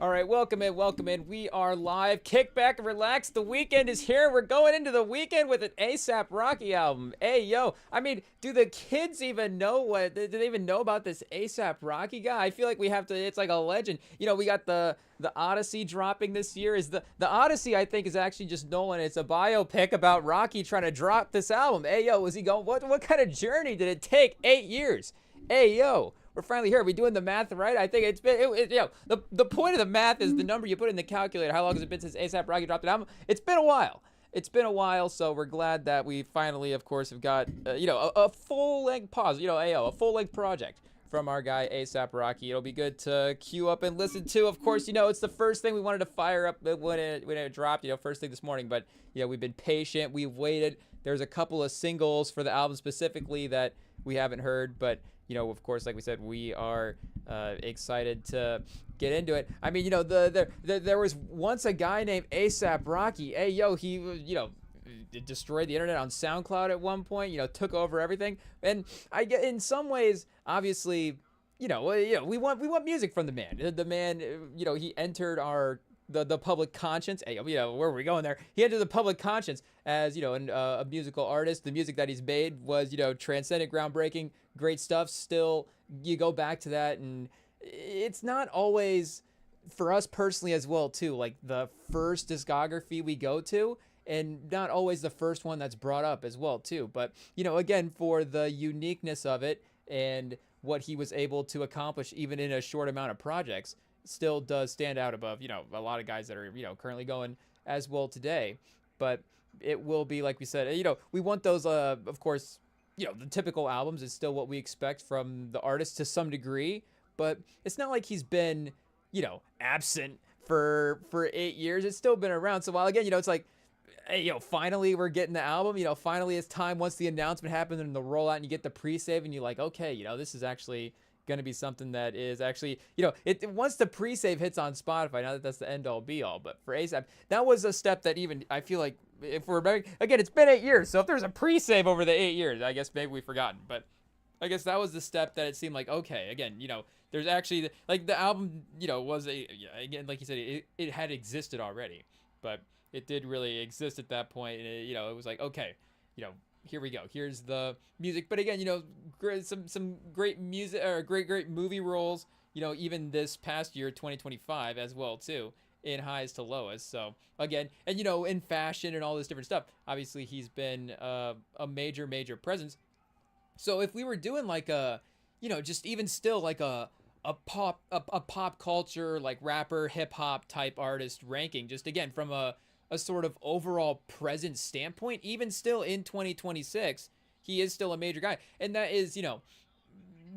All right, welcome in, welcome in. We are live. Kick back and relax. The weekend is here. We're going into the weekend with an ASAP Rocky album. Hey, yo. I mean, do the kids even know do they even know about this ASAP Rocky guy? I feel like we have to, it's like a legend. You know, we got the Odyssey dropping this year. Is the Odyssey, I think, is actually just Nolan. It's a biopic about Rocky trying to drop this album. Hey, yo, was he going, what kind of journey did it take? 8 years. Hey, yo. We're finally here. Are we doing the math right? I think it's been, the point of the math is the number you put in the calculator. How long has it been since ASAP Rocky dropped an album? It's been a while. It's been a while, so we're glad that we finally, of course, have got, a full-length pause, a full-length project from our guy ASAP Rocky. It'll be good to queue up and listen to. Of course, it's the first thing we wanted to fire up when it dropped, first thing this morning. But, we've been patient. We've waited. There's a couple of singles for the album specifically that we haven't heard, but of course, like we said, we are excited to get into it. I mean, there was once a guy named ASAP Rocky. Hey, yo, he, destroyed the internet on SoundCloud at one point, took over everything. And I get, in some ways, obviously, we want music from the man. The man, he entered the public conscience. Hey, where were we going there? He entered the public conscience as, a musical artist. The music that he's made was, transcendent, groundbreaking, great stuff. Still, you go back to that, and it's not always, for us personally as well, too, like the first discography we go to, and not always the first one that's brought up as well, too. But, again, for the uniqueness of it and what he was able to accomplish even in a short amount of projects, still does stand out above, a lot of guys that are, currently going as well today. But it will be, like we said, we want those, of course, the typical albums is still what we expect from the artist to some degree, but it's not like he's been, absent for 8 years. It's still been around. So while, again, it's like, hey, finally we're getting the album, finally it's time once the announcement happens and the rollout and you get the pre-save and you're like, okay, this is actually going to be something that is actually, once the pre-save hits on Spotify, now that that's the end all be all, but for ASAP, that was a step that even, I feel like, if we're, again, it's been 8 years, so if there's a pre-save over the 8 years, I guess maybe we've forgotten, but I guess that was the step that it seemed like, okay, again, there's actually, like, the album, was, again, like you said, it had existed already, but it did really exist at that point, and it was like, okay, here we go. Here's the music. But again, some great music or great movie roles, even this past year, 2025 as well too, in highs to lowest. So again, and in fashion and all this different stuff, obviously he's been a major presence. So if we were doing like a, just even still like a pop culture, like rapper, hip hop type artist ranking, just again from a sort of overall present standpoint, even still in 2026, he is still a major guy. And that is,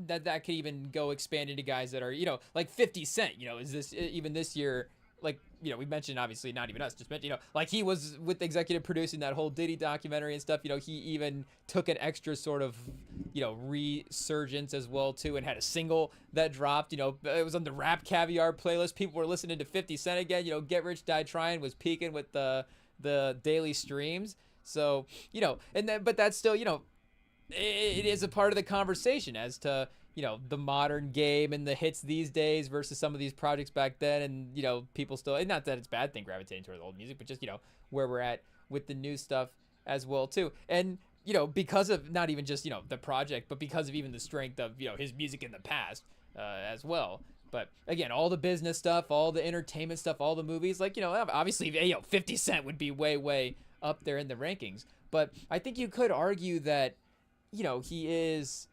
that could even go expand into guys that are, like 50 Cent, is this even this year, like, we mentioned, obviously not even us, just mentioned, like he was with executive producing that whole Diddy documentary and stuff, he even took an extra sort of, resurgence as well too, and had a single that dropped, it was on the Rap Caviar playlist. People were listening to 50 Cent again, Get Rich Die Trying was peaking with the daily streams. So, and then, but that's still, it is a part of the conversation as to, the modern game and the hits these days versus some of these projects back then. And, people still, and not that it's a bad thing gravitating toward the old music, but just, where we're at with the new stuff as well too. And, because of not even just, the project, but because of even the strength of, his music in the past as well. But again, all the business stuff, all the entertainment stuff, all the movies, like, obviously, 50 Cent would be way up there in the rankings. But I think you could argue that, he's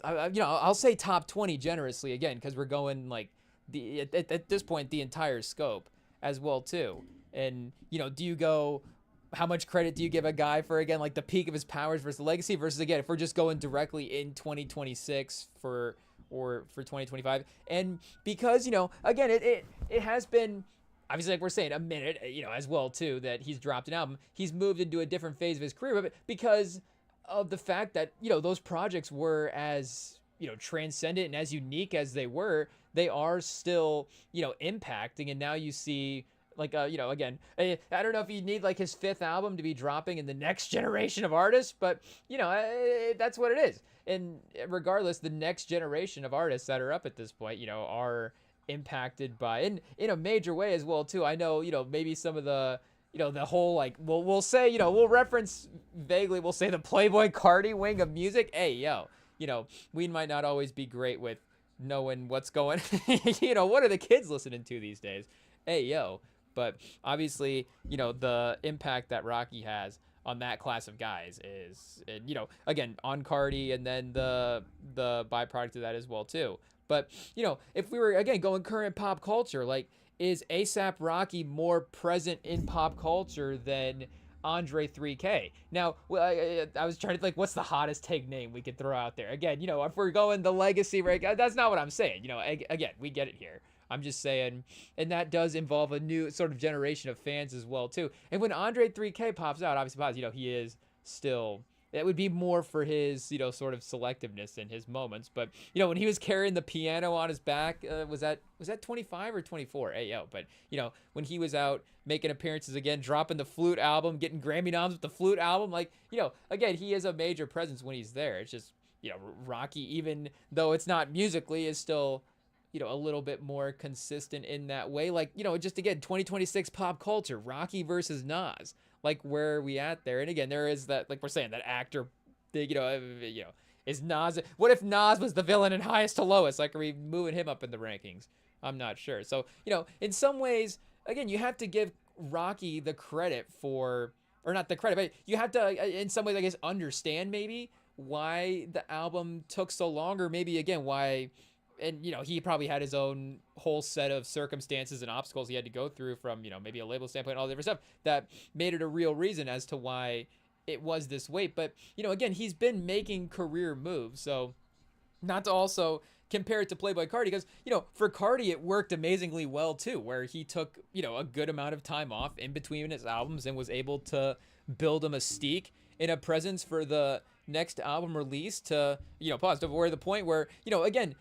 I'll say top 20 generously again, because we're going like at this point, the entire scope as well too. And, do you go, how much credit do you give a guy for, again, like the peak of his powers versus the legacy versus, again, if we're just going directly in 2026 or for 2025. And because, again, it has been, obviously, like we're saying, a minute, as well too, that he's dropped an album. He's moved into a different phase of his career, but because of the fact that, those projects were as, transcendent and as unique as they were, they are still, impacting. And now you see, like, again, I don't know if you need like his fifth album to be dropping in the next generation of artists, but, that's what it is. And regardless, the next generation of artists that are up at this point, are impacted by, and in a major way as well too. I know, maybe some of the, the whole, like, we'll say, we'll reference vaguely, we'll say the Playboy Cardi wing of music. Hey, we might not always be great with knowing what's going, what are the kids listening to these days? Hey, but obviously, the impact that Rocky has on that class of guys is, again, on Cardi, and then the byproduct of that as well too. But if we were again going current pop culture, like, is ASAP Rocky more present in pop culture than Andre 3K? Now, I was trying to think, what's the hottest take name we could throw out there? Again, if we're going the legacy, right? That's not what I'm saying. Again, we get it here. I'm just saying, and that does involve a new sort of generation of fans as well too. And when Andre 3K pops out, obviously, he is still. It would be more for his, sort of selectiveness in his moments. But, when he was carrying the piano on his back, was that 25 or 24? Hey, but, when he was out making appearances again, dropping the flute album, getting Grammy noms with the flute album, like, again, he is a major presence when he's there. It's just, Rocky, even though it's not musically, is still, a little bit more consistent in that way. Like, just again, 2026 pop culture, Rocky versus Nas. Like, where are we at there? And again, there is that, like we're saying, that actor thing, is Nas, what if Nas was the villain in Highest to Lowest? Like, are we moving him up in the rankings? I'm not sure. So, in some ways, again, you have to give Rocky the credit for, or not the credit, but you have to, in some ways, I guess, understand maybe why the album took so long, or maybe, again, why, and, he probably had his own whole set of circumstances and obstacles he had to go through from, maybe a label standpoint and all the different stuff that made it a real reason as to why it was this weight. But, again, he's been making career moves. So not to also compare it to Playboy Cardi, because, for Cardi, it worked amazingly well too, where he took, a good amount of time off in between his albums and was able to build a mystique and a presence for the next album release to, positive, or the point where, again,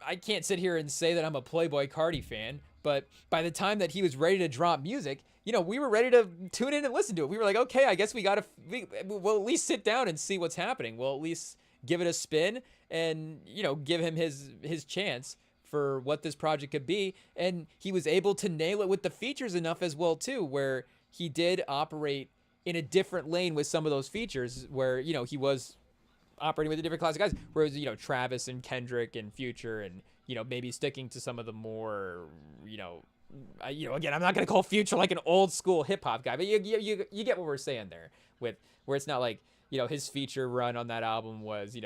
I can't sit here and say that I'm a Playboy Cardi fan, but by the time that he was ready to drop music, we were ready to tune in and listen to it. We were like, okay, I guess we'll at least sit down and see what's happening. We'll at least give it a spin and, give him his chance for what this project could be. And he was able to nail it with the features enough as well too, where he did operate in a different lane with some of those features where, he was operating with a different class of guys, whereas, Travis and Kendrick and Future, and, maybe sticking to some of the more, again, I'm not going to call Future like an old school hip hop guy, but you get what we're saying there, with where it's not like, his feature run on that album was,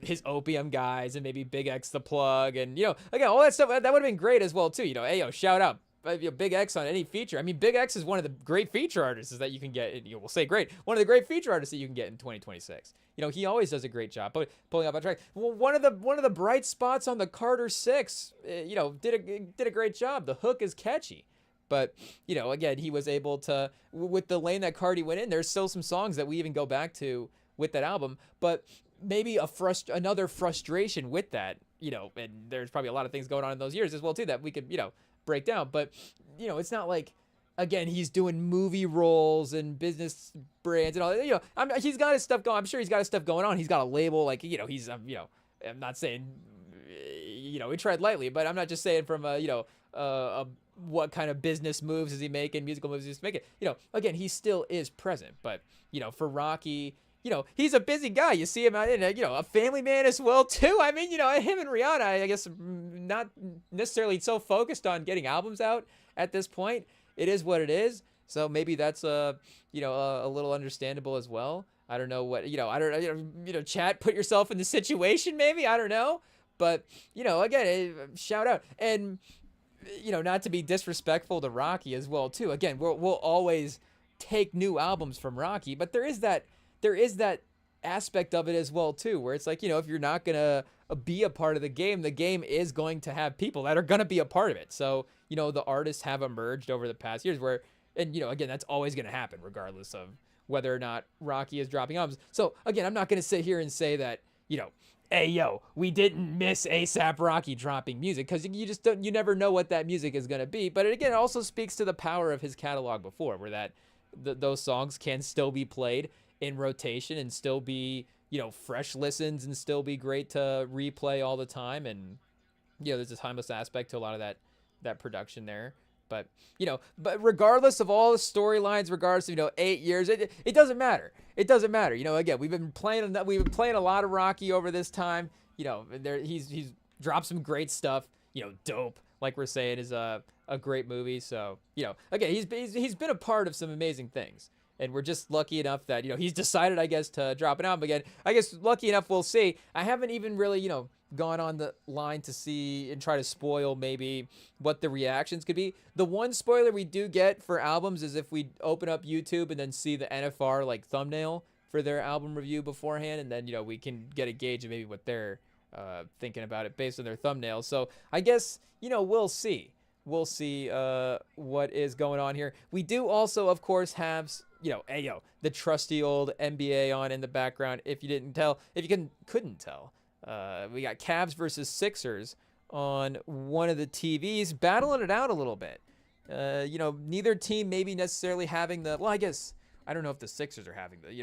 his Opium guys and maybe Big X the Plug, and, again, all that stuff that would have been great as well too. Hey, shout out Big X on any feature. I mean, Big X is one of the great feature artists that you can get. We'll say great, one of the great feature artists that you can get in 2026. He always does a great job pulling up a track. Well, one of the bright spots on the Carter 6, did a great job. The hook is catchy, but again, he was able to, with the lane that Cardi went in. There's still some songs that we even go back to with that album, but maybe another frustration with that. And there's probably a lot of things going on in those years as well too that we could break down, but it's not like, again, he's doing movie roles and business brands and all that. He's got his stuff going. I'm sure he's got his stuff going on. He's got a label, like, he's I'm not saying we tread lightly, but I'm not just saying from what kind of business moves is he making, musical moves is he making. Again, he still is present, but for Rocky, he's a busy guy. You see him out in a family man as well too. I mean, him and Rihanna, I guess, not necessarily so focused on getting albums out at this point. It is what it is. So maybe that's a little understandable as well. I don't know what, I don't, chat, put yourself in the situation maybe. I don't know. But, again, shout out. And, not to be disrespectful to Rocky as well too. Again, we'll always take new albums from Rocky, but there is that aspect of it as well too, where it's like, if you're not gonna be a part of the game is going to have people that are gonna be a part of it. So the artists have emerged over the past years where, and again, that's always gonna happen regardless of whether or not Rocky is dropping albums. So again, I'm not gonna sit here and say that hey we didn't miss ASAP Rocky dropping music, because you never know what that music is gonna be. But again, it also speaks to the power of his catalog before, where that those songs can still be played in rotation and still be fresh listens and still be great to replay all the time. And there's a timeless aspect to a lot of that production there. But but regardless of all the storylines, regardless of 8 years, it doesn't matter. It doesn't matter. Again, we've been playing a lot of Rocky over this time. He's dropped some great stuff. Dope, like we're saying, is a great movie. So again, he's been a part of some amazing things. And we're just lucky enough that, he's decided, I guess, to drop an album again. I guess lucky enough, we'll see. I haven't even really, gone on the line to see and try to spoil maybe what the reactions could be. The one spoiler we do get for albums is if we open up YouTube and then see the NFR like thumbnail for their album review beforehand, and then we can get a gauge of maybe what they're thinking about it based on their thumbnail. So I guess we'll see. We'll see what is going on here. We do also, of course, have the trusty old NBA on in the background. If you couldn't tell. We got Cavs versus Sixers on one of the TVs, battling it out a little bit. Neither team maybe necessarily having I guess I don't know if the Sixers are having I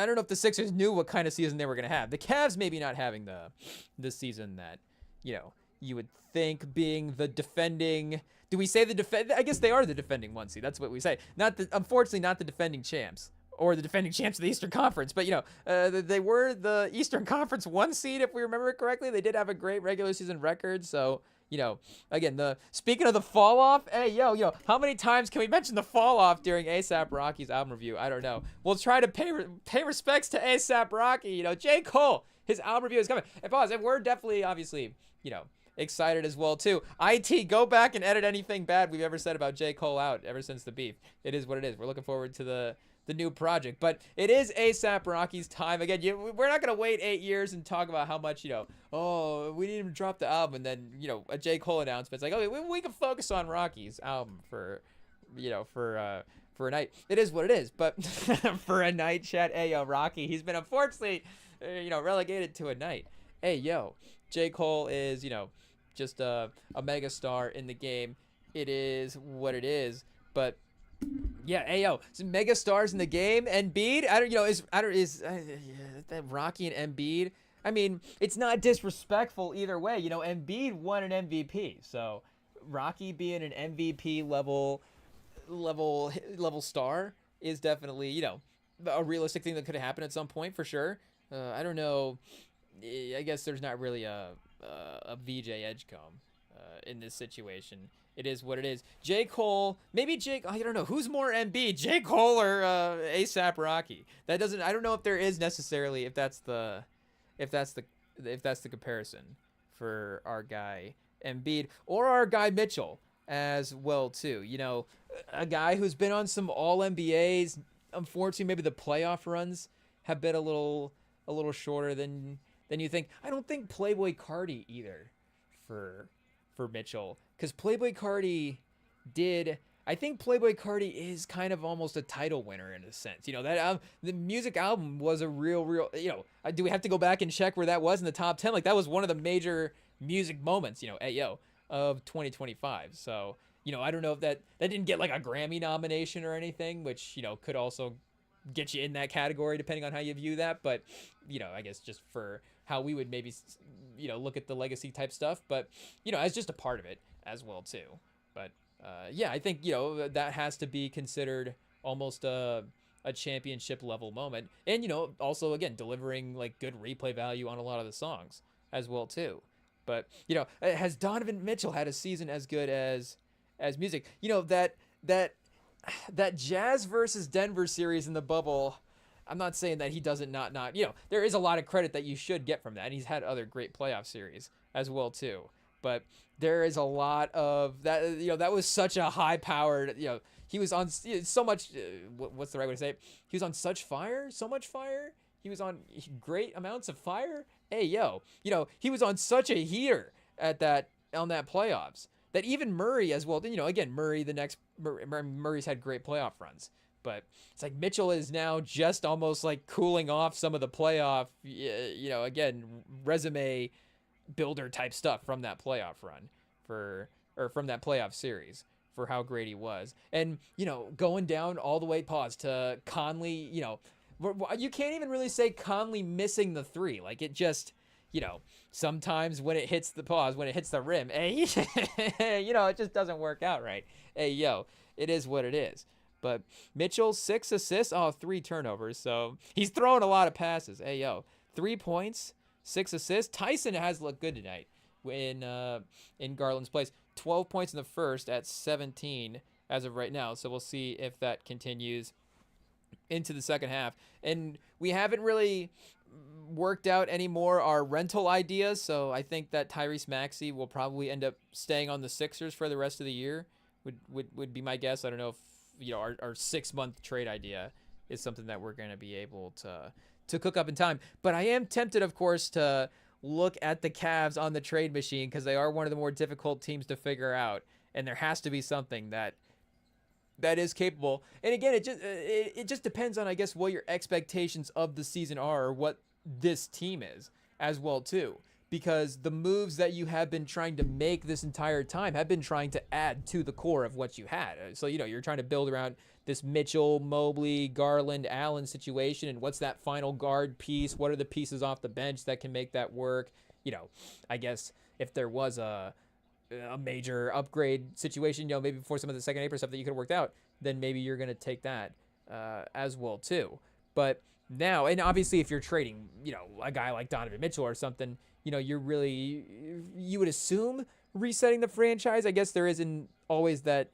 don't know if the Sixers knew what kind of season they were going to have. The Cavs maybe not having the season that, you would think, being the defending. Do we say I guess they are the defending 1 seed. That's what we say. Unfortunately, not the defending champs. Or the defending champs of the Eastern Conference. But, they were the Eastern Conference 1 seed, if we remember it correctly. They did have a great regular season record. So, again, speaking of the fall off, hey, how many times can we mention the fall off during A$AP Rocky's album review? I don't know. We'll try to pay respects to A$AP Rocky. J. Cole, his album review is coming. And we're definitely, obviously, excited as well, too. IT, go back and edit anything bad we've ever said about J. Cole out ever since the beef. It is what it is. We're looking forward to the new project, but it is A$AP Rocky's time again. We're not gonna wait 8 years and talk about how much we need him to drop the album, and then a J. Cole announcement. It's like, okay, we can focus on Rocky's album for a night. It is what it is. But for a night, chat. Hey Rocky, he's been unfortunately relegated to a night. Hey J. Cole is just a mega star in the game. It is what it is. But yeah, some mega stars in the game. Embiid, is that Rocky and Embiid? I mean, it's not disrespectful either way. Embiid won an MVP, so Rocky being an MVP level star is definitely a realistic thing that could happen at some point for sure. I don't know. I guess there's not really a VJ Edgecombe in this situation. It is what it is. J. Cole, maybe I don't know who's more Embiid, J. Cole or A$AP Rocky. I don't know if there is necessarily if that's the comparison for our guy Embiid or our guy Mitchell as well too. A guy who's been on some All NBAs. Unfortunately, maybe the playoff runs have been a little shorter than you think. I don't think Playboy Cardi either for Mitchell, because Playboy Cardi I think Playboy Cardi is kind of almost a title winner in a sense. That the music album was a real. Do we have to go back and check where that was in the top 10? Like, that was one of the major music moments, of 2025. So, I don't know if that didn't get like a Grammy nomination or anything, which, could also get you in that category depending on how you view that. But, I guess just for how we would maybe, look at the legacy type stuff. But, as just a part of it as well, too. But, I think, that has to be considered almost a championship level moment. And, also, again, delivering like good replay value on a lot of the songs as well, too. But, has Donovan Mitchell had a season as good as music? That Jazz versus Denver series in the bubble, I'm not saying that he doesn't not, there is a lot of credit that you should get from that. And he's had other great playoff series as well, too. But there is a lot of that, that was such a high powered, he was on so much, what's the right way to say it? He was on so much fire. He was on great amounts of fire. Hey, he was on such a heater on that playoffs that even Murray as well, again, Murray's had great playoff runs, but it's like Mitchell is now just almost like cooling off some of the playoff, again, resume builder type stuff from that playoff run from that playoff series for how great he was. And, going down all the way to Conley, you can't even really say Conley missing the three. Like, it just, sometimes when it hits the pause, when it hits the rim, hey, it just doesn't work out right. Hey, it is what it is. But Mitchell, 6 assists, 3 turnovers. So he's throwing a lot of passes. Hey, 3 points, 6 assists. Tyson has looked good tonight in Garland's place. 12 points in the first at 17 as of right now. So we'll see if that continues into the second half. And we haven't really worked out anymore our rental ideas, so I think that Tyrese Maxey will probably end up staying on the Sixers for the rest of the year. Would be my guess. I don't know if our 6-month trade idea is something that we're going to be able to cook up in time. But I am tempted, of course, to look at the Cavs on the trade machine because they are one of the more difficult teams to figure out, and there has to be something that is capable. And again, it just depends on, I guess, what your expectations of the season are, or what this team is as well too, because the moves that you have been trying to make this entire time have been trying to add to the core of what you had. So you're trying to build around this Mitchell, Mobley, Garland, Allen situation, and what's that final guard piece? What are the pieces off the bench that can make that work? I guess if there was a major upgrade situation, maybe before some of the second April stuff that you could have worked out, then maybe you're going to take that as well too. But now, and obviously if you're trading, a guy like Donovan Mitchell or something, you would assume resetting the franchise. I guess there isn't always that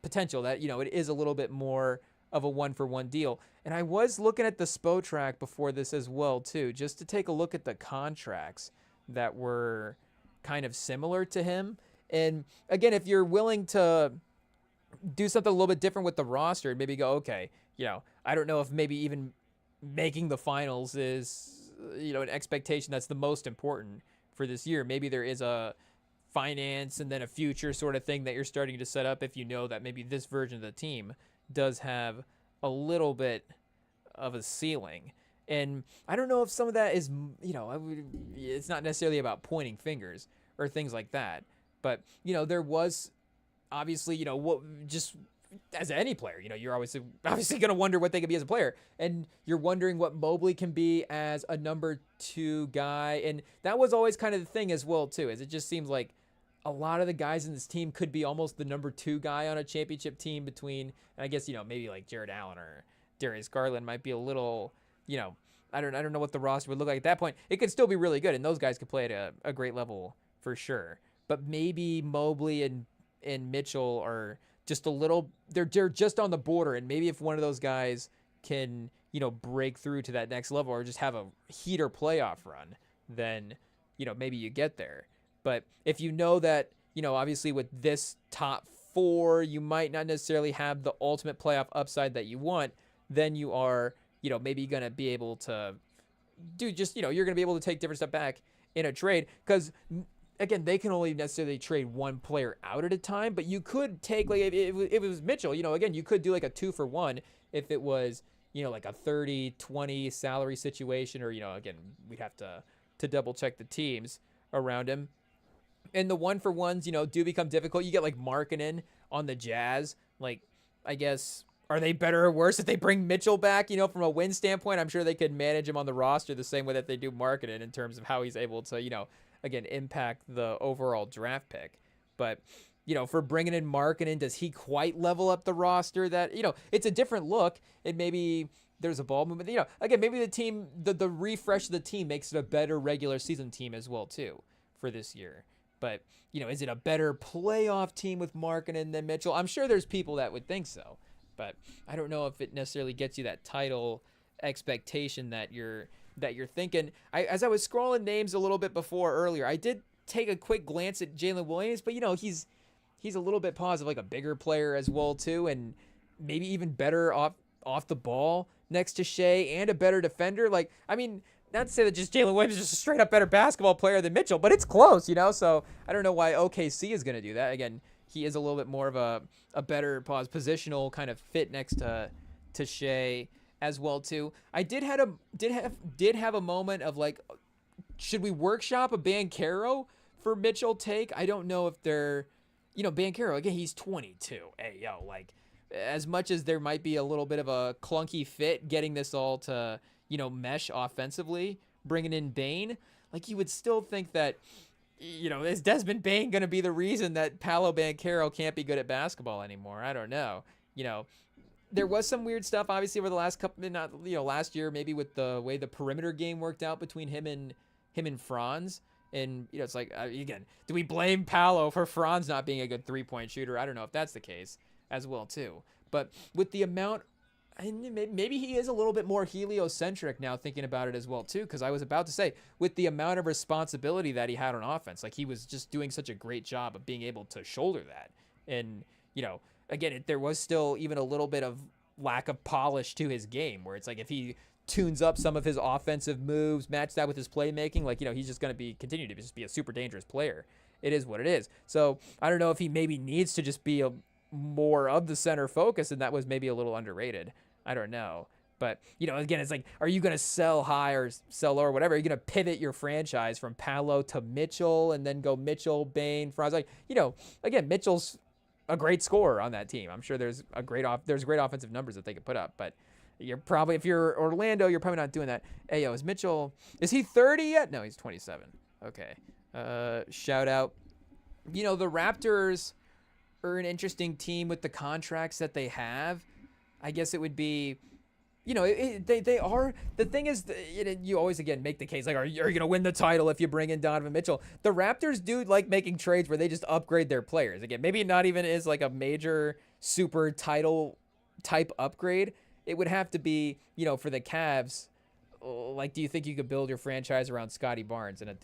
potential that, it is a little bit more of a 1-for-1 deal. And I was looking at the Spo track before this as well too, just to take a look at the contracts that were kind of similar to him. And again, if you're willing to do something a little bit different with the roster and maybe go, okay, I don't know if maybe even making the finals is, an expectation that's the most important for this year. Maybe there is a finance and then a future sort of thing that you're starting to set up if you know that maybe this version of the team does have a little bit of a ceiling. And I don't know if some of that is, it's not necessarily about pointing fingers or things like that. But, there was obviously, just as any player, you're obviously going to wonder what they could be as a player. And you're wondering what Mobley can be as a number 2 guy. And that was always kind of the thing as well, too, is it just seems like a lot of the guys in this team could be almost the number 2 guy on a championship team between, I guess, maybe like Jared Allen or Darius Garland might be a little, I don't know what the roster would look like at that point. It could still be really good, and those guys could play at a great level for sure. But maybe Mobley and Mitchell are just a little, they're just on the border, and maybe if one of those guys can, break through to that next level or just have a heater playoff run, then, maybe you get there. But if you know that, obviously with this top 4, you might not necessarily have the ultimate playoff upside that you want, then you are, maybe going to be able to do just, you're going to be able to take different stuff back in a trade because, again, they can only necessarily trade one player out at a time, but you could take, like, if it was Mitchell, again, you could do like a 2-for-1 if it was, like a 30-20 salary situation, or, again, we'd have to double check the teams around him. And the 1-for-1s, do become difficult. You get like Markkanen on the Jazz. Like, I guess, are they better or worse if they bring Mitchell back, from a win standpoint? I'm sure they could manage him on the roster the same way that they do Markkanen in terms of how he's able to, again, impact the overall draft pick. But, for bringing in Markkanen, does he quite level up the roster? That, it's a different look, and maybe there's a ball movement. Again, maybe the team, the refresh of the team makes it a better regular season team as well, too, for this year. But, is it a better playoff team with Markkanen than Mitchell? I'm sure there's people that would think so, but I don't know if it necessarily gets you that title expectation that you're thinking. As I was scrolling names a little bit before earlier, I did take a quick glance at Jalen Williams, but he's a little bit positive, like a bigger player as well too, and maybe even better off the ball next to Shea, and a better defender. Like, I mean, not to say that just Jalen Williams is just a straight up better basketball player than Mitchell, but it's close, so I don't know why OKC is going to do that. Again, he is a little bit more of a better positional kind of fit next to Shea as well too. I did have a moment of like, should we workshop a Banchero for Mitchell take? I don't know if they're, Banchero, again, he's 22. Hey, like, as much as there might be a little bit of a clunky fit getting this all to, mesh offensively bringing in Bane, like you would still think that, is Desmond Bane going to be the reason that Paolo Banchero can't be good at basketball anymore? I don't know. There was some weird stuff, obviously, over the last couple, not last year, maybe with the way the perimeter game worked out between him and Franz. And it's like, again, do we blame Paolo for Franz not being a good 3-point shooter? I don't know if that's the case as well too. But with the amount, and maybe he is a little bit more heliocentric now, thinking about it as well too, because I was about to say, with the amount of responsibility that he had on offense, like he was just doing such a great job of being able to shoulder that. And again, there was still even a little bit of lack of polish to his game, where it's like if he tunes up some of his offensive moves, match that with his playmaking, like he's just going to continue to just be a super dangerous player. It is what it is. So I don't know if he maybe needs to just be more of the center focus, and that was maybe a little underrated. I don't know. But, again, it's like, are you going to sell high or sell low or whatever? Are you going to pivot your franchise from Paolo to Mitchell and then go Mitchell, Bane, Franz? Like, again, Mitchell's a great scorer on that team. I'm sure there's great offensive numbers that they could put up. But you're probably, if you're Orlando, you're probably not doing that. Hey, is Mitchell, is he 30 yet? No, he's 27. Okay. Shout out. The Raptors are an interesting team with the contracts that they have. I guess it would be, they are. The thing is, you always, again, make the case, like, are you going to win the title if you bring in Donovan Mitchell? The Raptors do like making trades where they just upgrade their players. Again, maybe not even is like a major super title type upgrade. It would have to be, for the Cavs, like, do you think you could build your franchise around Scotty Barnes and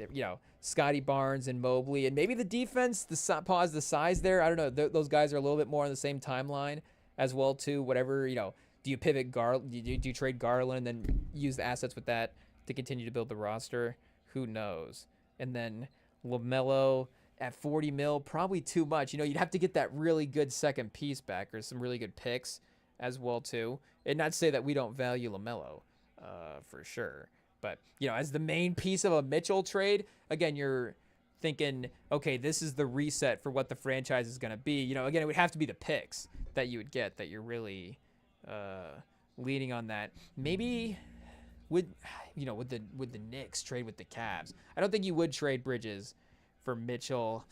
Scotty Barnes and Mobley, and maybe the defense, the size there? I don't know. Those guys are a little bit more on the same timeline as well too. Whatever, do you pivot do you trade Garland and then use the assets with that to continue to build the roster? Who knows? And then LaMelo at 40 mil, probably too much. You'd have to get that really good second piece back or some really good picks as well too. And not to say that we don't value LaMelo, for sure. But, as the main piece of a Mitchell trade, again, you're thinking, okay, this is the reset for what the franchise is going to be. Again, it would have to be the picks that you would get that you're really leaning on that. Maybe would the Knicks trade with the Cavs? I don't think you would trade Bridges for Mitchell.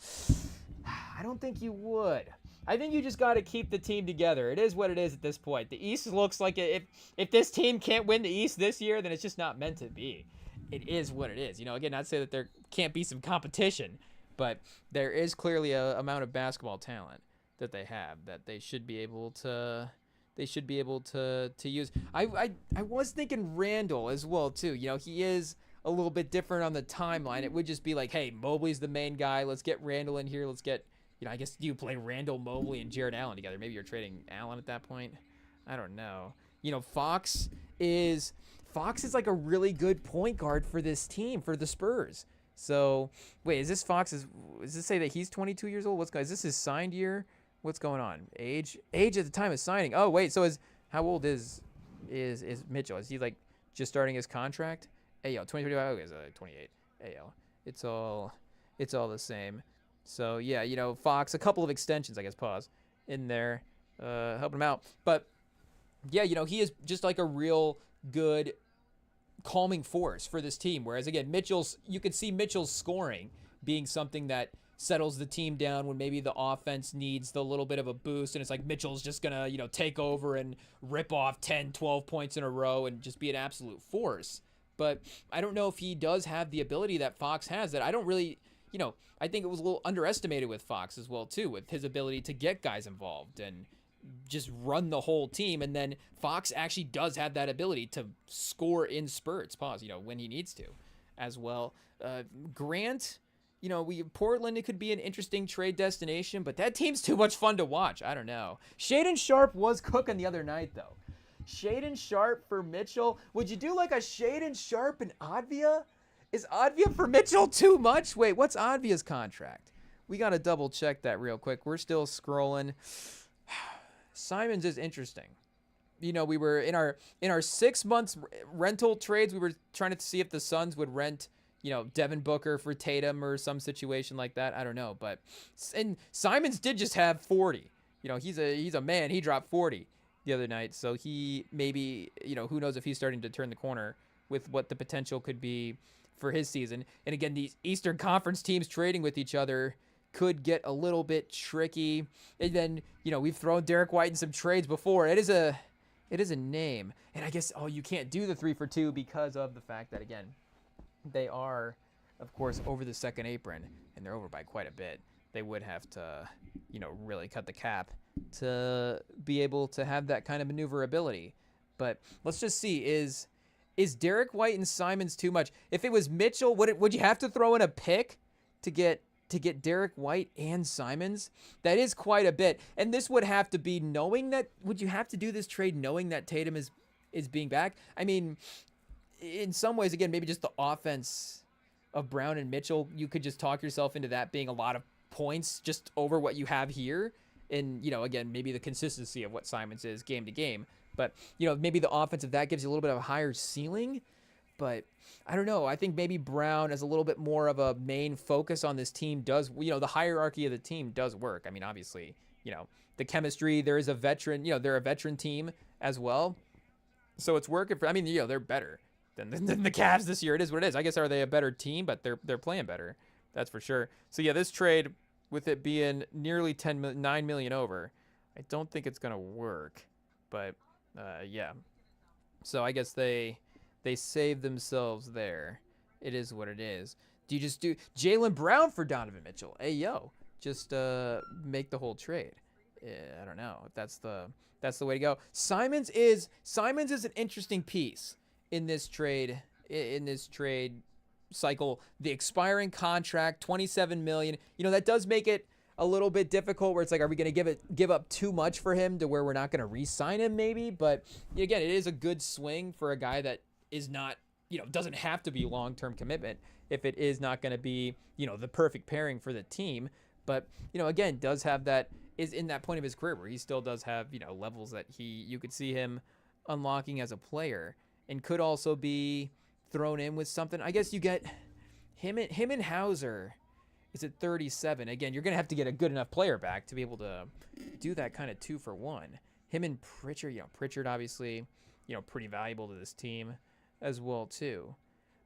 I don't think you would. I think you just got to keep the team together. It is what it is at this point. The East looks like if this team can't win the East this year, then it's just not meant to be. It is what it is. Again, not to say that there can't be some competition, but there is clearly a amount of basketball talent that they have that they should be able to use. I was thinking Randall as well too. He is a little bit different on the timeline. It would just be like, hey, Mobley's the main guy. Let's get Randall in here. Let's get, I guess you play Randall, Mobley, and Jared Allen together. Maybe you're trading Allen at that point. I don't know. Fox is like a really good point guard for this team, for the Spurs. So wait, is this Fox? Does this say that he's 22 years old? Is this his signed year? What's going on? Age at the time of signing. Oh wait, so how old is Mitchell? Is he like just starting his contract? Ayo, 2025. Okay, so like 28. Ayo, it's all the same. So yeah, Fox, a couple of extensions, I guess, in there, helping him out. But yeah, he is just like a real good calming force for this team. Whereas again, you could see Mitchell's scoring being something that settles the team down when maybe the offense needs the little bit of a boost, and it's like Mitchell's just gonna take over and rip off 10, 12 points in a row and just be an absolute force. But I don't know if he does have the ability that Fox has. That I don't really, I think it was a little underestimated with Fox as well too, with his ability to get guys involved and just run the whole team. And then Fox actually does have that ability to score in spurts, when he needs to as well. Grant, Portland, it could be an interesting trade destination, but that team's too much fun to watch. I don't know. Shaedon Sharpe was cooking the other night, though. Shaedon Sharpe for Mitchell. Would you do like a Shaedon Sharpe and Advia? Is Advia for Mitchell too much? Wait, what's Advia's contract? We got to double check that real quick. We're still scrolling. Simons is interesting. We were in our 6 months rental trades. We were trying to see if the Suns would rent Devin Booker for Tatum or some situation like that. I don't know. And Simons did just have 40. He's a man. He dropped 40 the other night. So he maybe, who knows if he's starting to turn the corner with what the potential could be for his season. And again, these Eastern Conference teams trading with each other could get a little bit tricky. And then, we've thrown Derek White in some trades before. It is a name. And I guess, you can't do the 3-for-2 because of the fact that, again, they are, of course, over the second apron, and they're over by quite a bit. They would have to, really cut the cap to be able to have that kind of maneuverability. But let's just see, is Derek White and Simons too much? If it was Mitchell, would you have to throw in a pick to get Derek White and Simons? That is quite a bit. And this would have to be would you have to do this trade knowing that Tatum is being back? I mean, in some ways, again, maybe just the offense of Brown and Mitchell, you could just talk yourself into that being a lot of points just over what you have here. And, again, maybe the consistency of what Simons is game to game. But, maybe the offense of that gives you a little bit of a higher ceiling. But I don't know. I think maybe Brown as a little bit more of a main focus on this team does, the hierarchy of the team does work. I mean, obviously, the chemistry, there is a veteran, they're a veteran team as well. So it's working for, they're better than the Cavs this year. It is what it is. I guess, are they a better team? But they're playing better. That's for sure. So yeah, this trade with it being nearly 9 million over, I don't think it's going to work. But yeah. So I guess they saved themselves there. It is what it is. Do you just do Jaylen Brown for Donovan Mitchell? Hey, yo, just make the whole trade. I don't know if that's the way to go. Simons is an interesting piece in this trade cycle. The expiring contract, $27 million. That does make it a little bit difficult where it's like, are we going to give up too much for him to where we're not going to re-sign him maybe? But again, it is a good swing for a guy that is not, doesn't have to be long-term commitment if it is not going to be, the perfect pairing for the team. But, again, does have is in that point of his career where he still does have, levels that you could see him unlocking as a player, and could also be thrown in with something. I guess you get him and Hauser is at 37. Again, you're going to have to get a good enough player back to be able to do that kind of 2-for-1. Him and Pritchard, Pritchard obviously, pretty valuable to this team as well too.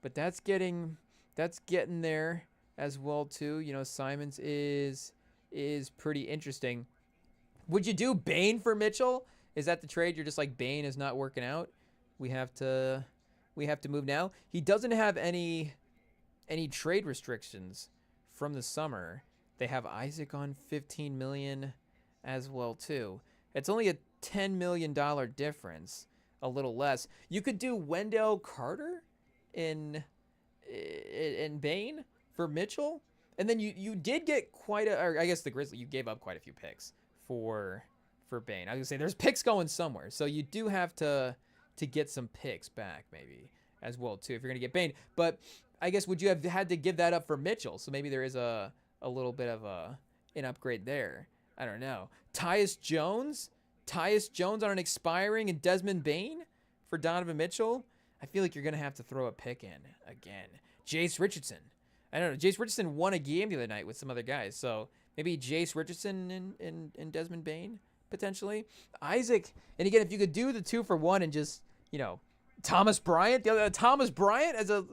But that's getting there as well too. Simons is pretty interesting. Would you do Bane for Mitchell? Is that the trade? You're just like, Bane is not working out. We have to move now. He doesn't have any trade restrictions from the summer. They have Isaac on $15 million as well too. It's only a $10 million difference, a little less. You could do Wendell Carter in Bane for Mitchell, and then you did get or I guess the Grizzlies, you gave up quite a few picks for Bane. I was gonna say there's picks going somewhere, so you do have to get some picks back maybe as well too if you're gonna get Bane. But I guess would you have had to give that up for Mitchell? So maybe there is a little bit of an upgrade there. I don't know. Tyus Jones on an expiring, and Desmond Bane for Donovan Mitchell. I feel like you're gonna have to throw a pick in again. Jace Richardson. I don't know. Jace Richardson won a game the other night with some other guys, so maybe Jace Richardson and Desmond Bane potentially. Isaac, and again, if you could do the 2-for-1 and just Thomas Bryant,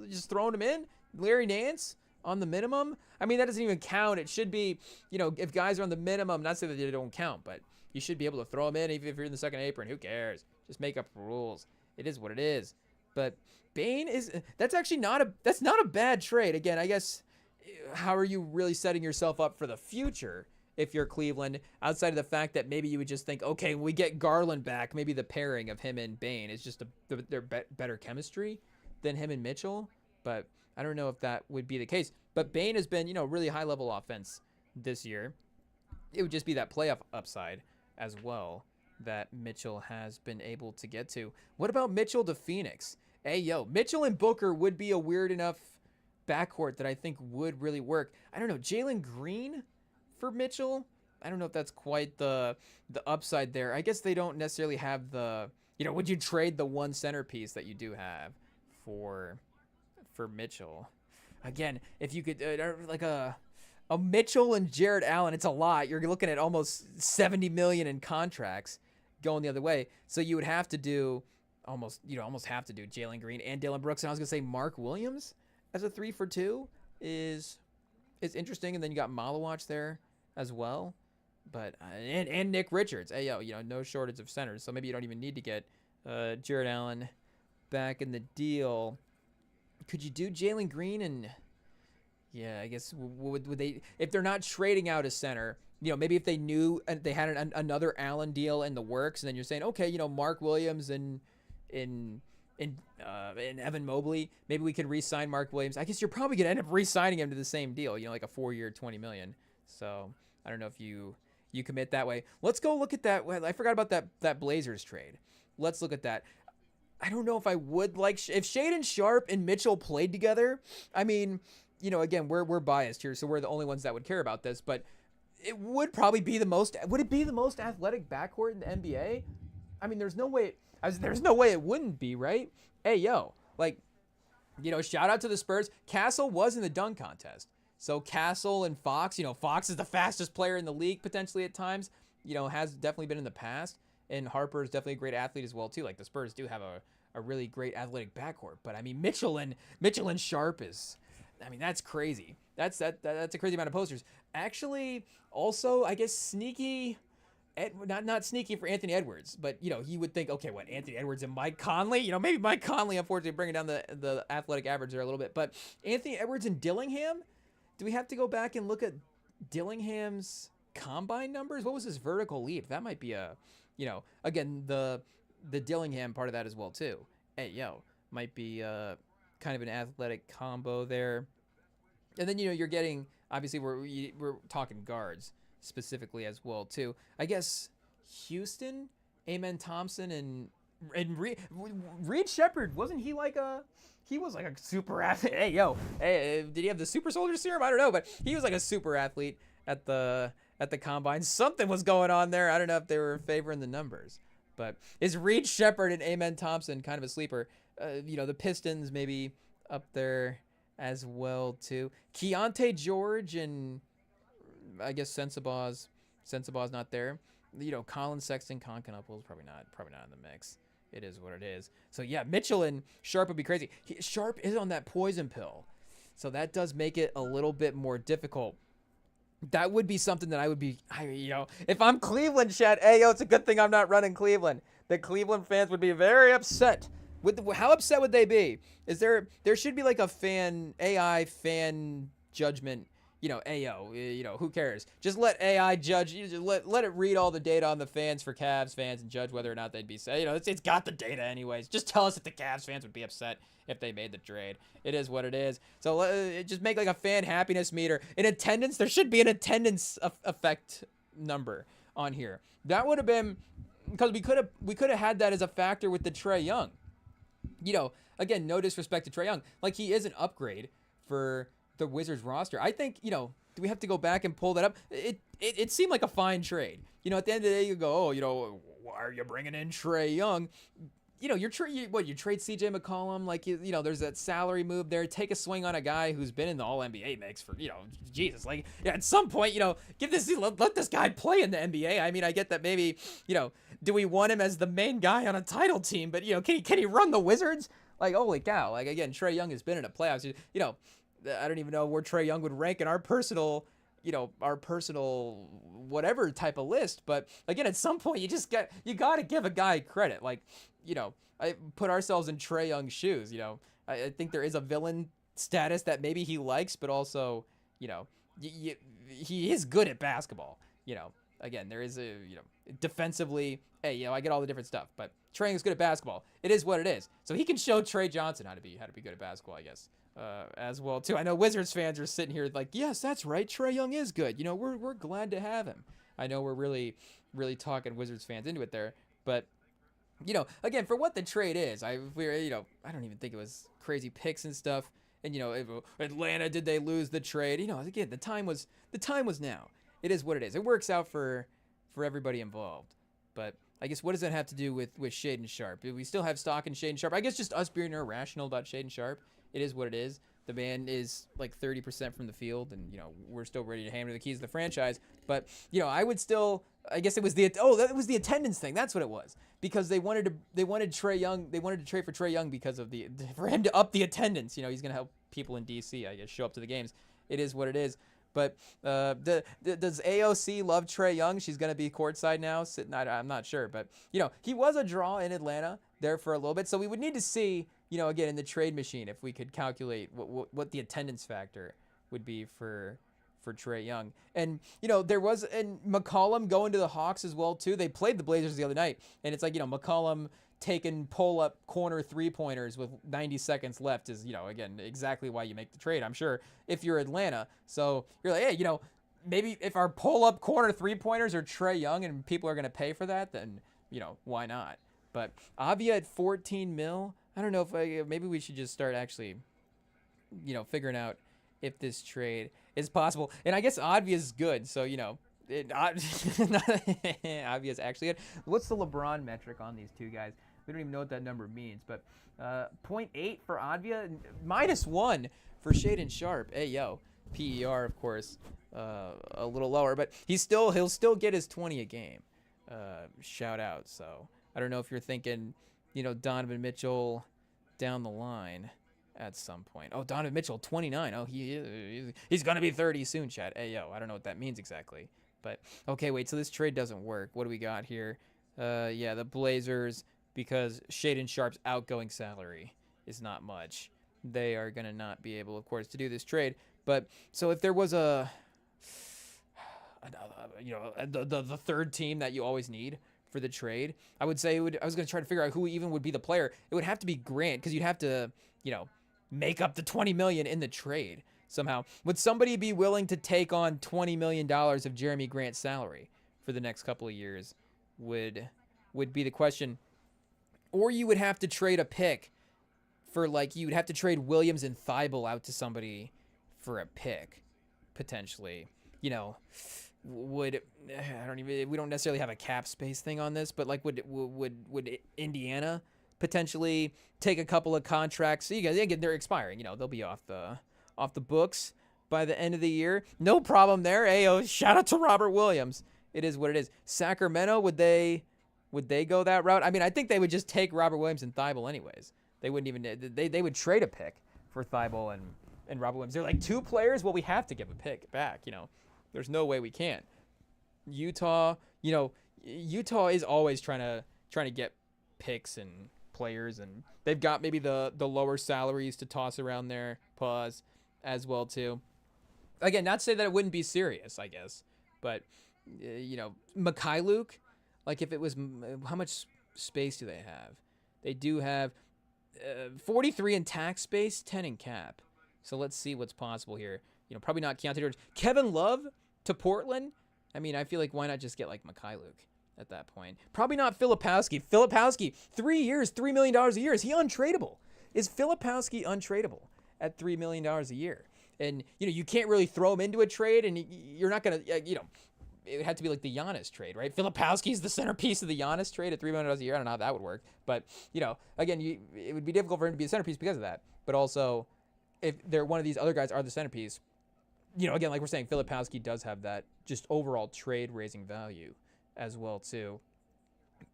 just throwing him in. Larry Nance on the minimum. I mean, that doesn't even count. It should be, if guys are on the minimum, not saying that they don't count, but you should be able to throw them in even if you're in the second apron. Who cares? Just make up rules. It is what it is. But Bane that's not a bad trade. Again, I guess, how are you really setting yourself up for the future if you're Cleveland, outside of the fact that maybe you would just think, okay, when we get Garland back, maybe the pairing of him and Bane is just their better chemistry than him and Mitchell. But I don't know if that would be the case. But Bane has been, really high-level offense this year. It would just be that playoff upside as well that Mitchell has been able to get to. What about Mitchell to Phoenix? Hey, yo, Mitchell and Booker would be a weird enough backcourt that I think would really work. I don't know, Jalen Green for Mitchell? I don't know if that's quite the upside there. I guess they don't necessarily have would you trade the one centerpiece that you do have for Mitchell? Again, if you could, like a Mitchell and Jared Allen, it's a lot. You're looking at almost $70 million in contracts going the other way. So you would have to do almost have to do Jalen Green and Dylan Brooks. And I was gonna say Mark Williams as a 3 for 2 is interesting. And then you got Malawach there as well. But and Nick Richards. Hey, no shortage of centers. So maybe you don't even need to get Jared Allen back in the deal. Could you do Jalen Green? And yeah, I guess would they, if they're not trading out a center, maybe if they knew they had another Allen deal in the works, and then you're saying, okay, Mark Williams and Evan Mobley, maybe we could re-sign Mark Williams. I guess you're probably gonna end up re-signing him to the same deal, like a 4-year, $20 million. So I don't know if you commit that way. Let's go look at that. I forgot about that Blazers trade. Let's look at that. I don't know if I would like if Shaedon Sharpe and Mitchell played together. I mean, again, we're biased here, so we're the only ones that would care about this, but it would probably be the most. Would it be the most athletic backcourt in the NBA? I mean, there's no way it wouldn't be, right? Hey, shout out to the Spurs. Castle was in the dunk contest. So Castle and Fox, Fox is the fastest player in the league potentially at times, has definitely been in the past. And Harper is definitely a great athlete as well, too. Like, the Spurs do have a really great athletic backcourt. But, I mean, Mitchell and Sharpe is, I mean, that's crazy. That's a crazy amount of posters. Actually, also, I guess sneaky, not sneaky for Anthony Edwards. But, he would think, okay, what, Anthony Edwards and Mike Conley? Maybe Mike Conley, unfortunately, bringing down the athletic average there a little bit. But Anthony Edwards and Dillingham? Do we have to go back and look at Dillingham's combine numbers? What was his vertical leap? That might be again, the Dillingham part of that as well, too. Hey, might be kind of an athletic combo there. And then, you're getting, obviously, we're talking guards specifically as well, too. I guess Houston, Amen Thompson, and Reed Shepherd, wasn't he he was like a super athlete? Hey, did he have the super soldier serum? I don't know, but he was like a super athlete at the combine. Something was going on there. I don't know if they were favoring the numbers, but is Reed Shepherd and Amen Thompson kind of a sleeper? The Pistons maybe up there as well too. Keontae George and I guess Sensabaw's not there. Colin Sexton, Concanupple is probably not in the mix. It is what it is. So yeah, Mitchell and Sharpe would be crazy. Sharpe is on that poison pill, so that does make it a little bit more difficult. That would be something that I would be, if I'm Cleveland, Chad, it's a good thing I'm not running Cleveland. The Cleveland fans would be very upset. How upset would they be? There should be like a AI fan judgment. Who cares? Just let AI judge. Let it read all the data on the fans for Cavs fans and judge whether or not they'd be sad. It's got the data anyways. Just tell us if the Cavs fans would be upset if they made the trade. It is what it is. So just make like a fan happiness meter. In attendance, there should be an attendance effect number on here. That would have been, because we could have had that as a factor with the Trae Young. Again, no disrespect to Trae Young. Like, he is an upgrade for the Wizards roster. I think, do we have to go back and pull that up? It seemed like a fine trade. At the end of the day, you go, why are you bringing in Trae Young? You trade CJ McCollum, like, there's that salary move there. Take a swing on a guy who's been in the All-NBA mix for, Jesus, like, at some point, let this guy play in the NBA. I mean, I get that maybe, do we want him as the main guy on a title team? But, can he run the Wizards? Like, holy cow. Like, again, Trae Young has been in a playoffs. I don't even know where Trae Young would rank in our personal whatever type of list. But again, at some point you got to give a guy credit. Like, I put ourselves in Trae Young's shoes. I think there is a villain status that maybe he likes, but also, he is good at basketball. Again, there is defensively, hey, I get all the different stuff, but Trae Young's good at basketball. It is what it is. So he can show Trey Johnson how to be good at basketball, I guess. As well too. I know Wizards fans are sitting here like, yes, that's right, Trae Young is good. We're glad to have him. I know we're really talking Wizards fans into it there, but again, for what the trade is, I don't even think it was crazy picks and stuff. And Atlanta, did they lose the trade? Again, the time was now. It is what it is. It works out for everybody involved. But I guess what does that have to do with Shaedon Sharpe? Do we still have stock in Shaedon Sharpe? I guess just us being irrational about Shaedon Sharpe. It is what it is. The man is like 30% from the field, and we're still ready to hand him the keys to the franchise. But I would still I guess it was that was the attendance thing. That's what it was. Because they wanted Trae Young. They wanted to trade for Trae Young because of for him to up the attendance. You know, he's gonna help people in DC, I guess, show up to the games. It is what it is. But does AOC love Trae Young? She's gonna be courtside now. Sitting, I'm not sure, but you know, he was a draw in Atlanta there for a little bit. So we would need to see, you know, again in the trade machine, if we could calculate what the attendance factor would be for Trae Young. And, you know, there was, and McCollum going to the Hawks as well, too. They played the Blazers the other night, and it's like, you know, McCollum taking pull-up corner three-pointers with 90 seconds left is, you know, again, exactly why you make the trade, I'm sure, if you're Atlanta. So you're like, hey, you know, maybe if our pull-up corner three-pointers are Trae Young and people are going to pay for that, then, you know, why not? But Avia at 14 mil, I don't know if maybe we should just start actually, you know, figuring out if this trade is possible. And I guess Advia is good, so, you know, Advia is actually good. What's the LeBron metric on these two guys? We don't even know what that number means, but 0.8 for Advia, -1 for Shaedon Sharpe. Hey, yo, PER, of course, a little lower, but he'll still get his 20 a game. Shout out. So I don't know if you're thinking, you know, Donovan Mitchell down the line at some point. Oh, Donovan Mitchell, 29. Oh, he's going to be 30 soon, Chad. Hey, yo, I don't know what that means exactly. But, okay, wait, so this trade doesn't work. What do we got here? Yeah, the Blazers, because Shaedon Sharpe's outgoing salary is not much. They are going to not be able, of course, to do this trade. But, so if there was you know, the third team that you always need for the trade, I would say I was going to try to figure out who even would be the player. It would have to be Grant, because you'd have to, you know, make up the $20 million in the trade somehow. Would somebody be willing to take on $20 million of Jeremy Grant's salary for the next couple of years? Would be the question. Or you would have to trade a pick for, like, you would have to trade Williams and Thibault out to somebody for a pick, potentially. You know, we don't necessarily have a cap space thing on this, but like would Indiana potentially take a couple of contracts? So you guys, again, they're expiring. You know, they'll be off the books by the end of the year. No problem there. Ayo, shout out to Robert Williams. It is what it is. Sacramento, would they go that route? I mean, I think they would just take Robert Williams and Thibault anyways. They wouldn't even they would trade a pick for Thibault and Robert Williams. They're like, two players. Well, we have to give a pick back. You know, there's no way we can't. Utah, you know, Utah is always trying to get picks and players, and they've got maybe the lower salaries to toss around there, as well too. Again, not to say that it wouldn't be serious, I guess, but you know, Mikhailuk, like if it was, how much space do they have? They do have 43 in tax space, 10 in cap. So let's see what's possible here. You know, probably not Keontae George. Kevin Love to Portland. I mean, I feel like why not just get like Mikhailuk at that point? Probably not Filipowski. Filipowski, 3 years, $3 million a year. Is he untradeable? Is Filipowski untradeable at $3 million a year? And, you know, you can't really throw him into a trade, and you're not going to, you know, it would have to be like the Giannis trade, right? Filipowski's the centerpiece of the Giannis trade at $3 million a year. I don't know how that would work. But, you know, again, it would be difficult for him to be a centerpiece because of that. But also, if they're one of these other guys are the centerpiece, you know, again, like we're saying, Filipowski does have that just overall trade-raising value as well, too.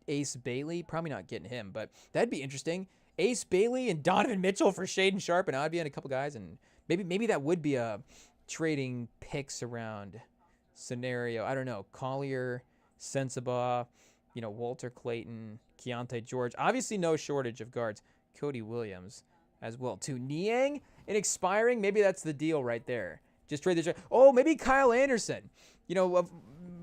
Ace Bailey, probably not getting him, but that'd be interesting. Ace Bailey and Donovan Mitchell for Shaedon Sharpe and Advia and a couple guys, and maybe that would be a trading picks around scenario. I don't know. Collier, Sensabaugh, you know, Walter Clayton, Keontae George. Obviously no shortage of guards. Cody Williams as well, too. Niang and expiring, maybe that's the deal right there. Just trade this. Oh, maybe Kyle Anderson. You know,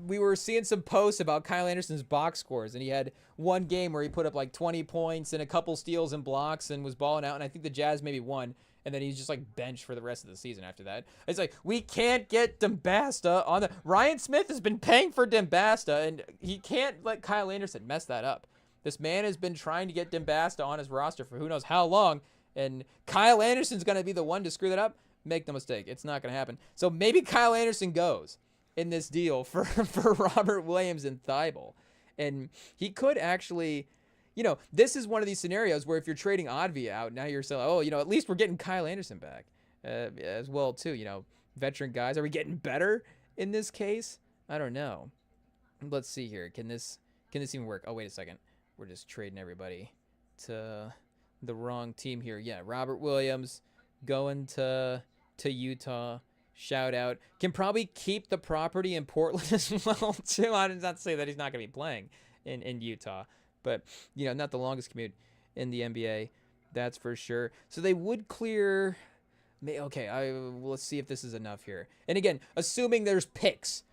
we were seeing some posts about Kyle Anderson's box scores, and he had one game where he put up like 20 points and a couple steals and blocks and was balling out, and I think the Jazz maybe won, and then he's just like benched for the rest of the season after that. It's like, we can't get Dembasta on the... Ryan Smith has been paying for Dembasta, and he can't let Kyle Anderson mess that up. This man has been trying to get Dembasta on his roster for who knows how long, and Kyle Anderson's going to be the one to screw that up. Make no mistake, it's not going to happen. So maybe Kyle Anderson goes in this deal for Robert Williams and Thibault. And he could actually, you know, this is one of these scenarios where if you're trading Advia out, now you're saying, oh, you know, at least we're getting Kyle Anderson back as well, too. You know, veteran guys. Are we getting better in this case? I don't know. let's see here. Can this even work? Oh, wait a second. We're just trading everybody to the wrong team here. Yeah, Robert Williams going to Utah. Shout out. Can probably keep the property in Portland as well too. I'm not to say that he's not going to be playing in Utah, but not the longest commute in the NBA. That's for sure. So they would clear. Okay, let's see if this is enough here. And again, assuming there's picks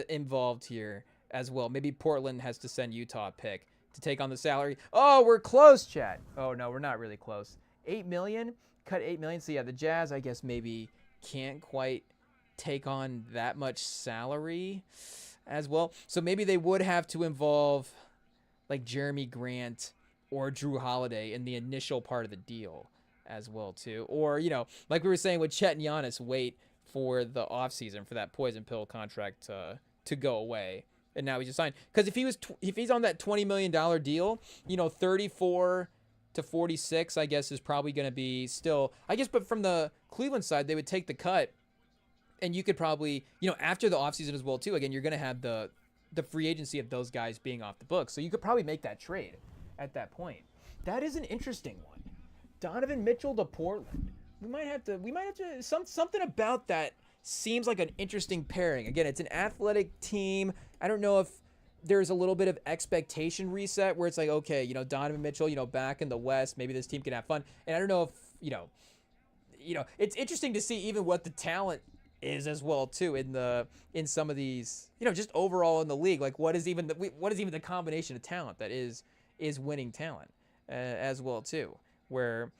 involved here as well. Maybe Portland has to send Utah a pick to take on the salary. Oh, we're close, chat. Oh no, we're not really close. 8 million, cut 8 million. So yeah, the Jazz, I guess maybe can't quite take on that much salary as well. So maybe they would have to involve like Jeremy Grant or Drew Holiday in the initial part of the deal as well too. Or, like we were saying with Chet and Giannis, wait for the offseason for that poison pill contract to go away. And now he's just signed. Because if he's on that $20 million deal, 34 to 46, I guess, is probably going to be still, I guess, but from the Cleveland side, they would take the cut. And you could probably, after the offseason as well, too, again, you're going to have the free agency of those guys being off the books. So you could probably make that trade at that point. That is an interesting one. Donovan Mitchell to Portland. We might have to, something about that seems like an interesting pairing. Again, it's an athletic team. I don't know if there's a little bit of expectation reset where it's like, okay, Donovan Mitchell, back in the West, maybe this team can have fun. And I don't know if, it's interesting to see even what the talent is as well too in some of these, just overall in the league. Like what is even the combination of talent that is winning talent as well too. Where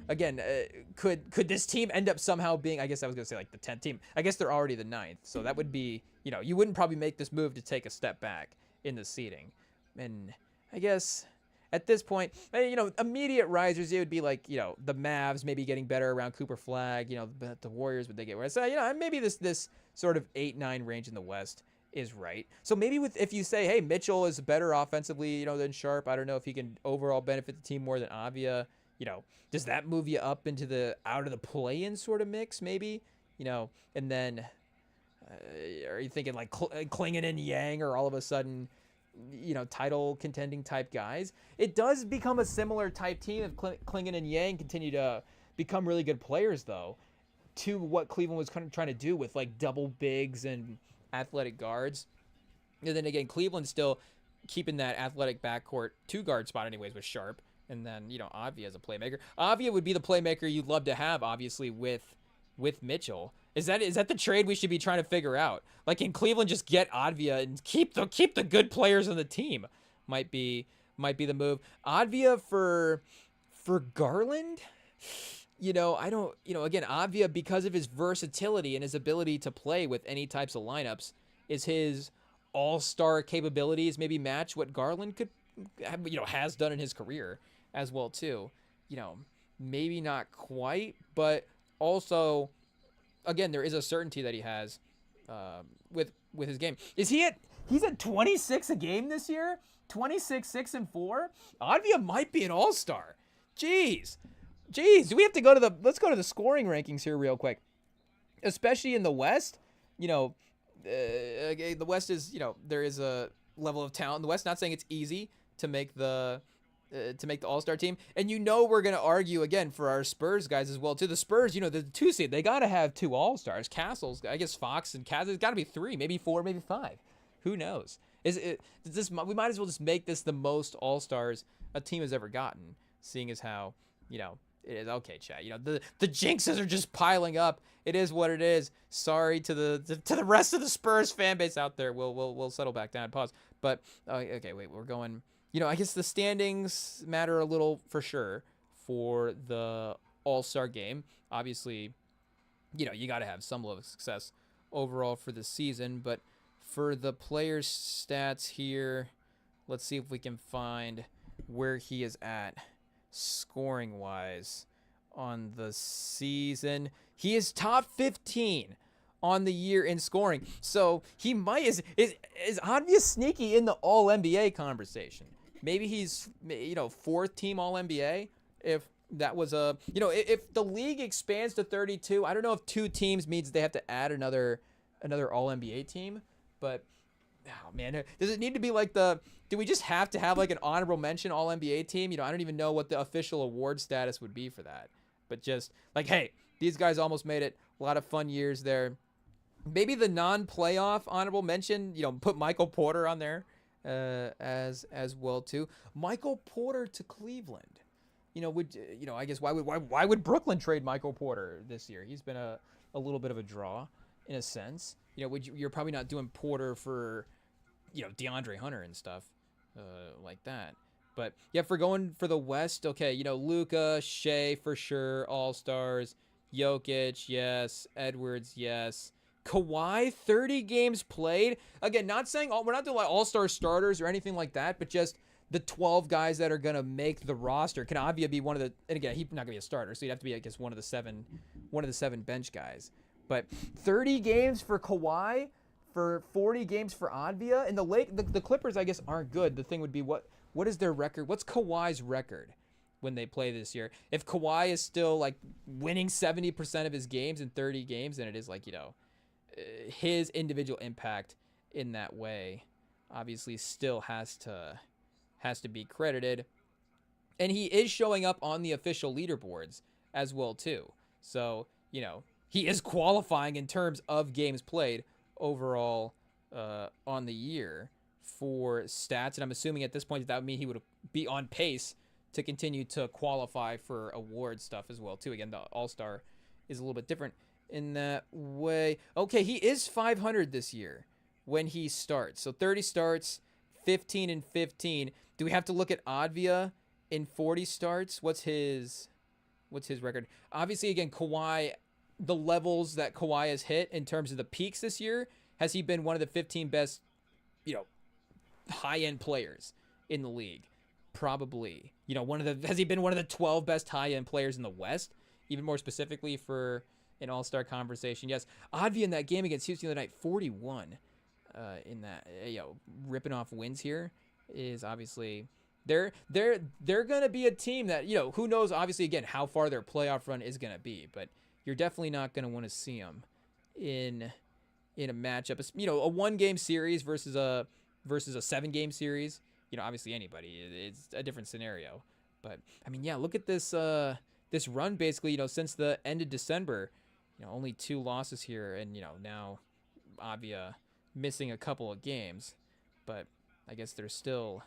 again, could this team end up somehow being? I guess I was gonna say like the 10th team. I guess they're already the 9th, so that would be you wouldn't probably make this move to take a step back in the seeding. And I guess at this point, immediate risers, it would be like the Mavs maybe getting better around Cooper Flag. The Warriors, would they get worse? So maybe this sort of 8-9 range in the West is right. So maybe if you say, hey, Mitchell is better offensively, than Sharp. I don't know if he can overall benefit the team more than Avia. Does that move you up into out of the play-in sort of mix, maybe? And then are you thinking like Klingon and Yang are all of a sudden, title contending type guys? It does become a similar type team if Klingon and Yang continue to become really good players, though, to what Cleveland was kind of trying to do with like double bigs and athletic guards. And then again, Cleveland still keeping that athletic backcourt 2-guard spot anyways with Sharp. And then, Avia as a playmaker. Avia would be the playmaker you'd love to have, obviously, with Mitchell. Is that the trade we should be trying to figure out? Like, can Cleveland just get Avia and keep the good players on the team? Might be the move. Avia for Garland? I don't, again, Avia, because of his versatility and his ability to play with any types of lineups, is his all-star capabilities maybe match what Garland could, has done in his career as well too. Maybe not quite, but also, again, there is a certainty that he has with his game. He's at 26 a game this year? 26, 6 and 4? Avia might be an all-star. Jeez, do we have to let's go to the scoring rankings here real quick. Especially in the West, the West is, there is a level of talent in the West. Not saying it's easy to make the all-star team. And we're going to argue again for our Spurs guys as well too. The Spurs, the 2 seed, they got to have 2 all-stars. Castles, I guess Fox and Kaz, it's got to be 3, maybe 4, maybe 5. Who knows? We might as well just make this the most all-stars a team has ever gotten, seeing as how, it is. Okay, chat. The jinxes are just piling up. It is what it is. Sorry to the rest of the Spurs fan base out there. We'll settle back down. Pause. But okay, wait. We're going. I guess the standings matter a little for sure for the All-Star game. Obviously, you got to have some level of success overall for the season. But for the players' stats here, let's see if we can find where he is at scoring-wise on the season. He is top 15 on the year in scoring. So he might is obvious sneaky in the All-NBA conversation. Maybe he's 4th team All-NBA if that was if the league expands to 32. I don't know if 2 teams means they have to add another All-NBA team, but Oh man, does it need to be like the? Do we just have to have like an honorable mention All NBA team? I don't even know what the official award status would be for that. But just like, hey, these guys almost made it. A lot of fun years there. Maybe the non-playoff honorable mention. Put Michael Porter on there as well too. Michael Porter to Cleveland. I guess why would Brooklyn trade Michael Porter this year? He's been a little bit of a draw in a sense. You're probably not doing Porter for DeAndre Hunter and stuff like that. But yeah, if we're going for the West, okay, Luka, Shea for sure, All Stars, Jokic, yes, Edwards, yes. Kawhi, 30 games played. Again, not saying we're not doing like all-star starters or anything like that, but just the 12 guys that are going to make the roster. Can Avia be one of the, and again, he's not going to be a starter, so he'd have to be, I guess, one of the seven bench guys. But 30 games for Kawhi, for 40 games for Avia, and the Clippers, I guess, aren't good. The thing would be what is their record? What's Kawhi's record when they play this year? If Kawhi is still like winning 70% of his games in 30 games, then it is like, his individual impact in that way obviously still has to be credited. And he is showing up on the official leaderboards as well too. So, he is qualifying in terms of games played overall on the year for stats. And I'm assuming at this point that would mean he would be on pace to continue to qualify for award stuff as well too. Again, the All-Star is a little bit different in that way. Okay, he is 500 this year when he starts. So 30 starts, 15-15. Do we have to look at Advia in 40 starts? What's his record? Obviously, again, Kawhi, the levels that Kawhi has hit in terms of the peaks this year, has he been one of the 15 best, high-end players in the league? Probably. Has he been one of the 12 best high-end players in the West? Even more specifically for an all-star conversation. Yes, Advia in that game against Houston the other night, 41 in that, ripping off wins here is obviously they're going to be a team that, who knows obviously again how far their playoff run is going to be, but you're definitely not going to want to see them in a matchup, a 1-game series versus a 7-game series. Obviously anybody, it's a different scenario, but I mean, yeah, look at this this run basically, since the end of December, only 2 losses here, and now Avia missing a couple of games, but I guess there's still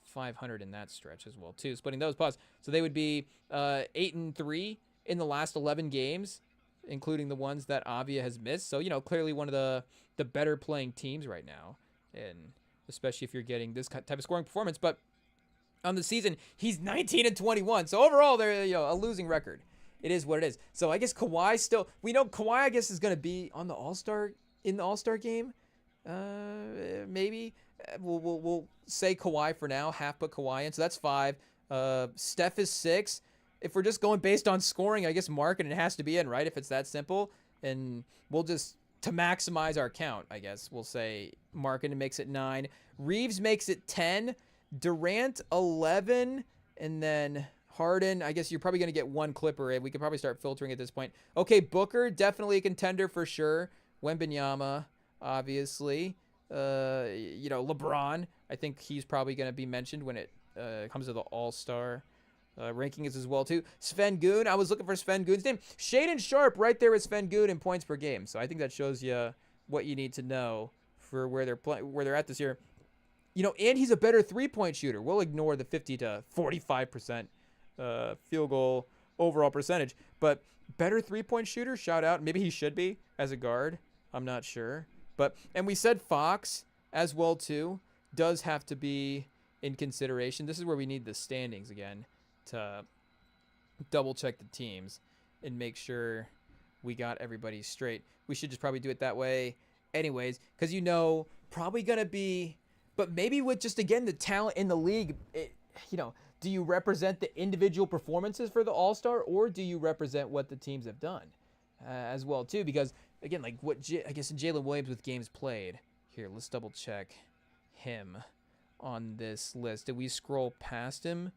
500 in that stretch as well too. Splitting those pods, so they would be 8-3 in the last 11 games, including the ones that Avia has missed. So clearly one of the better playing teams right now, and especially if you're getting this type of scoring performance. But on the season, he's 19-21. So overall, they're a losing record. It is what it is. So I guess Kawhi still. We know Kawhi, I guess, is going to be on the All-Star game. Maybe we'll say Kawhi for now. Half put Kawhi in, so that's 5. Steph is 6. If we're just going based on scoring, I guess Markkanen has to be in, right? If it's that simple, and we'll just to maximize our count, I guess we'll say Markkanen makes it 9. Reeves makes it 10. Durant 11, and then Harden. I guess you're probably going to get 1 Clipper. We could probably start filtering at this point. Okay, Booker, definitely a contender for sure. Wembanyama, obviously. LeBron, I think he's probably going to be mentioned when it comes to the All-Star rankings as well, too. Sengun, I was looking for Sengun's name. Shaedon Sharpe right there with Sengun in points per game. So I think that shows you what you need to know for where they're at this year. And he's a better 3-point shooter. We'll ignore the 50 to 45% field goal overall percentage. But better 3-point shooter, shout out. Maybe he should be as a guard. I'm not sure. And we said Fox as well, too, does have to be in consideration. This is where we need the standings again to double check the teams and make sure we got everybody straight. We should just probably do it that way anyways, because probably going to be, but maybe with just, again, the talent in the league, do you represent the individual performances for the All-Star, or do you represent what the teams have done as well, too? Because, again, like what I guess Jalen Williams with games played. Here, let's double check him on this list. Did we scroll past him,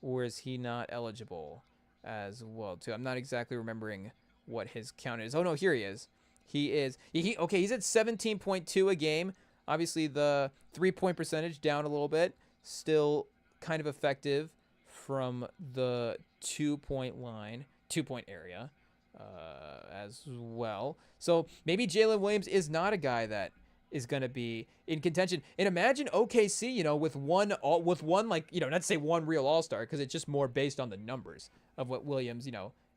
or is he not eligible as well, too? I'm not exactly remembering what his count is. Oh, no, here he is. He is. Okay, he's at 17.2 a game. Obviously, the 3-point percentage down a little bit. Still kind of effective from the 2-point line, 2-point area as well. So maybe Jalen Williams is not a guy that is going to be in contention. And imagine OKC, with one like, not to say one real all-star, because it's just more based on the numbers of what Williams,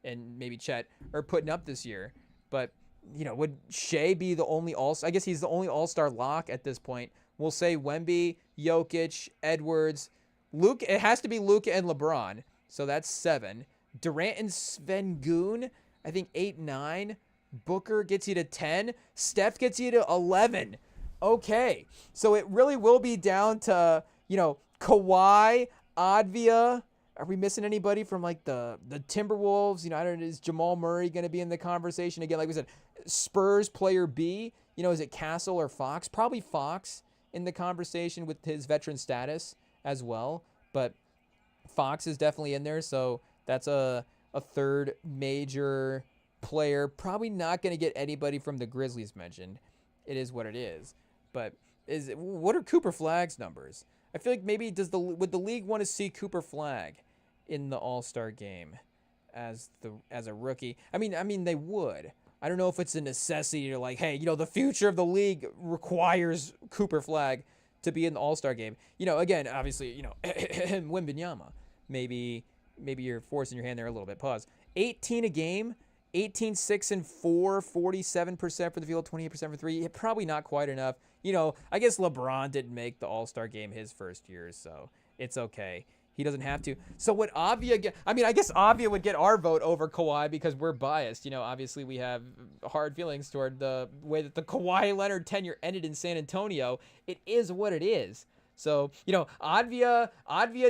and maybe Chet are putting up this year. But, would Shea be the only all-star? I guess he's the only all-star lock at this point. We'll say Wemby, Jokic, Edwards, Luke. It has to be Luka and LeBron. So that's 7. Durant and Sengun, I think 8, 9. Booker gets you to 10. Steph gets you to 11. Okay. So it really will be down to, Kawhi, Advia. Are we missing anybody from like the Timberwolves? I don't know. Is Jamal Murray going to be in the conversation again? Like we said, Spurs player B, is it Castle or Fox? Probably Fox in the conversation with his veteran status as well. But Fox is definitely in there. So that's a third major player. Probably not going to get anybody from the Grizzlies mentioned. It is what it is. But what are Cooper Flagg's numbers? I feel like maybe would the league want to see Cooper Flagg in the All-Star game as a rookie? I mean they would. I don't know if it's a necessity to like, hey, the future of the league requires Cooper Flagg to be in the All-Star game. Again, obviously, Wembanyama. Maybe you're forcing your hand there a little bit. Pause. 18 a game, 18, 6, and 4, 47% for the field, 28% for 3. Probably not quite enough. I guess LeBron didn't make the All-Star game his first year, so it's okay. He doesn't have to. So would Avia get... I guess Avia would get our vote over Kawhi because we're biased. Obviously we have hard feelings toward the way that the Kawhi Leonard tenure ended in San Antonio. It is what it is. So, Advia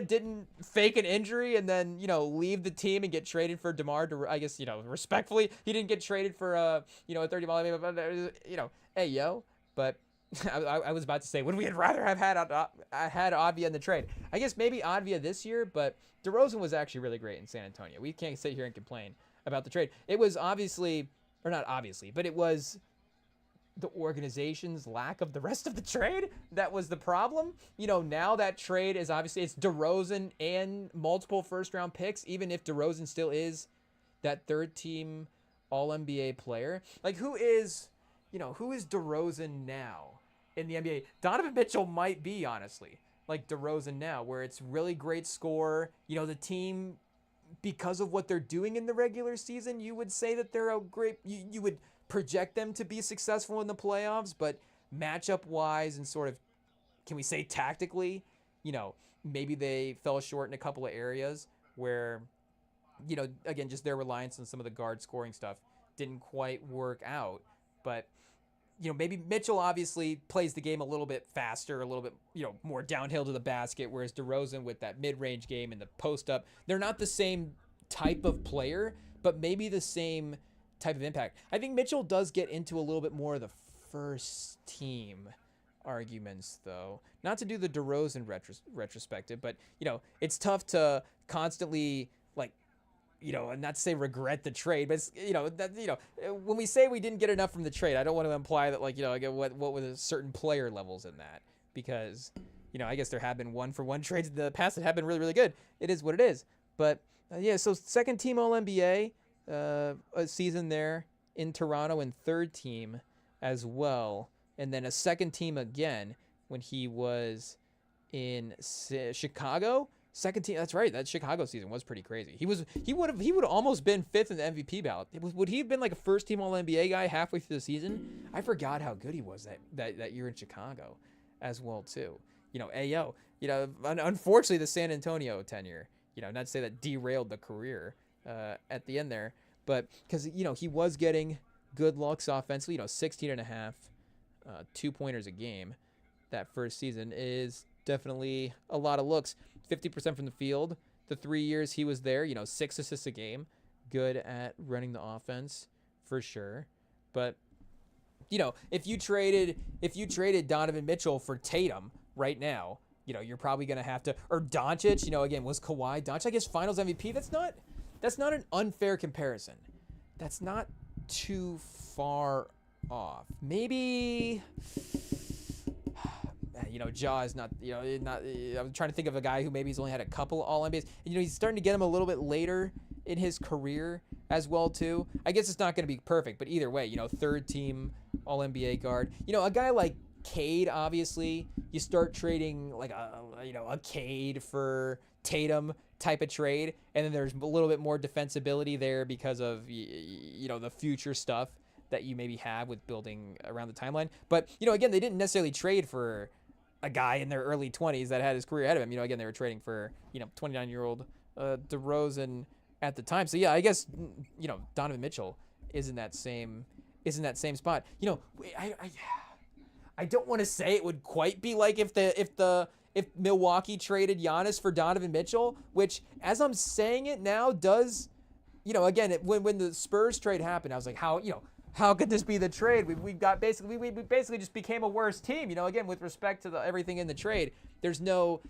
didn't fake an injury and then, leave the team and get traded for DeMar. I guess, respectfully, he didn't get traded for, a 30-mile, hey, yo. But I was about to say, would we rather have had Advia in the trade? I guess maybe Advia this year, but DeRozan was actually really great in San Antonio. We can't sit here and complain about the trade. It was obviously, or not obviously, but it was the organization's lack of the rest of the trade that was the problem. Now that trade is obviously it's DeRozan and multiple first-round picks, even if DeRozan still is that third-team All-NBA player. Like, who is DeRozan now in the NBA? Donovan Mitchell might be, honestly, like DeRozan now, where it's really great score. The team, because of what they're doing in the regular season, you would say that they're a great... You would project them to be successful in the playoffs, but matchup wise and sort of, can we say tactically, maybe they fell short in a couple of areas where, again, just their reliance on some of the guard scoring stuff didn't quite work out. But, maybe Mitchell obviously plays the game a little bit faster, a little bit, more downhill to the basket, whereas DeRozan with that mid-range game and the post-up, they're not the same type of player, but maybe the same type of impact. I think Mitchell does get into a little bit more of the first team arguments, though. Not to do the DeRozan retrospective, but it's tough to constantly and not to say regret the trade, but when we say we didn't get enough from the trade, I don't want to imply that what were the certain player levels in that, because I guess there have been one-for-one trades in the past that have been really, really good. It is what it is. But so second team All-NBA. A season there in Toronto and third team as well, and then a second team again when he was in Chicago. Second team, that's right. That Chicago season was pretty crazy. He would have almost been fifth in the MVP ballot. Would he have been like a first team All NBA guy halfway through the season? I forgot how good he was that year in Chicago, as well too. Unfortunately the San Antonio tenure, not to say that derailed the career at the end there, but because he was getting good looks offensively. 16.5 2-pointers a game that first season is definitely a lot of looks. 50% from the field the 3 years he was there. 6 assists a game. Good at running the offense for sure. But if you traded Donovan Mitchell for Tatum right now, you're probably gonna have to, or Doncic. Again, was Kawhi Doncic, I guess, Finals MVP. That's not an unfair comparison. That's not too far off. Maybe Ja is not, I'm trying to think of a guy who maybe he's only had a couple All-NBAs. And, he's starting to get him a little bit later in his career as well, too. I guess it's not going to be perfect, but either way, third team All-NBA guard. A guy like Cade, obviously, you start trading like a Cade for Tatum type of trade, and then there's a little bit more defensibility there because of, the future stuff that you maybe have with building around the timeline. But, again, they didn't necessarily trade for a guy in their early 20s that had his career ahead of him. Again, they were trading for, 29-year-old DeRozan at the time. So, yeah, I guess, Donovan Mitchell is in that same spot. I don't want to say it would quite be like if Milwaukee traded Giannis for Donovan Mitchell, which, as I'm saying it now, does, again, when the Spurs trade happened, I was like, how could this be the trade? We basically just became a worse team. Again, with respect to everything in the trade, there's no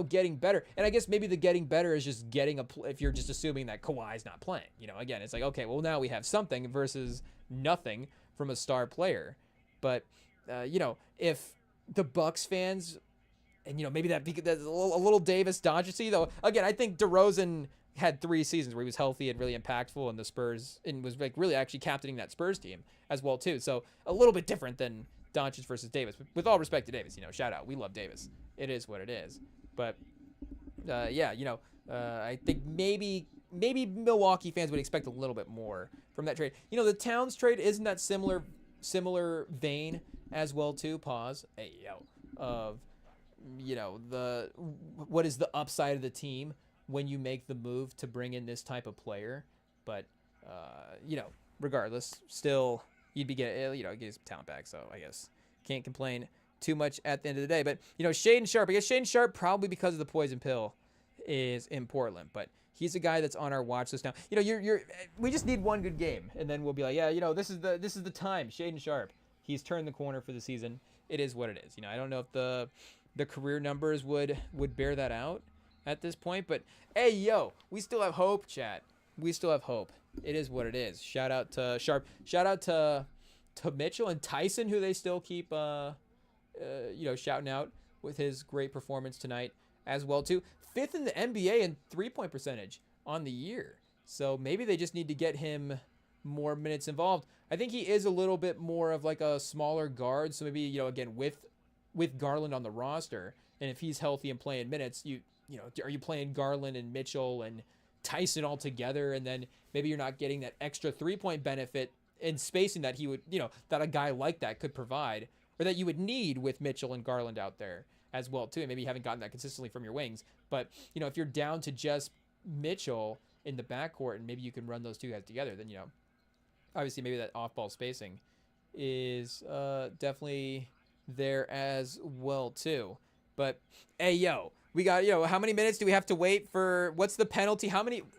getting better. And I guess maybe the getting better is just if you're just assuming that Kawhi's not playing. Again, it's like, okay, well, now we have something versus nothing from a star player. But if the Bucks fans, and maybe that's a little Davis Doncic, though. Again, I think DeRozan had 3 seasons where he was healthy and really impactful in the Spurs, and was like really actually captaining that Spurs team as well too. So a little bit different than Doncic versus Davis. With all respect to Davis, shout out, we love Davis. It is what it is. But I think maybe Milwaukee fans would expect a little bit more from that trade. The Towns trade isn't that similar vein as well too. Of what is the upside of the team when you make the move to bring in this type of player. But regardless, still you'd be getting some talent back, so I guess can't complain too much at the end of the day. But Shaedon Sharpe, I guess Shaedon Sharpe, probably because of the poison pill, is in Portland, but he's a guy that's on our watch list now. We just need one good game, and then we'll be like, this is the time. Shaedon Sharpe, he's turned the corner for the season. It is what it is. I don't know if the career numbers would bear that out at this point, but hey, we still have hope, chat. We still have hope. It is what it is. Shout out to Sharpe. Shout out to Mitchell and Tyson, who they still keep shouting out with his great performance tonight as well too. 5th in the NBA in 3-point percentage on the year. So maybe they just need to get him more minutes involved. I think he is a little bit more of like a smaller guard. So maybe, again, with Garland on the roster, and if he's healthy and playing minutes, are you playing Garland and Mitchell and Tyson all together, and then maybe you're not getting that extra 3-point benefit and spacing that he would, that a guy like that could provide, or that you would need with Mitchell and Garland out there as well too. And maybe you haven't gotten that consistently from your wings, but if you're down to just Mitchell in the backcourt and maybe you can run those two guys together, then obviously maybe that off-ball spacing is definitely there as well too. But hey, we got, how many minutes do we have to wait for, what's the penalty?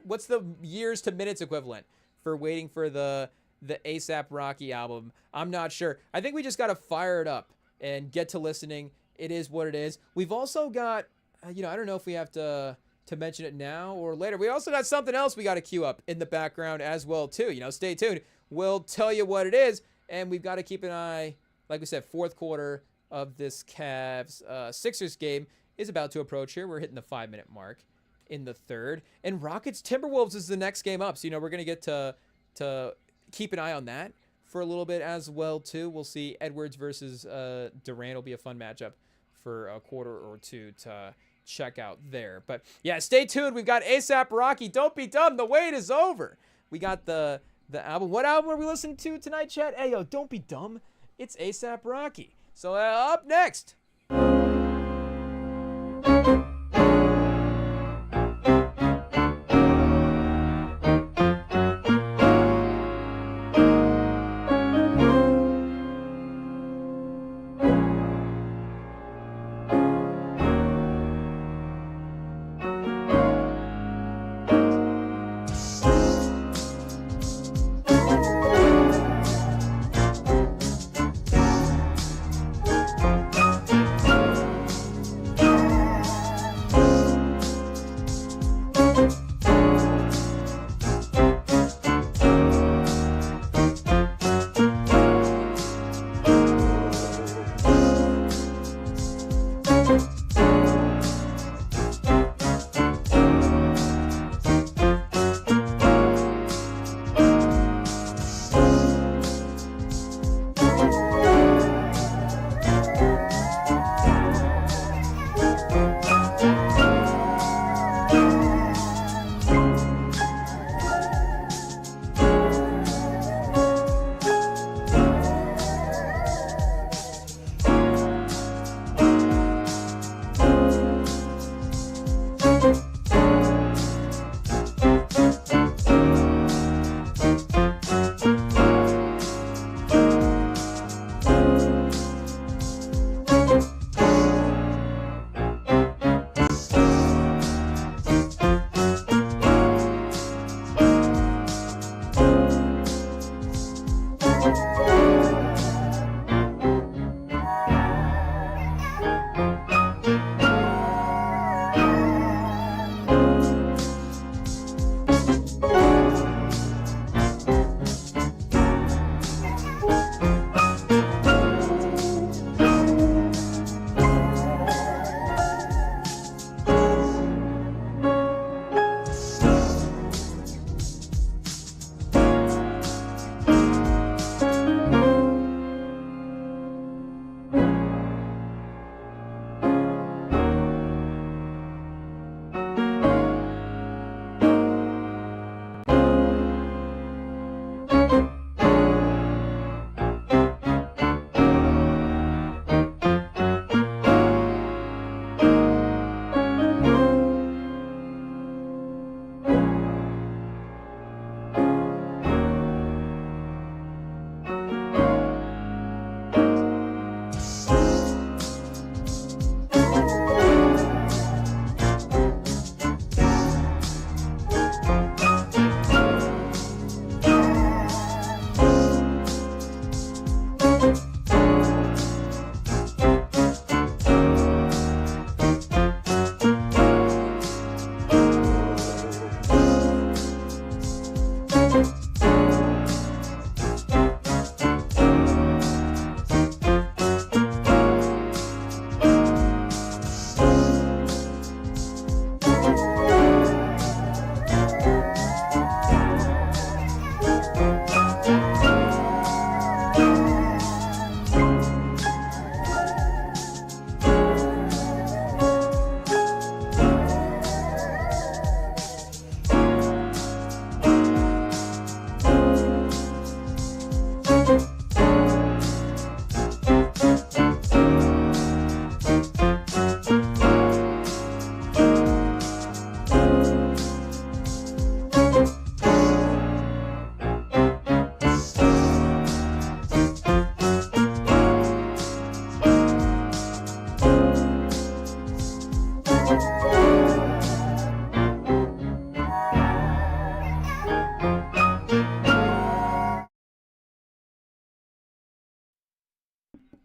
What's the years to minutes equivalent for waiting for the ASAP Rocky album? I'm not sure. I think we just got to fire it up and get to listening. It is what it is. We've also got, I don't know if we have to mention it now or later. We also got something else we got to queue up in the background as well too. Stay tuned. We'll tell you what it is, and we've got to keep an eye, like we said, fourth quarter of this Cavs Sixers game is about to approach here. We're hitting the 5-minute mark in the third, and Rockets Timberwolves is the next game up. So we're gonna get to keep an eye on that for a little bit as well too. We'll see. Edwards versus Durant will be a fun matchup for a quarter or two to check out there. But yeah, stay tuned. We've got ASAP Rocky. Don't be dumb. The wait is over. We got the album. What album are we listening to tonight, chat? Hey, don't be dumb. It's ASAP Rocky. So up next.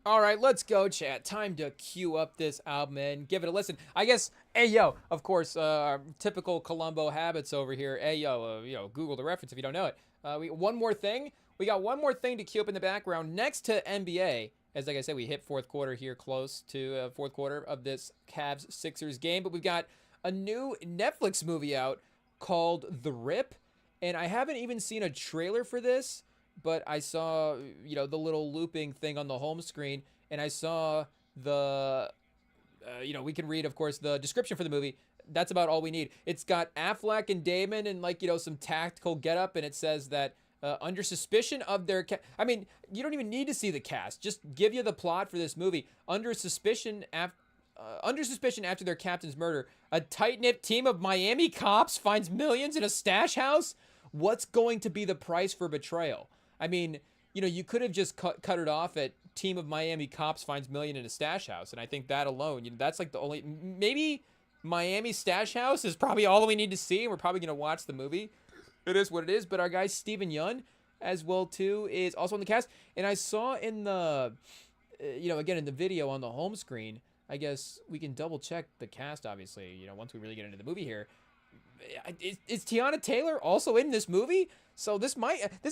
All right, let's go, chat. Time to queue up this album and give it a listen. I guess, hey, yo, of course, typical Columbo habits over here. Hey, yo, Google the reference if you don't know it. One more thing. We got one more thing to queue up in the background next to NBA. As like I said, we hit fourth quarter here, close to fourth quarter of this Cavs-Sixers game. But we've got a new Netflix movie out called The Rip. And I haven't even seen a trailer for this, but I saw, the little looping thing on the home screen, and I saw the, we can read, of course, the description for the movie. That's about all we need. It's got Affleck and Damon and, some tactical getup, and it says that under suspicion of their I mean, you don't even need to see the cast. Just give you the plot for this movie. Under suspicion after their captain's murder, a tight-knit team of Miami cops finds millions in a stash house. What's going to be the price for betrayal? I mean, you could have just cut it off at team of Miami cops finds million in a stash house, and I think that alone, that's like the only, maybe Miami stash house is probably all we need to see, and we're probably gonna watch the movie. It is what it is. But our guy Steven Yeun, as well too, is also on the cast, and I saw in the, again in the video on the home screen. I guess we can double check the cast, obviously. Once we really get into the movie here. Is Tiana Taylor also in this movie? So this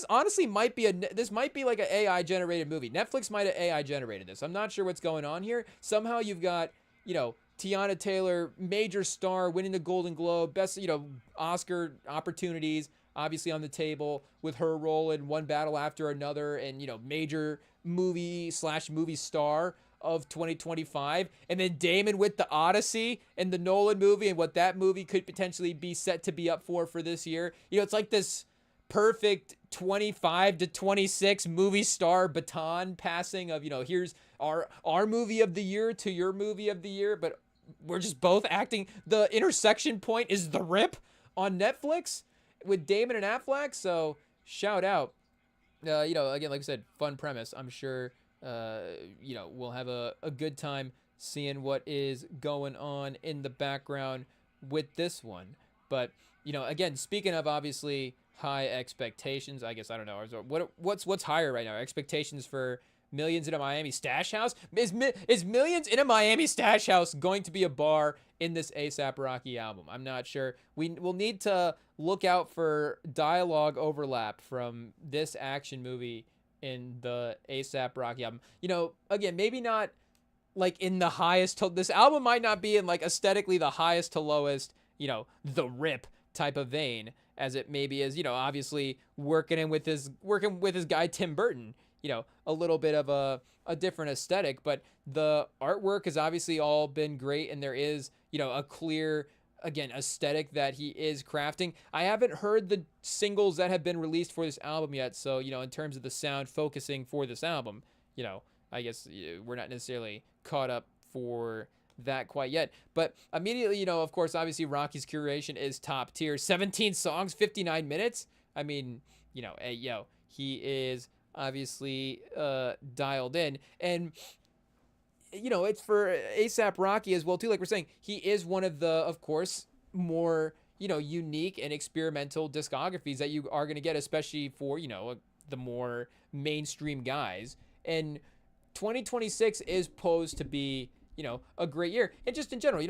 honestly might be like an AI generated movie. Netflix might have AI generated this. I'm not sure what's going on here. Somehow you've got, Tiana Taylor, major star, winning the Golden Globe, best, Oscar opportunities, obviously on the table with her role in One Battle After Another, and, major movie star of 2025, and then Damon with the Odyssey and the Nolan movie and what that movie could potentially be set to be up for this year. It's like this perfect 25 to 26 movie star baton passing of, here's our movie of the year to your movie of the year, but we're just both acting. The intersection point is The Rip on Netflix with Damon and Affleck. So shout out. Again, like I said, fun premise. I'm sure we'll have a good time seeing what is going on in the background with this one. But, again, speaking of obviously high expectations, I guess, I don't know, what's higher right now? Expectations for Millions in a Miami Stash House? Is Millions in a Miami Stash House going to be a bar in this A$AP Rocky album? I'm not sure. We'll need to look out for dialogue overlap from this action movie in the A$AP Rocky album. Again, maybe not like in the highest to, this album might not be in like aesthetically the highest to lowest, The Rip type of vein as it maybe is, obviously working with his guy Tim Burton, a little bit of a different aesthetic, but the artwork has obviously all been great, and there is, a clear, again, aesthetic that he is crafting. I haven't heard the singles that have been released for this album yet, so, in terms of the sound focusing for this album, I guess we're not necessarily caught up for that quite yet. But immediately, of course, obviously Rocky's curation is top tier. 17 songs, 59 minutes. I mean, he is obviously dialed in. And, it's for A$AP Rocky as well, too. Like we're saying, he is one of the, of course, more, unique and experimental discographies that you are going to get, especially for, the more mainstream guys. And 2026 is posed to be, a great year. And just in general,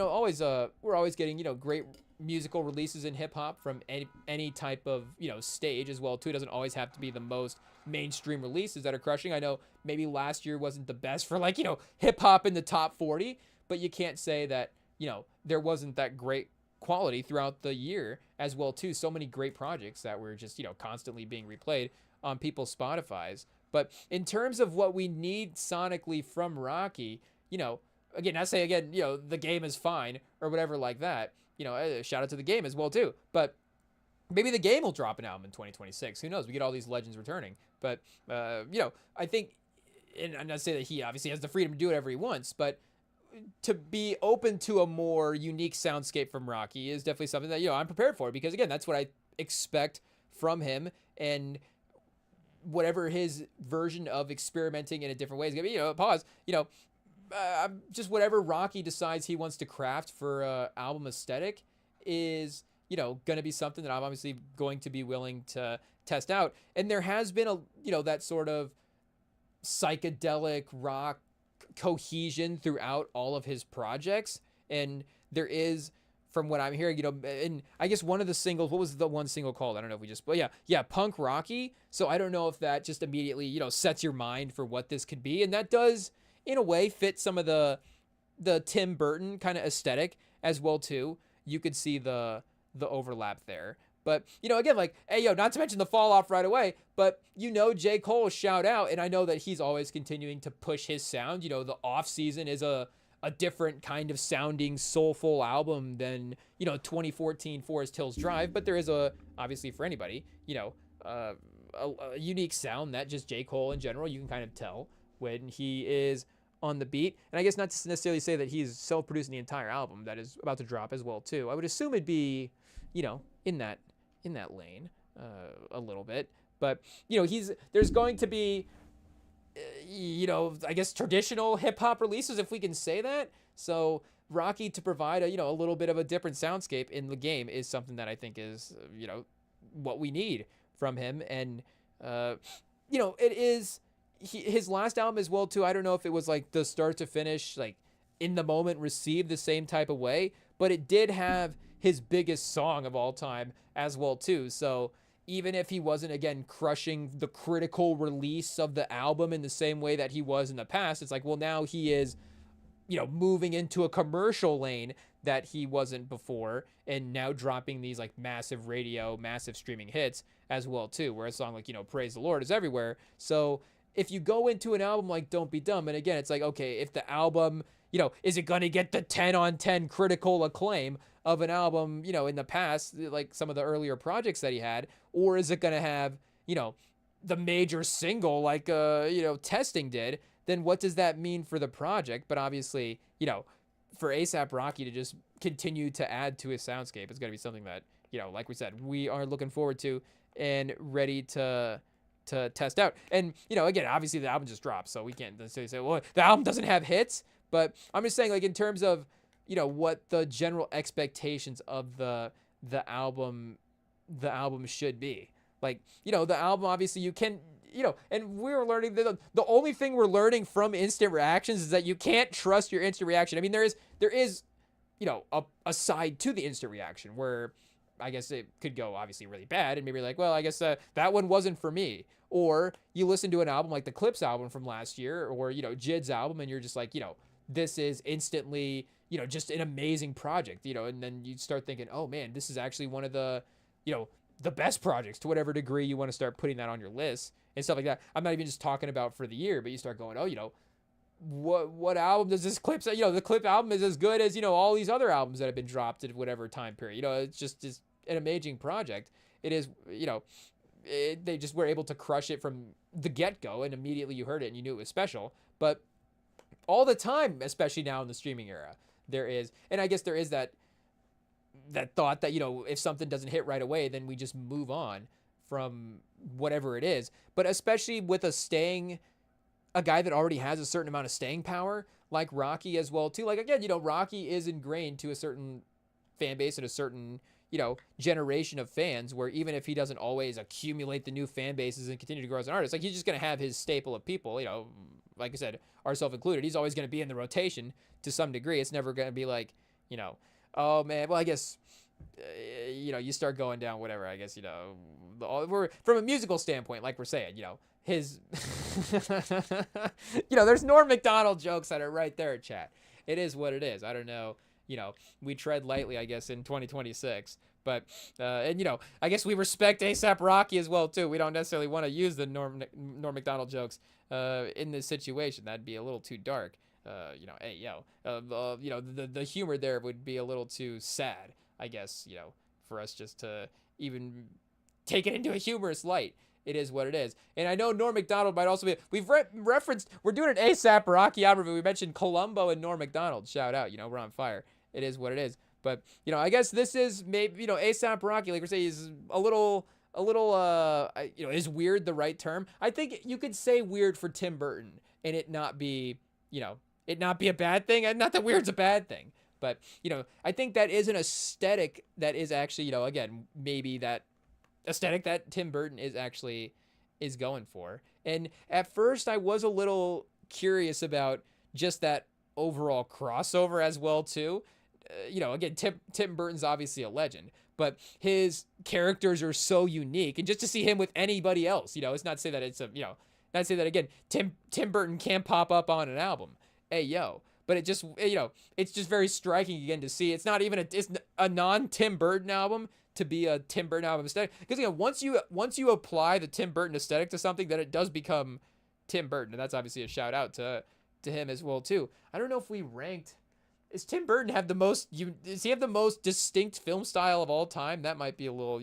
we're always getting, great musical releases in hip hop from any type of, stage as well, too. It doesn't always have to be the most mainstream releases that are crushing. I know maybe last year wasn't the best for hip hop in the top 40, but you can't say that, there wasn't that great quality throughout the year as well, too. So many great projects that were just, constantly being replayed on people's Spotify's. But in terms of what we need sonically from Rocky, again, I say again, the game is fine or whatever like that. Shout out to the game as well too. But maybe the game will drop an album in 2026. Who knows? We get all these legends returning. But I think, and I'm not saying that he obviously has the freedom to do whatever he wants, but to be open to a more unique soundscape from Rocky is definitely something that I'm prepared for, because again, that's what I expect from him, and whatever his version of experimenting in a different way is gonna be. Just whatever Rocky decides he wants to craft for album aesthetic is, going to be something that I'm obviously going to be willing to test out. And there has been that sort of psychedelic rock cohesion throughout all of his projects. And there is, from what I'm hearing, and I guess one of the singles, what was the one single called? I don't know if we just, but yeah, Punk Rocky. So I don't know if that just immediately, sets your mind for what this could be. And that does, in a way, fit some of the Tim Burton kind of aesthetic as well too. You could see the overlap there. But, again, like, hey, not to mention the fall off right away, but, J. Cole shout out, and I know that he's always continuing to push his sound. The off season is a different kind of sounding soulful album than, 2014 Forest Hills Drive, but there is obviously for anybody, a unique sound that just J. Cole in general, you can kind of tell when he is on the beat. And I guess not to necessarily say that he's self-producing the entire album that is about to drop as well too. I would assume it'd be, in that lane a little bit. But, there's going to be, I guess traditional hip hop releases, if we can say that. So Rocky to provide a little bit of a different soundscape in the game is something that I think is, what we need from him. And, it is his last album as well too. I don't know if it was like the start to finish, like in the moment received the same type of way, but it did have his biggest song of all time as well too. So even if he wasn't, again, crushing the critical release of the album in the same way that he was in the past, it's like, well, now he is, moving into a commercial lane that he wasn't before, and now dropping these like massive radio, massive streaming hits as well too, where a song like, Praise the Lord is everywhere. So if you go into an album like Don't Be Dumb, and again, it's like, okay, if the album, is it going to get the 10 on 10 critical acclaim of an album, in the past, like some of the earlier projects that he had, or is it going to have, the major single like, Testing did, then what does that mean for the project? But obviously, for A$AP Rocky to just continue to add to his soundscape, it's going to be something that, like we said, we are looking forward to and ready to test out. And, again, obviously the album just dropped, so we can't necessarily say, well, the album doesn't have hits, but I'm just saying, like, in terms of, what the general expectations of the album should be. Like, the album, obviously you can, and we were learning that the only thing we're learning from instant reactions is that you can't trust your instant reaction. I mean, there is, a side to the instant reaction where I guess it could go obviously really bad, and maybe like, well, I guess that one wasn't for me. Or you listen to an album like the Clips album from last year, or, Jid's album, and you're just like, this is instantly, just an amazing project, and then you start thinking, oh man, this is actually one of the, the best projects, to whatever degree you want to start putting that on your list and stuff like that. I'm not even just talking about for the year, but you start going, oh, what album does this Clips, the Clip album is as good as, all these other albums that have been dropped at whatever time period. It's just an amazing project. It is, they just were able to crush it from the get-go, and immediately you heard it and you knew it was special. But all the time, especially now in the streaming era, there is, and I guess there is that thought that, if something doesn't hit right away, then we just move on from whatever it is. But especially with a guy that already has a certain amount of staying power, like Rocky as well too. Like, again, Rocky is ingrained to a certain fan base and a certain, generation of fans, where even if he doesn't always accumulate the new fan bases and continue to grow as an artist, like, he's just going to have his staple of people, like I said, ourselves included. He's always going to be in the rotation to some degree. It's never going to be like, oh man, well, I guess, you start going down whatever, I guess, we're from a musical standpoint, like we're saying, his, there's Norm Macdonald jokes that are right there, chat. It is what it is. I don't know. We tread lightly, I guess, in 2026, but, and, I guess we respect A$AP Rocky as well, too. We don't necessarily want to use the Norm Macdonald jokes, in this situation. That'd be a little too dark. The humor there would be a little too sad, I guess, for us just to even take it into a humorous light. It is what it is. And I know Norm Macdonald might also be, we've referenced, we're doing an A$AP Rocky album review. We mentioned Columbo and Norm Macdonald. Shout out, we're on fire. It is what it is. But, I guess this is maybe, A$AP Rocky, like we're saying, is a little, is weird the right term? I think you could say weird for Tim Burton and it not be, it not be a bad thing. And not that weird's a bad thing, but, I think that is an aesthetic that is actually, again, maybe that aesthetic that Tim Burton is going for. And at first I was a little curious about just that overall crossover as well too. Again, Tim Burton's obviously a legend, but his characters are so unique, and just to see him with anybody else, it's not to say that it's not to say that again, Tim Burton can pop up on an album, hey yo, but it just it's just very striking again to see. It's not even it's a non Tim Burton album to be a Tim Burton album aesthetic, because once you apply the Tim Burton aesthetic to something, then it does become Tim Burton, and that's obviously a shout out to him as well too. I don't know if we ranked. Does Tim Burton have the most? Does he have the most distinct film style of all time? That might be a little,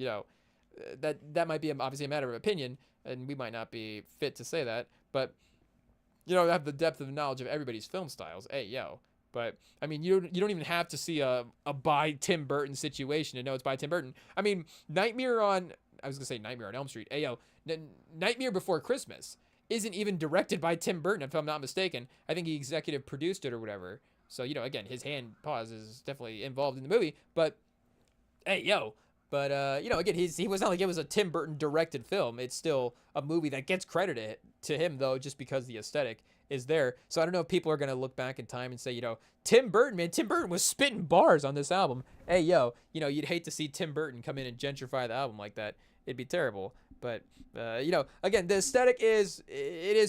that might be obviously a matter of opinion, and we might not be fit to say that. But have the depth of knowledge of everybody's film styles. Hey yo, but I mean, you don't even have to see a by Tim Burton situation to know it's by Tim Burton. I mean, Nightmare on Elm Street. Hey yo, Nightmare Before Christmas isn't even directed by Tim Burton, if I'm not mistaken. I think he executive produced it or whatever. So, again, his hand pause is definitely involved in the movie, but hey, yo. But, again, he was not like it was a Tim Burton directed film. It's still a movie that gets credited to him, though, just because the aesthetic is there. So I don't know if people are going to look back in time and say, Tim Burton was spitting bars on this album. Hey, yo, you'd hate to see Tim Burton come in and gentrify the album like that. It'd be terrible. But, again, the aesthetic is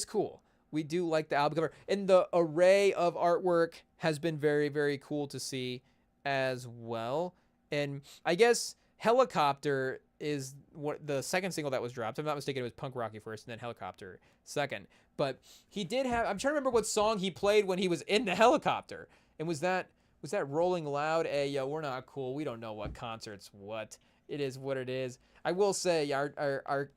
cool. We do like the album cover, and the array of artwork has been very, very cool to see as well. And I guess Helicopter is what the second single that was dropped. If I'm not mistaken, it was Punk Rocky first and then Helicopter second. But he did have, I'm trying to remember what song he played when he was in the helicopter. And was that Rolling Loud? Hey, yo, we're not cool. We don't know what concert's what. It is what it is. I will say our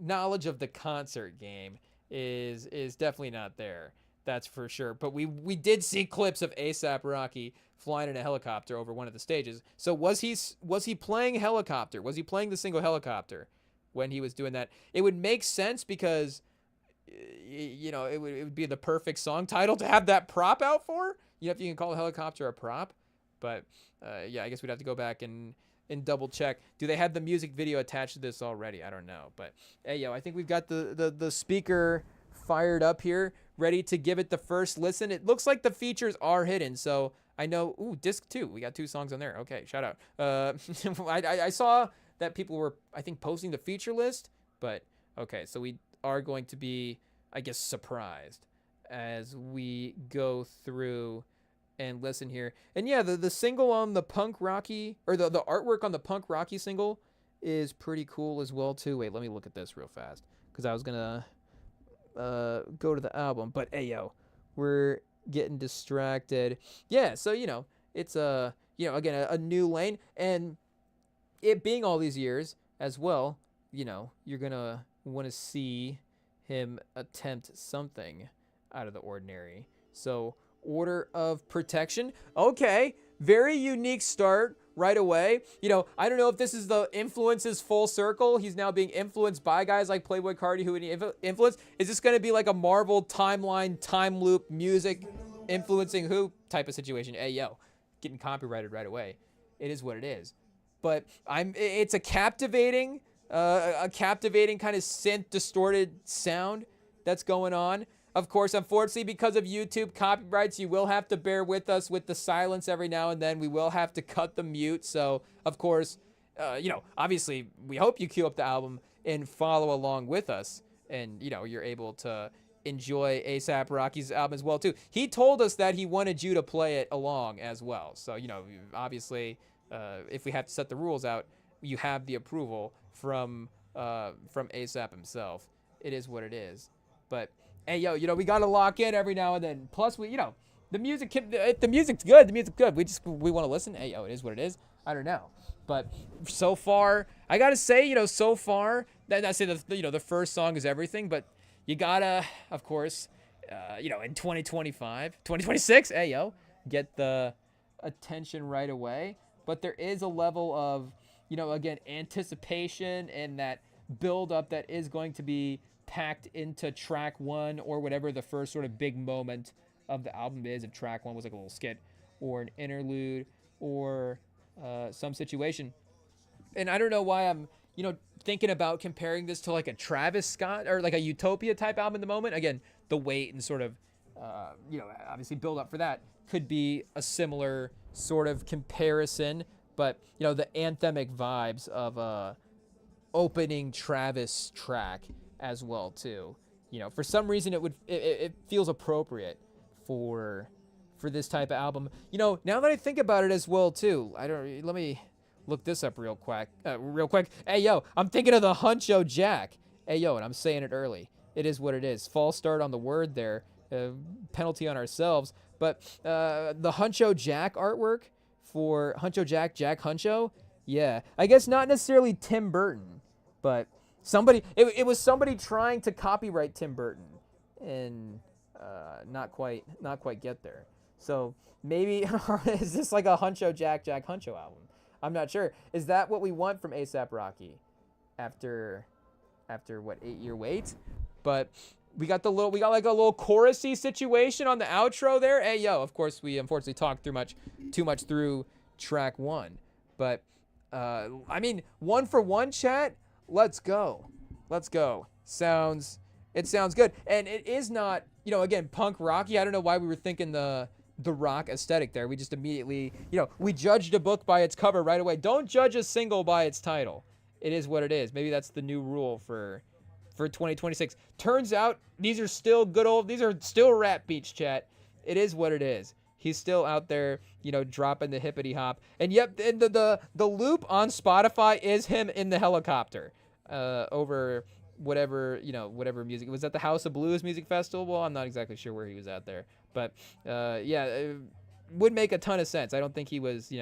knowledge of the concert game is definitely not there. That's for sure. But we did see clips of A$AP Rocky flying in a helicopter over one of the stages. So was he playing Helicopter? Was he playing the single Helicopter when he was doing that? It would make sense because it would be the perfect song title to have that prop out for. If you can call a helicopter a prop. But I guess we'd have to go back and double check. Do they have the music video attached to this already? I don't know. But hey, yo, I think we've got the speaker fired up here, ready to give it the first listen. It looks like the features are hidden, so I know. Ooh, disc 2. We got 2 songs on there. Okay, shout out. I saw that people were, I think, posting the feature list, but okay, so we are going to be, I guess, surprised as we go through and listen here. And yeah, the single on the Punk Rocky, or the artwork on the Punk Rocky single is pretty cool as well too. Wait, let me look at this real fast, because I was gonna go to the album, but hey yo, we're getting distracted. Yeah, so it's again a new lane, and it being all these years as well, you're gonna want to see him attempt something out of the ordinary. So Order of Protection, okay, very unique start right away. I don't know if this is the influences full circle. He's now being influenced by guys like Playboi Carti, who he influenced. Is this going to be like a Marvel timeline, time loop, music influencing who type of situation? Hey, yo, getting copyrighted right away. It is what it is. But it's a captivating kind of synth distorted sound that's going on. Of course, unfortunately, because of YouTube copyrights, you will have to bear with us with the silence every now and then. We will have to cut the mute. So, of course, obviously, we hope you queue up the album and follow along with us. And, you're able to enjoy A$AP Rocky's album as well, too. He told us that he wanted you to play it along as well. So, obviously, if we have to set the rules out, you have the approval from A$AP himself. It is what it is. But hey, yo, we got to lock in every now and then. Plus, the music's good. We want to listen. Hey, yo, it is what it is. I don't know. But so far, I got to say, so far, I say the first song is everything, but you got to, of course, in 2026, hey, yo, get the attention right away. But there is a level of, again, anticipation and that build up that is going to be packed into track 1, or whatever the first sort of big moment of the album is. If track 1 was like a little skit or an interlude or some situation. And I don't know why I'm, thinking about comparing this to like a Travis Scott or like a Utopia type album in the moment. Again, the weight and sort of obviously build up for that could be a similar sort of comparison. But, the anthemic vibes of opening Travis track as well too. For some reason it feels appropriate for this type of album. Now that I think about it as well too, let me look this up real quick. Hey yo, I'm thinking of the Huncho Jack. Hey yo, and I'm saying it early. It is what it is. False start on the word there. Penalty on ourselves. But the Huncho Jack artwork for Huncho Jack Huncho, yeah, I guess not necessarily Tim Burton, but somebody. It was somebody trying to copyright Tim Burton, and not quite get there. So maybe is this like a Huncho Jack Huncho album? I'm not sure. Is that what we want from A$AP Rocky after what 8-year wait? But we got like a little chorusy situation on the outro there. Hey yo, of course we unfortunately talked too much through track 1. But I mean, 1 for 1 chat. Let's go. Sounds good. And it is not, again, punk rocky. I don't know why we were thinking the rock aesthetic there. We just immediately, we judged a book by its cover right away. Don't judge a single by its title. It is what it is. Maybe that's the new rule for 2026. Turns out these are still rap beats, chat. It is what it is. He's still out there, dropping the hippity hop. And yep, the loop on Spotify is him in the helicopter over whatever music. Was that the House of Blues Music Festival? Well, I'm not exactly sure where he was at there. But yeah, it would make a ton of sense. I don't think he was, he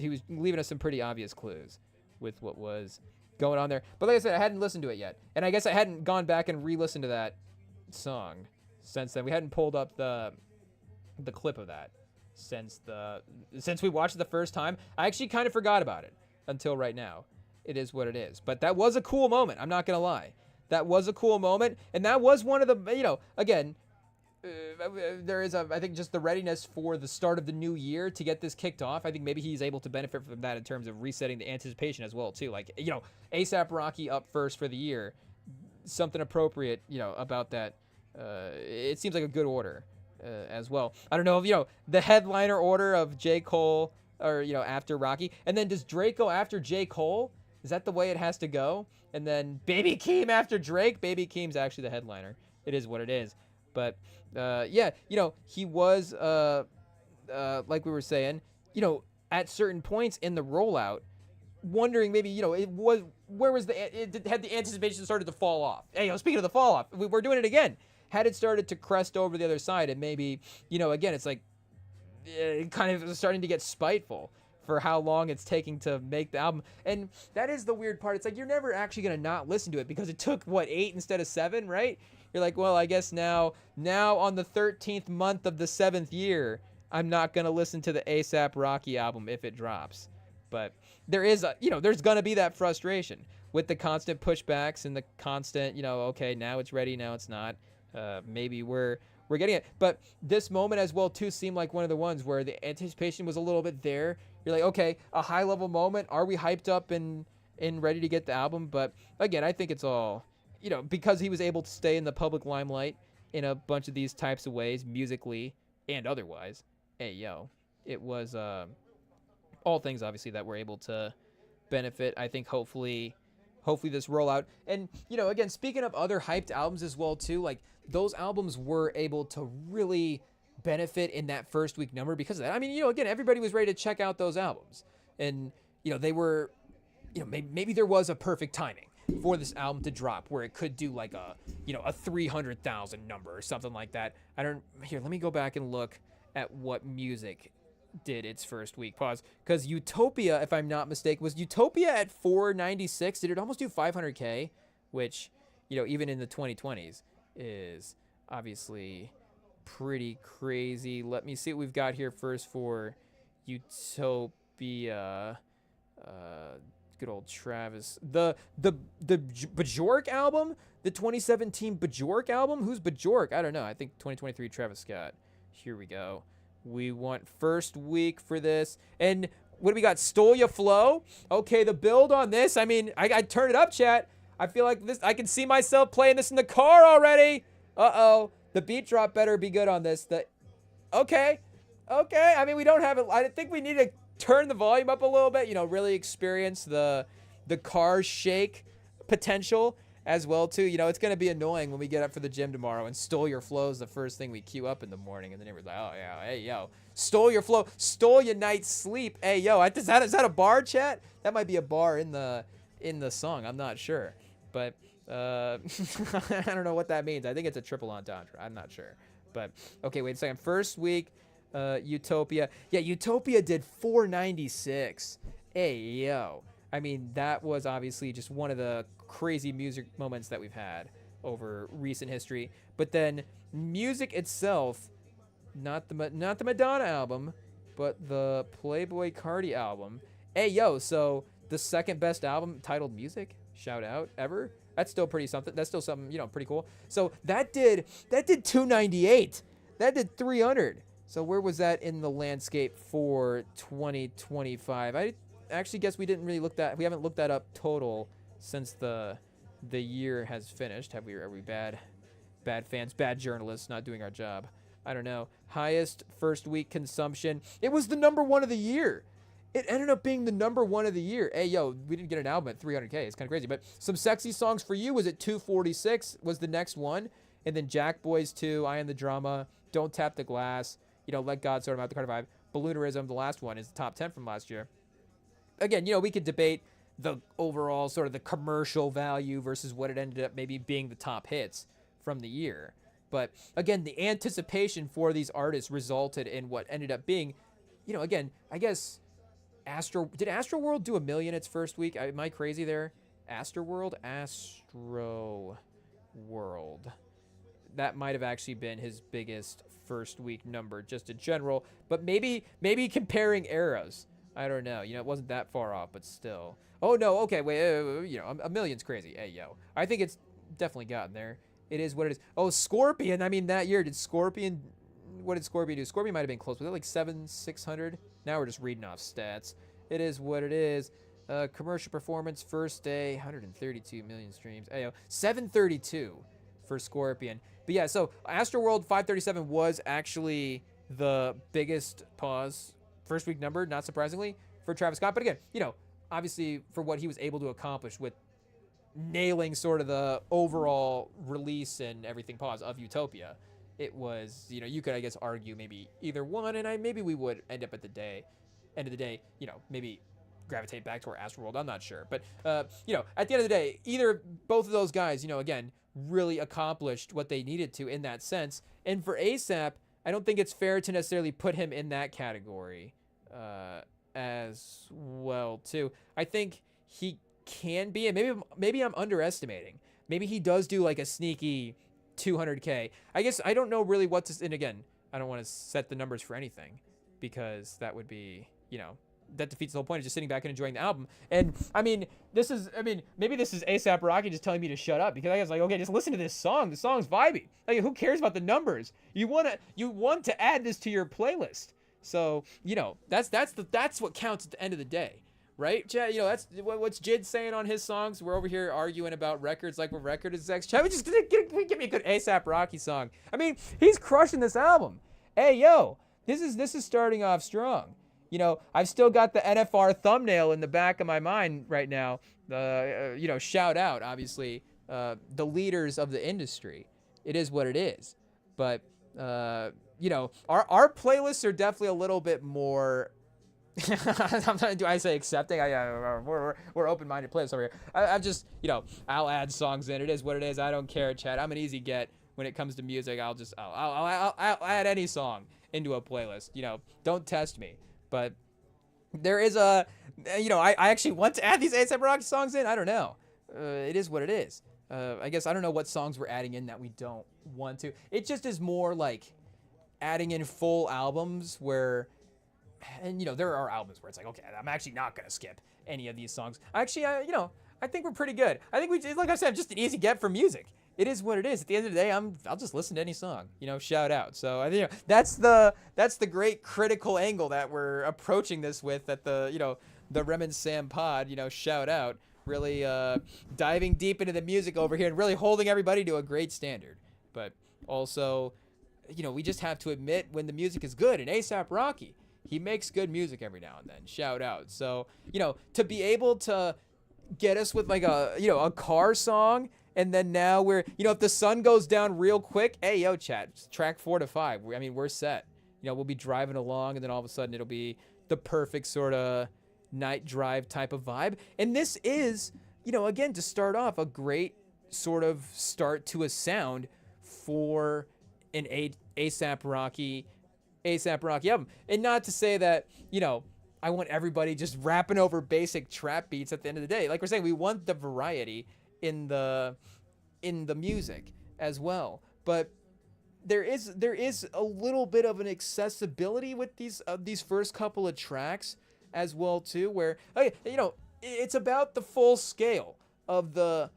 was leaving us some pretty obvious clues with what was going on there. But like I said, I hadn't listened to it yet. And I guess I hadn't gone back and re-listened to that song since then. We hadn't pulled up the clip of that since we watched it the first time. I actually kind of forgot about it until right now. It is what it is. But that was a cool moment. I'm not going to lie. That was a cool moment. And that was one of the, again, there is I think just the readiness for the start of the new year to get this kicked off. I think maybe he's able to benefit from that in terms of resetting the anticipation as well too. Like, A$AP Rocky up first for the year, something appropriate, about that. It seems like a good order as well. I don't know if, the headliner order of J. Cole or, after Rocky, and then does Drake go after J. Cole? Is that the way it has to go? And then Baby Keem after Drake? Baby Keem's actually the headliner. It is what it is. But yeah, he was like we were saying, at certain points in the rollout, wondering maybe, had the anticipation started to fall off? Hey, speaking of the fall off, we're doing it again. Had it started to crest over the other side, and maybe, again, it's like kind of starting to get spiteful for how long it's taking to make the album. And that is the weird part. It's like you're never actually going to not listen to it because it took, 8 instead of 7, right? You're like, well, I guess now on the 13th month of the 7th year, I'm not going to listen to the A$AP Rocky album if it drops. But there is, there's going to be that frustration with the constant pushbacks and the constant, okay, now it's ready, now it's not. Maybe we're getting it. But this moment as well, too, seemed like one of the ones where the anticipation was a little bit there. You're like, okay, a high-level moment. Are we hyped up and ready to get the album? But, again, I think it's all, because he was able to stay in the public limelight in a bunch of these types of ways, musically and otherwise. Hey, yo, it was all things, obviously, that were able to benefit, I think, hopefully this rollout. And, again, speaking of other hyped albums as well, too, like, those albums were able to really benefit in that first week number because of that. I mean, again, everybody was ready to check out those albums. And, they were, maybe there was a perfect timing for this album to drop where it could do like a 300,000 number or something like that. Let me go back and look at what music did its first week. Pause. Because Utopia, if I'm not mistaken, was Utopia at 496? Did it almost do 500K? Which, even in the 2020s is obviously pretty crazy. Let me see what we've got here first for Utopia. Good old Travis. The Bjork album? The 2017 Bjork album? Who's Bjork? I don't know. I think 2023 Travis Scott. Here we go. We want first week for this. And what do we got? Stole Ya Flow? Okay, the build on this. I mean, I turn it up, chat. I feel like this. I can see myself playing this in the car already. Uh-oh. The beat drop better be good on this. Okay. Okay. I mean, we don't have it. I think we need to turn the volume up a little bit, really experience the car shake potential as well too. It's going to be annoying when we get up for the gym tomorrow and Stole Your Flow is the first thing we queue up in the morning, and then everyone's like, oh yeah, hey yo, stole your flow, stole your night's sleep. Hey yo, is that a bar, chat? That might be a bar in the song. I'm not sure, but I don't know what that means. I think it's a triple entendre. I'm not sure, but okay, wait a second. First week, Utopia. Yeah, Utopia did 496. Hey yo. I mean, that was obviously just one of the crazy music moments that we've had over recent history. But then music itself, not the Madonna album, but the Playboi Carti album. Hey yo, so the second best album titled Music, shout out, ever. That's still pretty something. That's still something, pretty cool. So that did 298. That did 300. So where was that in the landscape for 2025? I actually guess we haven't looked that up total since the year has finished. Are we bad fans, bad journalists, not doing our job? I don't know. Highest first week consumption. It was the number one of the year. It ended up being the number one of the year. Hey yo, we didn't get an album at 300K. It's kind of crazy. But Some Sexy Songs for You was at 246. Was the next one, and then Jack Boys 2, I Am the Drama, Don't Tap the Glass, Let God Sort Him Out, the Carter 5, Balloonerism. The last one is the top 10 from last year. Again, we could debate the overall sort of the commercial value versus what it ended up maybe being the top hits from the year. But again, the anticipation for these artists resulted in what ended up being, again, I guess did Astroworld do 1 million its first week? Am I crazy there? Astroworld. That might have actually been his biggest first week number just in general, but maybe comparing eras. I don't know. It wasn't that far off, but still. Oh, no. Okay, wait. 1 million's crazy. Hey, yo. I think it's definitely gotten there. It is what it is. Oh, Scorpion. I mean, that year, what did Scorpion do? Scorpion might have been close. Was it like 600? Now we're just reading off stats. It is what it is. Commercial performance, first day, 132 million streams. Hey, yo. 732 for Scorpion. But yeah, so Astroworld 537 was actually the biggest first week number, not surprisingly, for Travis Scott. But again, obviously for what he was able to accomplish with nailing sort of the overall release and everything of Utopia, it was, you could, I guess, argue maybe either one, and maybe we would end up at the end of the day, maybe gravitate back toward Astroworld. I'm not sure. But, at the end of the day, both of those guys, again, really accomplished what they needed to in that sense. And for ASAP, I don't think it's fair to necessarily put him in that category as well too. I think he can be, and maybe I'm underestimating. Maybe he does do like a sneaky 200K. I guess I don't know really what to. And again, I don't want to set the numbers for anything because that would be, that defeats the whole point of just sitting back and enjoying the album. And I mean, maybe this is ASAP Rocky just telling me to shut up because I was like, okay, just listen to this song. The song's vibey. Like, who cares about the numbers? You want to add this to your playlist. So, that's what counts at the end of the day, right? Chad, that's what's Jid saying on his songs. We're over here arguing about records like what record is next. Chad, just give me a good ASAP Rocky song. I mean, he's crushing this album. Hey, yo, this is starting off strong. I've still got the NFR thumbnail in the back of my mind right now. Shout out, obviously, the leaders of the industry. It is what it is. But, our playlists are definitely a little bit more... do I say accepting? We're open-minded playlists over here. I'm just, I'll add songs in. It is what it is. I don't care, Chad. I'm an easy get when it comes to music. I'll add any song into a playlist. Don't test me. But there is I actually want to add these A$AP Rocky songs in. I don't know. It is what it is. I guess I don't know what songs we're adding in that we don't want to. It just is more like adding in full albums where, and there are albums where it's like, okay, I'm actually not going to skip any of these songs. Actually, I think we're pretty good. I think like I said, I'm just an easy get for music. It is what it is. At the end of the day, I'll just listen to any song, shout out. So I think that's the great critical angle that we're approaching this with at the Rem and Sam pod, shout out, really diving deep into the music over here and really holding everybody to a great standard. But Also, we just have to admit when the music is good. And ASAP Rocky, he makes good music every now and then. Shout out. So, to be able to get us with like a car song, and then now we're, if the sun goes down real quick, hey, yo, chat, track 4 to 5. We're set. We'll be driving along, and then all of a sudden it'll be the perfect sort of night drive type of vibe. And this is, again, to start off, a great sort of start to a sound for an ASAP Rocky album. And not to say that, I want everybody just rapping over basic trap beats at the end of the day. Like we're saying, we want the variety in the music as well. But there is a little bit of an accessibility with these first couple of tracks as well too, where it's about the full scale of the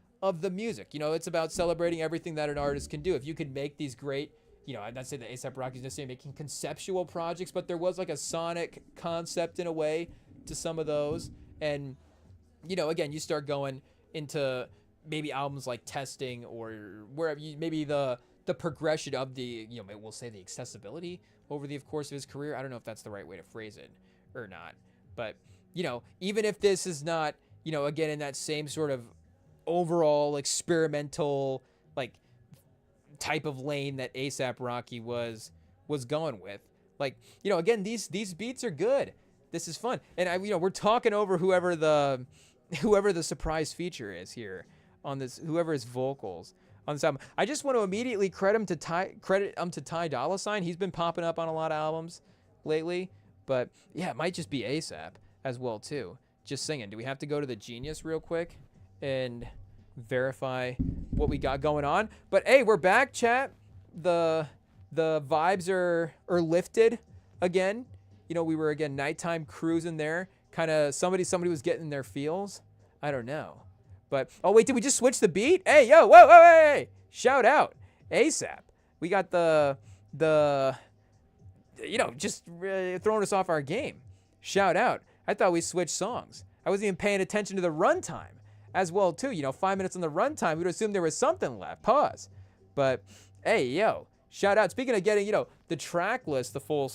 music. It's about celebrating everything that an artist can do. If you can make these great, I'm not saying that A$AP Rocky's necessarily making conceptual projects, but there was like a sonic concept in a way to some of those. And, again, you start going into maybe albums like Testing, or wherever maybe the progression of the, we'll say the accessibility over the course of his career. I don't know if that's the right way to phrase it or not. But, even if this is not, again, in that same sort of overall experimental, like, type of lane that A$AP Rocky was going with, like, again, these beats are good. This is fun. And we're talking over whoever the surprise feature is here on this, whoever his vocals on this album. I just want to immediately credit him to Ty Dolla $ign. He's been popping up on a lot of albums lately, but yeah, it might just be A$AP as well too, just singing. Do we have to go to the Genius real quick and verify what we got going on? But hey, we're back, chat. The vibes are lifted again. We were again nighttime cruising there. Kind of somebody was getting their feels. I don't know. But oh wait, did we just switch the beat? Hey, yo, whoa, hey. Shout out A$AP. We got the just throwing us off our game. Shout out. I thought we switched songs. I wasn't even paying attention to the runtime as well too. 5 minutes on the runtime, we'd assume there was something left. Pause. But hey, yo, shout out. Speaking of getting, the track list, the full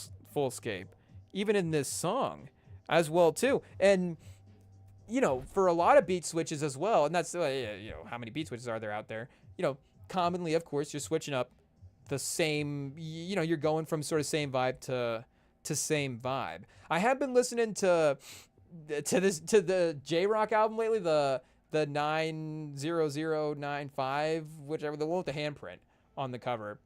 scape, even in this song as well too. And for a lot of beat switches as well, and that's how many beat switches are there out there? Commonly, of course, you're switching up the same, you're going from sort of same vibe to same vibe. I have been listening to the J-Rock album lately, the 90095, whichever, the one with the handprint on the cover.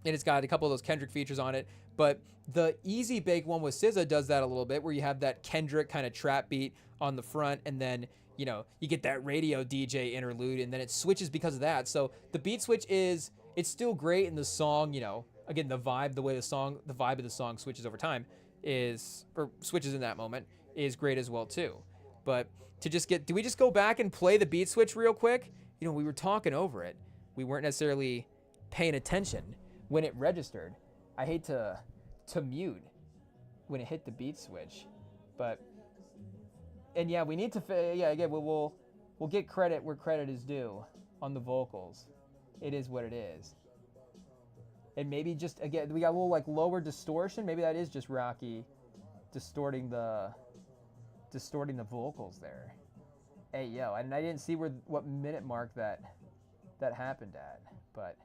And it's got a couple of those Kendrick features on it. But the Easy Bake one with SZA does that a little bit, where you have that Kendrick kind of trap beat on the front, and then, you get that radio DJ interlude, and then it switches because of that. So the beat switch it's still great in the song, again, the vibe of the song switches over time switches in that moment is great as well too. But do we just go back and play the beat switch real quick? We were talking over it. We weren't necessarily paying attention when it registered. I hate to mute when it hit the beat switch, and yeah, we need to, again, we'll get credit where credit is due on the vocals. It is what it is. And maybe just, again, we got a little like lower distortion. Maybe that is just Rocky distorting the vocals there. Hey, yo, and I didn't see what minute mark that happened at, but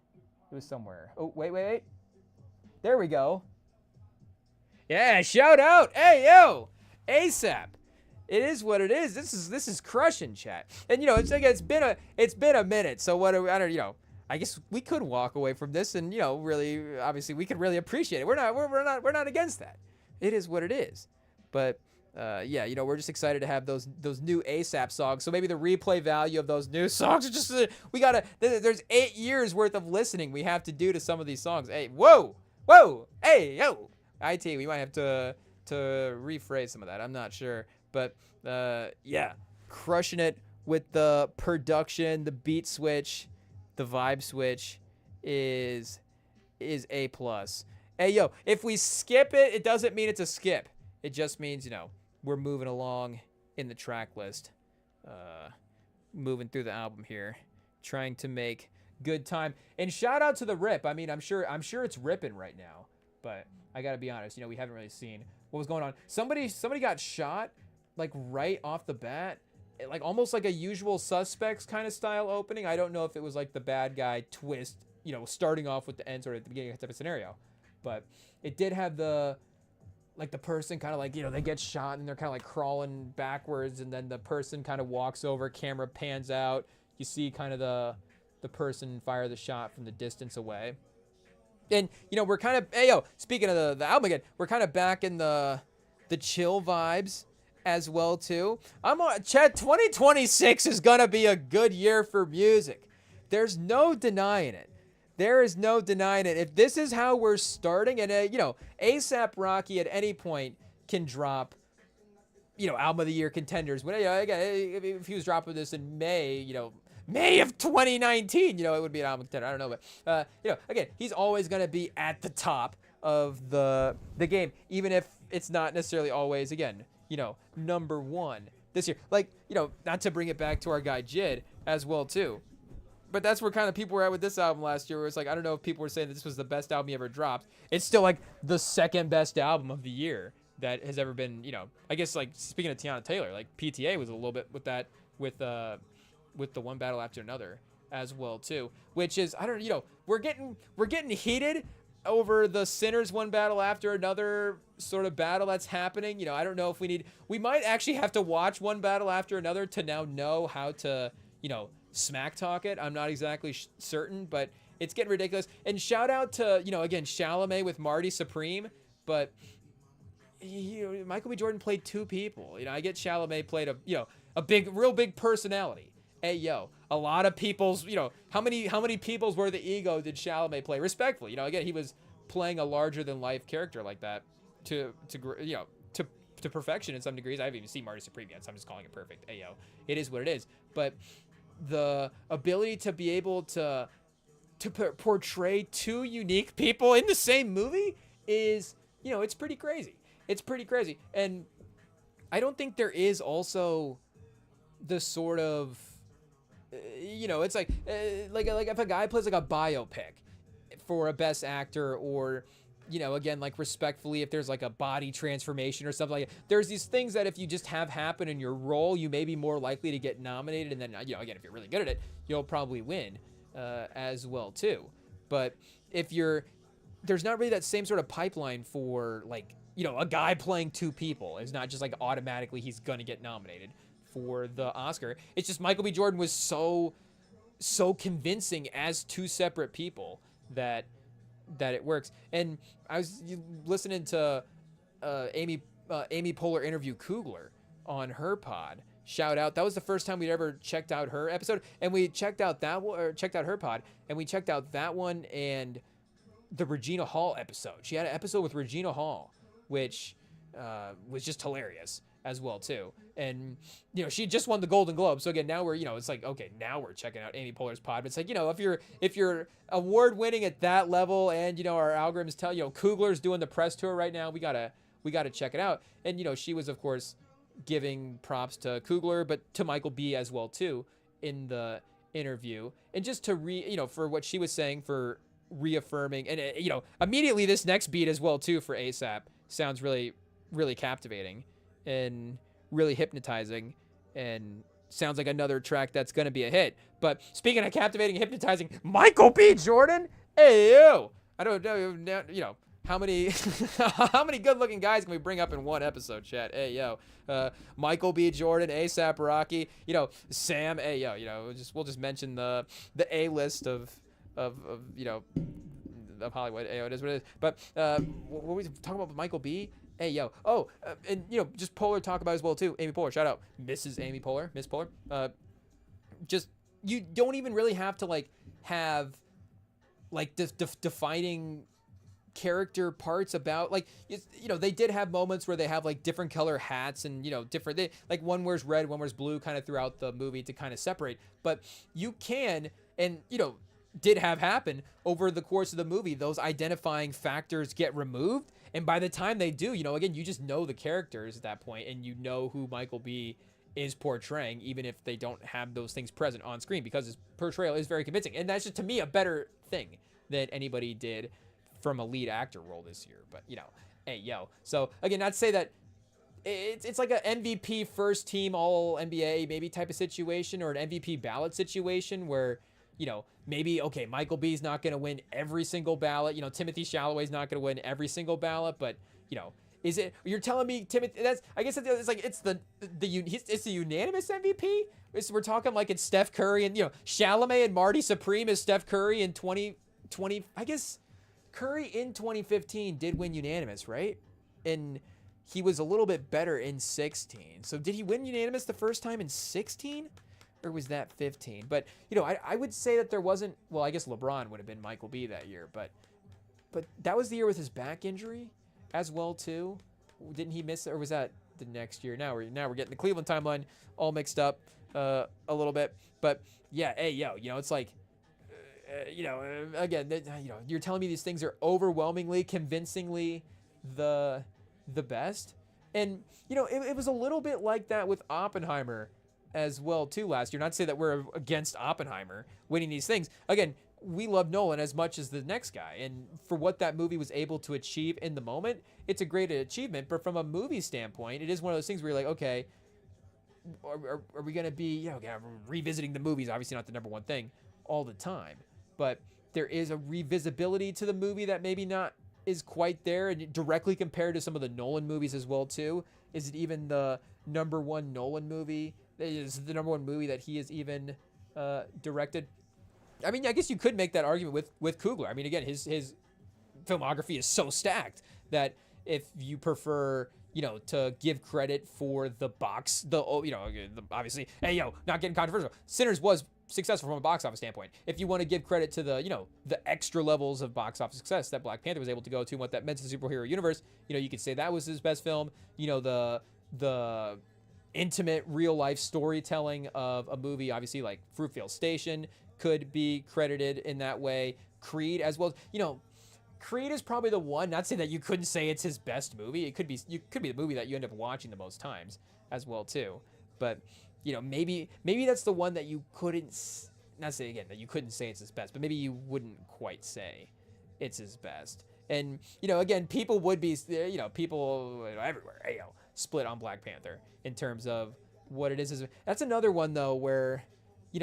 it was somewhere. Oh, wait. There we go. Yeah, shout out. Hey, yo, A$AP. It is what it is. This is crushing, chat. And it's been a minute. So I guess we could walk away from this and really, obviously, we could really appreciate it. We're not against that. It is what it is. But we're just excited to have those new A$AP songs. So maybe the replay value of those new songs are just there's 8 years worth of listening we have to do to some of these songs. Hey, whoa, hey, yo, IT. We might have to rephrase some of that. I'm not sure, but crushing it with the production, the beat switch. The vibe switch is A+. Hey, yo, if we skip it, it doesn't mean it's a skip. It just means, we're moving along in the track list, moving through the album here, trying to make good time. And shout out to the Rip. I mean, I'm sure it's ripping right now, but I gotta be honest, we haven't really seen what was going on. Somebody got shot like right off the bat, like almost like a Usual Suspects kind of style opening. I don't know if it was like the bad guy twist, starting off with the end sort of at the beginning type of scenario, but it did have the person kind of like, they get shot and they're kind of like crawling backwards, and then the person kind of walks over, camera pans out, you see kind of the person fire the shot from the distance away. And we're kind of, speaking of the album again, we're kind of back in the chill vibes as well too. Chad, 2026 is gonna be a good year for music. There's no denying it. There is no denying it. If this is how we're starting, and A$AP Rocky at any point can drop, album of the year contenders. When if he was dropping this in May, May of 2019, it would be an album contender. I don't know, but again, he's always gonna be at the top of the game, even if it's not necessarily always number one this year. Like, not to bring it back to our guy Jid as well too, but that's where kind of people were at with this album last year, where it's like, I don't know if people were saying that this was the best album he ever dropped. It's still like the second best album of the year that has ever been, I guess, like, speaking of Tiana Taylor, like PTA was a little bit with that, with the One Battle After Another as well too, which is, I don't we're getting heated over the Sinners One Battle After Another sort of battle that's happening. I don't know if we might actually have to watch One Battle After Another to now know how to, smack talk it. I'm not exactly certain, but it's getting ridiculous. And shout out to, again, Chalamet with Marty Supreme, but Michael B. Jordan played two people. I get Chalamet played a real big personality. Hey, a lot of people's, how many people's worth of ego did Chalamet play? Respectfully, again, he was playing a larger than life character like that to perfection in some degrees. I haven't even seen Marty Supreme yet, so I'm just calling it perfect. Hey, it is what it is. But the ability to be able to portray two unique people in the same movie is, it's pretty crazy. It's pretty crazy. And I don't think there is also the sort of, it's like if a guy plays like a biopic for a best actor, or again, like, respectfully, if there's like a body transformation or something like that, there's these things that if you just have happen in your role, you may be more likely to get nominated, and then again, if you're really good at it, you'll probably win as well too. But if there's not really that same sort of pipeline for, like, a guy playing two people. It's not just like automatically he's gonna get nominated for the Oscar. It's just Michael B. Jordan was so convincing as two separate people that it works. And I was listening to Amy Poehler interview Coogler on her pod. Shout out. That was the first time we'd ever checked out her episode, and we checked out her pod, and we checked out that one and the Regina Hall episode. She had an episode with Regina Hall, which was just hilarious as well too. And she just won the Golden Globe, so again, now we're it's like, okay, now we're checking out Amy Poehler's pod. But it's like, if you're award winning at that level, and our algorithms tell Coogler's doing the press tour right now, we gotta check it out. And she was, of course, giving props to Coogler, but to Michael B. as well too in the interview, and just to for what she was saying, for reaffirming, and immediately this next beat as well too for A$AP sounds really, really captivating and really hypnotizing, and sounds like another track that's gonna be a hit. But speaking of captivating and hypnotizing, Michael B. Jordan, I don't know, how many how many good-looking guys can we bring up in one episode, chat? Michael B. Jordan, A$AP Rocky, Sam, we'll just mention the A-list of Hollywood. It is what it is. But what were we talking about with Michael B? And just Poehler talk about as well too. Amy Poehler, shout out, Mrs. Amy Poehler, Miss Poehler. Just, you don't even really have to have defining character parts about, they did have moments where they have different color hats and different, one wears red, one wears blue kind of throughout the movie to kind of separate. But you can, and did have happen over the course of the movie, those identifying factors get removed, and by the time they do, again, you just know the characters at that point, and who Michael B. is portraying, even if they don't have those things present on screen, because his portrayal is very convincing. And that's just, to me, a better thing than anybody did from a lead actor role this year. But, hey, yo. So, again, not to say that it's like an MVP first team all NBA maybe type of situation, or an MVP ballot situation where, maybe, okay, Michael B's not going to win every single ballot. Timothy Chalamet's not going to win every single ballot, but, is it? You're telling me Timothy? I guess it's like it's the unanimous MVP. We're talking like it's Steph Curry and Chalamet and Marty Supreme is Steph Curry in 2020. I guess Curry in 2015 did win unanimous, right? And he was a little bit better in 16. So did he win unanimous the first time in 16? Or was that 15? But, I would say that there wasn't... Well, I guess LeBron would have been Michael B that year. But that was the year with his back injury as well, too. Didn't he miss... Or was that the next year? Now we're getting the Cleveland timeline all mixed up a little bit. But, yeah, hey, yo, it's like... again, you're telling me these things are overwhelmingly, convincingly the best. And, it was a little bit like that with Oppenheimer as well, too, last year. Not to say that we're against Oppenheimer winning these things. Again, we love Nolan as much as the next guy. And for what that movie was able to achieve in the moment, it's a great achievement. But from a movie standpoint, it is one of those things where you're like, okay, are we going to be, revisiting the movies, obviously not the number one thing all the time. But there is a revisability to the movie that maybe not is quite there, and directly compared to some of the Nolan movies as well, too. Is it even the number one Nolan movie? Is it the number one movie that he has even directed? I mean, I guess you could make that argument with Coogler. I mean, again, his filmography is so stacked that if you prefer, to give credit for the box, obviously, hey, not getting controversial. Sinners was successful from a box office standpoint. If you want to give credit to the extra levels of box office success that Black Panther was able to go to and what that meant to the superhero universe, you could say that was his best film. The intimate real life storytelling of a movie, obviously, like Fruitvale Station could be credited in that way. Creed as well. Creed is probably the one, not to say that you couldn't say it's his best movie. It could be the movie that you end up watching the most times as well, too. But maybe that's the one that you couldn't, not say again that you couldn't say it's his best, but maybe you wouldn't quite say it's his best. And, again, people would be, people everywhere, split on Black Panther in terms of what it is. That's another one, though, where,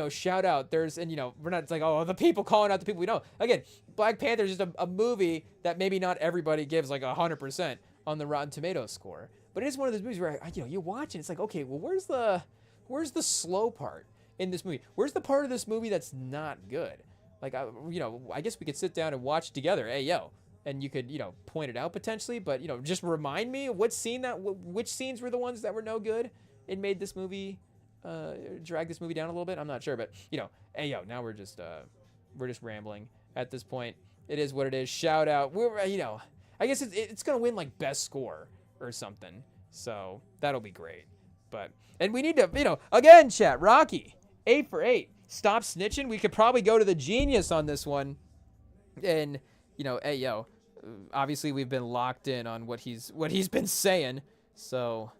shout out, there's, and, we're not like, oh, the people calling out the people we know. Again, Black Panther is just a movie that maybe not everybody gives like 100% on the Rotten Tomatoes score. But it is one of those movies where, you watch it, it's like, okay, well, where's the slow part in this movie? Where's the part of this movie that's not good? Like, I guess we could sit down and watch together. Hey, yo. And you could, point it out potentially, but, just remind me which scenes were the ones that were no good and made this movie, drag this movie down a little bit. I'm not sure, but, hey, yo, now we're just rambling at this point. It is what it is. Shout out. I guess it's going to win like best score or something. So that'll be great. And we need to, again, chat, Rocky, 8 for 8. Stop snitching. We could probably go to the genius on this one. And, hey, yo, obviously we've been locked in on what he's been saying. So,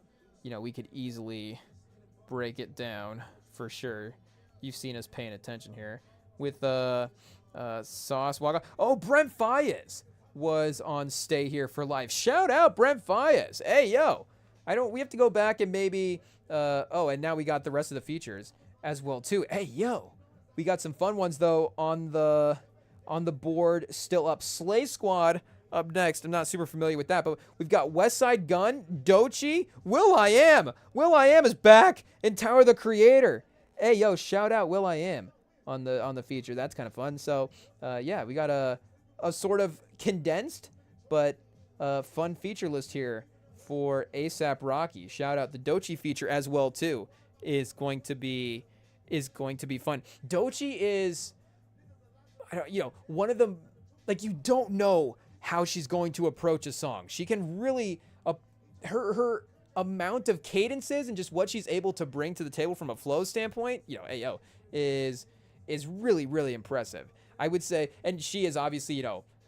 we could easily break it down for sure. You've seen us paying attention here with Sauce Waka. Oh, Brent Fayez was on Stay Here for Life. Shout out Brent Fayez. Hey, yo. We have to go back and maybe, and now we got the rest of the features as well, too. Hey, yo. We got some fun ones, though, on the board still up. Slay Squad up next. I'm not super familiar with that, but we've got West Side Gun, Doechii, will.i.am. will.i.am is back in Tower of the Creator. Hey, yo, shout out will.i.am on the feature. That's kind of fun. So, yeah, we got a sort of condensed but fun feature list here for A$AP Rocky. Shout out the Doechii feature as well, too, is going to be fun. Doechii is, one of them, like, you don't know how she's going to approach a song. She can really, her amount of cadences and just what she's able to bring to the table from a flow standpoint, is really, really impressive. I would say, and she is obviously,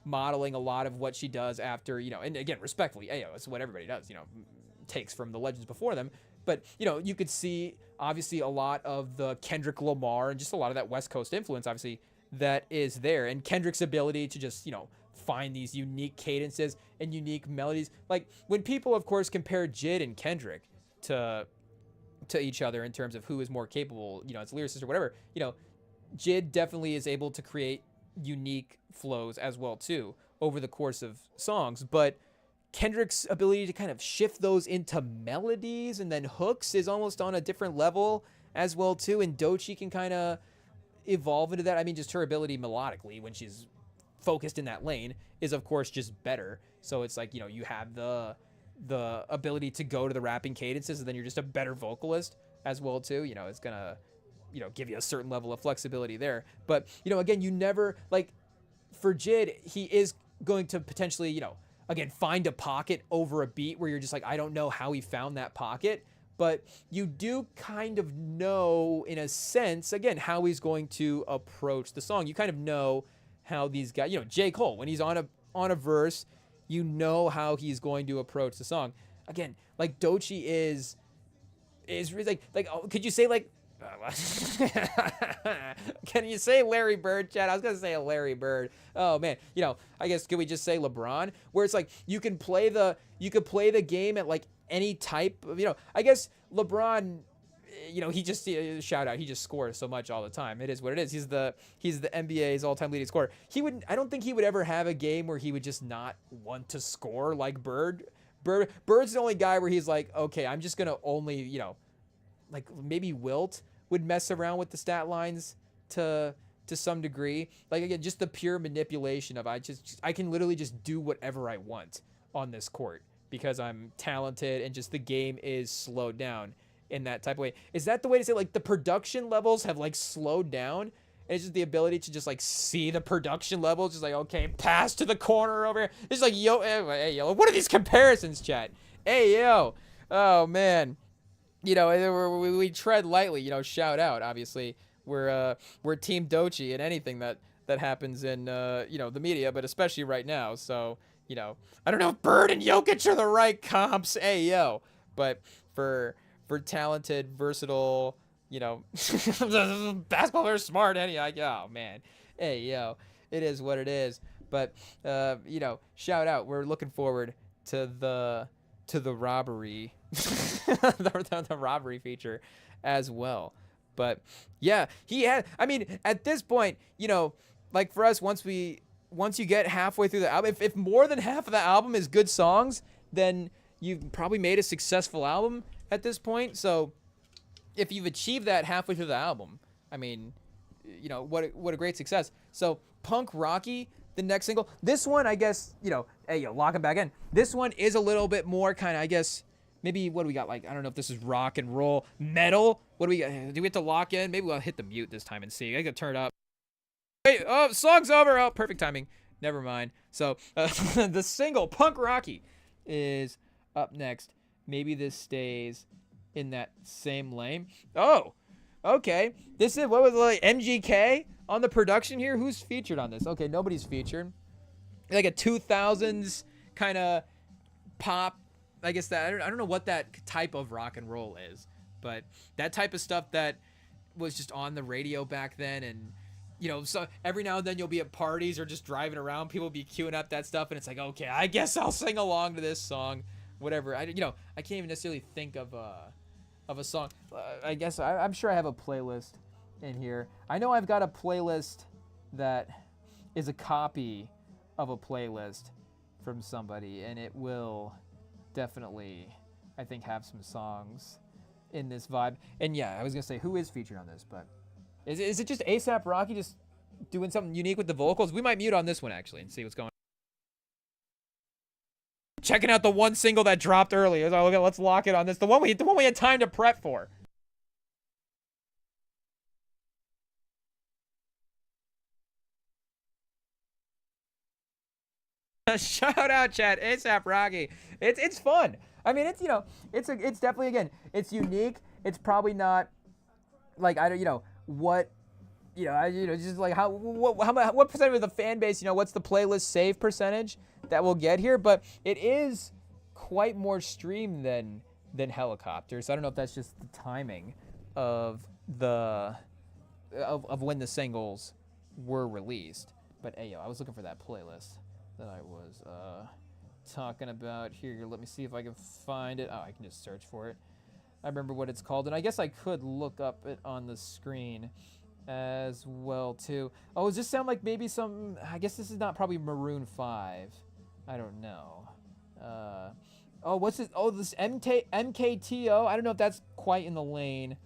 modeling a lot of what she does after, and again, respectfully, it's what everybody does, takes from the legends before them. But, you could see obviously a lot of the Kendrick Lamar and just a lot of that West Coast influence, obviously, that is there. And Kendrick's ability to just, find these unique cadences and unique melodies. Like, when people, of course, compare Jid and Kendrick to each other in terms of who is more capable, as lyricists or whatever, Jid definitely is able to create unique flows as well, too, over the course of songs. But Kendrick's ability to kind of shift those into melodies and then hooks is almost on a different level as well, too. And Doechii can kind of evolve into that. I mean, just her ability melodically when she's focused in that lane is, of course, just better. So it's like, you have the ability to go to the rapping cadences, and then you're just a better vocalist as well, too. It's going to, give you a certain level of flexibility there. But, again, you never, like, for Jid, he is going to potentially, again, find a pocket over a beat where you're just like, I don't know how he found that pocket. But you do kind of know, in a sense, again, how he's going to approach the song. You kind of know how these guys, J. Cole, when he's on a verse, you know how he's going to approach the song. Again, like, Doechii is really like, oh, could you say, like, can you say Larry Bird, Chad? I was gonna say Larry Bird. Oh man, I guess could we just say LeBron? Where it's like you could play the game at like any type of, I guess LeBron, he just shout out, he just scores so much all the time. It is what it is. He's the NBA's all-time leading scorer. I don't think he would ever have a game where he would just not want to score like Bird. Bird's the only guy where he's like, okay, I'm just gonna only, like maybe Wilt would mess around with the stat lines to some degree. Like, again, just the pure manipulation of I can literally just do whatever I want on this court because I'm talented and just the game is slowed down in that type of way. Is that the way to say, like, the production levels have like slowed down? And it's just the ability to just like see the production levels, just like, okay, pass to the corner over here. It's like, hey, yo, what are these comparisons, chat? Hey, yo, oh man. We tread lightly, shout out, obviously. We're Team Doechii in anything that happens in, the media, but especially right now. So, I don't know if Bird and Jokic are the right comps. Hey, yo. But for talented, versatile, basketball players, smart, oh, man. Hey, yo. It is what it is. But, shout out. We're looking forward to the robbery. the robbery feature as well. But yeah, at this point, like for us, once you get halfway through the album, if more than half of the album is good songs, then you've probably made a successful album at this point. So if you've achieved that halfway through the album, I mean, what a great success. So Punk Rocky, the next single, this one, I guess, hey, yo, lock him back in. This one is a little bit more kind of, I guess, maybe, what do we got? Like, I don't know if this is rock and roll, metal. What do we got? Do we have to lock in? Maybe we'll hit the mute this time and see. I gotta turn it up. Wait, oh, song's over. Oh, perfect timing. Never mind. So, the single, Punk Rocky, is up next. Maybe this stays in that same lane. Oh, okay. This is, what was it, like, MGK on the production here? Who's featured on this? Okay, nobody's featured. Like a 2000s kind of pop. I guess that I don't know what that type of rock and roll is, but that type of stuff that was just on the radio back then, and so every now and then you'll be at parties or just driving around, people will be queuing up that stuff, and it's like, okay, I guess I'll sing along to this song, whatever. I can't even necessarily think of a song. I guess I'm sure I have a playlist in here. I know I've got a playlist that is a copy of a playlist from somebody, and it will definitely, I think, have some songs in this vibe. And yeah, I was gonna say, who is featured on this, but is it just A$AP Rocky just doing something unique with the vocals? We might mute on this one actually and see what's going on. Checking out the one single that dropped early. So let's lock it on this. The one we had time to prep for. Shout out, chat. A$AP Rocky. It's fun. I mean, it's it's definitely, again, it's unique. It's probably not like, I don't what just like what percentage of the fan base, what's the playlist save percentage that we'll get here, but it is quite more streamed than than Helicopter. So I don't know if that's just the timing of the of when the singles were released. But hey, yo, I was looking for that playlist that I was talking about here. Let me see if I can find it. Oh, I can just search for it. I remember what it's called, and I guess I could look up it on the screen as well too. Oh, does this sound like maybe some? I guess this is not probably Maroon 5. I don't know. Oh, what's this? Oh, this MKTO. I don't know if that's quite in the lane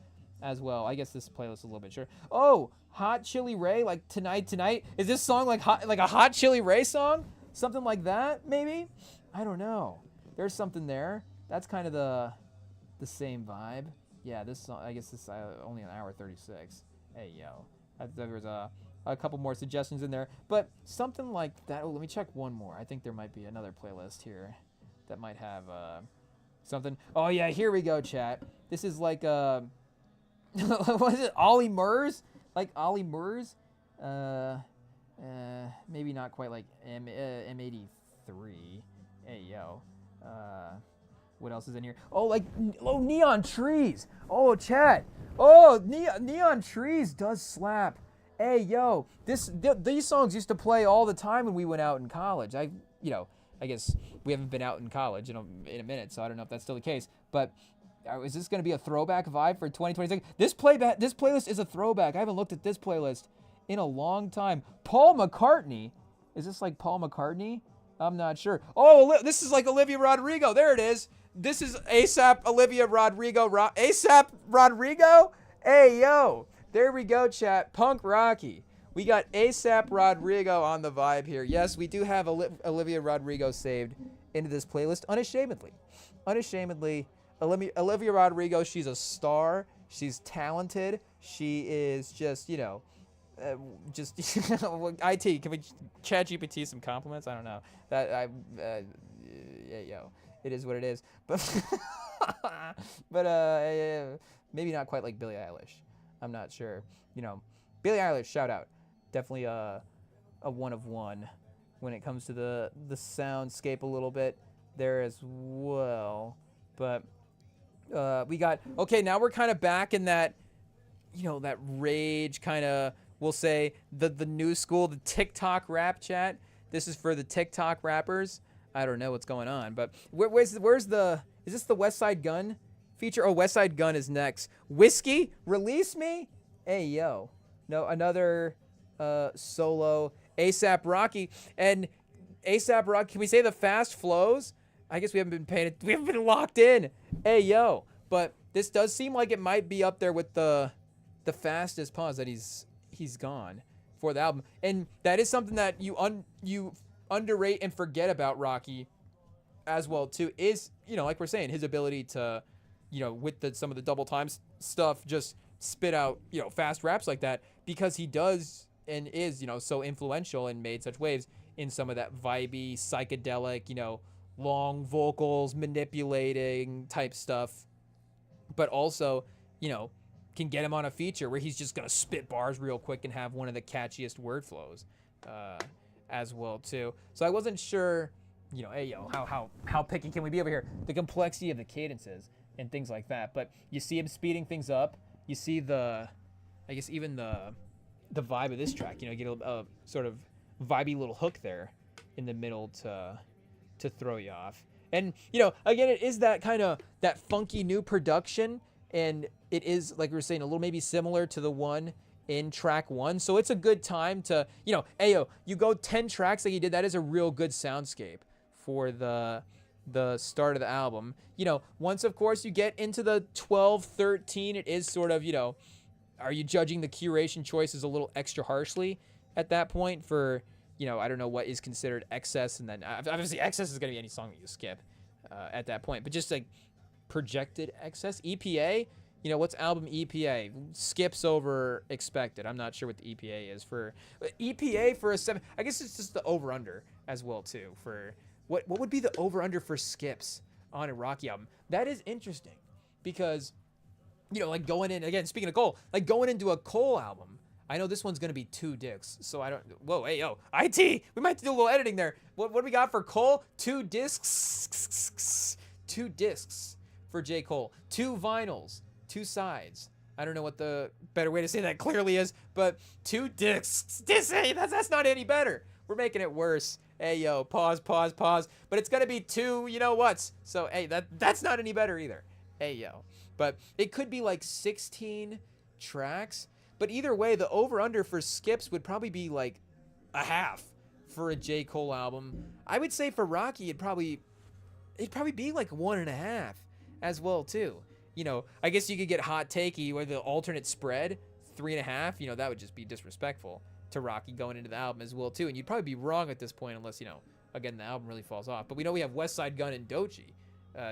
as well. I guess this playlist is a little bit short. Oh, Hot Chili Ray, like Tonight. Is this song like a Hot Chili Ray song? Something like that, maybe? I don't know. There's something there. That's kind of the same vibe. Yeah, this song, I guess this is only an hour 36. Hey, yo. There was a couple more suggestions in there. But something like that. Oh, let me check one more. I think there might be another playlist here that might have something. Oh, yeah, here we go, chat. This is like, what is it? Ollie Murs? Like Ollie Murs? Maybe not quite like M83. Hey, yo. What else is in here? Oh, like, Neon Trees. Oh, chat. Oh, Neon Trees does slap. Hey, yo. These songs used to play all the time when we went out in college. I guess we haven't been out in college in a minute, so I don't know if that's still the case. But is this going to be a throwback vibe for 2026? This playlist is a throwback. I haven't looked at this playlist in a long time. Paul McCartney. Is this like Paul McCartney? I'm not sure. Oh, this is like Olivia Rodrigo. There it is. This is ASAP Olivia Rodrigo. ASAP Rodrigo? Hey, yo. There we go, chat. Punk Rocky. We got ASAP Rodrigo on the vibe here. Yes, we do have Olivia Rodrigo saved into this playlist unashamedly. Unashamedly. Olivia Rodrigo, she's a star. She's talented. She is just, IT, can we chat GPT some compliments? I don't know. It is what it is. But maybe not quite like Billie Eilish. I'm not sure. Billie Eilish, shout out. Definitely a one of one when it comes to the soundscape a little bit there as well. But we got, okay, now we're kind of back in that, that rage kind of, we'll say, the new school, the TikTok rap chat. This is for the TikTok rappers. I don't know what's going on, but where's the, is this the West Side Gun feature? Oh, West Side Gun is next. Whiskey, Release Me? Hey, yo. No, another solo ASAP Rocky. And ASAP Rocky, can we say the fast flows? I guess we haven't been locked in. Hey, yo. But this does seem like it might be up there with the fastest pause that he's gone for the album. And that is something that you underrate and forget about Rocky as well too, is, like we're saying, his ability to, with some of the double times stuff, just spit out, fast raps like that, because he does and is, so influential and made such waves in some of that vibey, psychedelic, long vocals, manipulating type stuff, but also, can get him on a feature where he's just going to spit bars real quick and have one of the catchiest word flows as well too. So I wasn't sure, hey, yo, how picky can we be over here? The complexity of the cadences and things like that. But you see him speeding things up. You see even the vibe of this track, get a sort of vibey little hook there in the middle to throw you off. And, again, it is that kind of that funky new production, and it is, like we were saying, a little maybe similar to the one in track 1. So it's a good time to, hey, yo, you go 10 tracks like he did. That is a real good soundscape for the start of the album. Once, of course, you get into the 12, 13, it is sort of, are you judging the curation choices a little extra harshly at that point for, I don't know what is considered excess, and then obviously excess is going to be any song that you skip at that point, but just like projected excess. EPA, what's album EPA? Skips over expected. I'm not sure what the EPA is for. EPA for a 7, I guess it's just the over-under as well too for what would be the over-under for skips on a Rocky album. That is interesting because, like going in, again, speaking of Cole, like going into a Cole album, I know this one's going to be 2 discs, so I don't, whoa, hey, yo, IT, we might do a little editing there. What do we got for Cole? 2 discs, 2 discs for J. Cole. 2 vinyls, 2 sides. I don't know what the better way to say that clearly is, but 2 discs. Hey, that's not any better. We're making it worse. Hey, yo, pause. But it's going to be 2 you-know-whats. So, hey, that's not any better either. Hey, yo. But it could be like 16 tracks. But either way, the over-under for skips would probably be like a half for a J. Cole album. I would say for Rocky, it'd probably be like 1.5 as well, too. I guess you could get hot takey where the alternate spread, 3.5, that would just be disrespectful to Rocky going into the album as well, too. And you'd probably be wrong at this point unless, again, the album really falls off. But we know we have Westside Gunn and Doechii.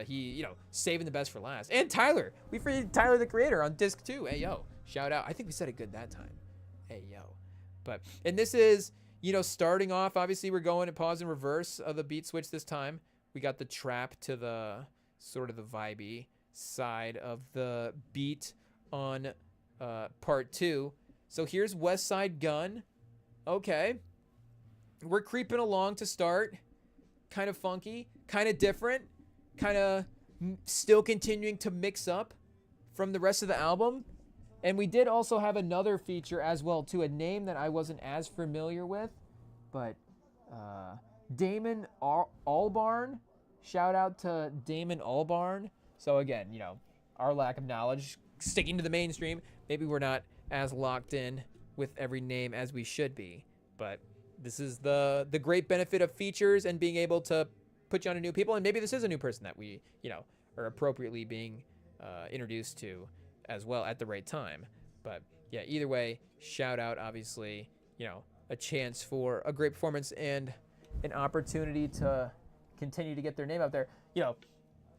He, saving the best for last. And Tyler. We freed Tyler, the Creator, on disc 2. Hey, yo. Shout out. I think we said it good that time. Hey, yo. And this is, starting off, obviously we're going to pause and reverse of the beat switch this time. We got the trap to the sort of the vibey side of the beat on part 2. So here's Westside Gunn. Okay. We're creeping along to start. Kind of funky, kind of different, kind of still continuing to mix up from the rest of the album. And we did also have another feature as well, too, a name that I wasn't as familiar with, but Damon Albarn. Shout out to Damon Albarn. So again, our lack of knowledge, sticking to the mainstream, maybe we're not as locked in with every name as we should be. But this is the great benefit of features and being able to put you on to new people. And maybe this is a new person that we, are appropriately being introduced to as well at the right time. But yeah, either way, shout out, obviously, a chance for a great performance and an opportunity to continue to get their name out there.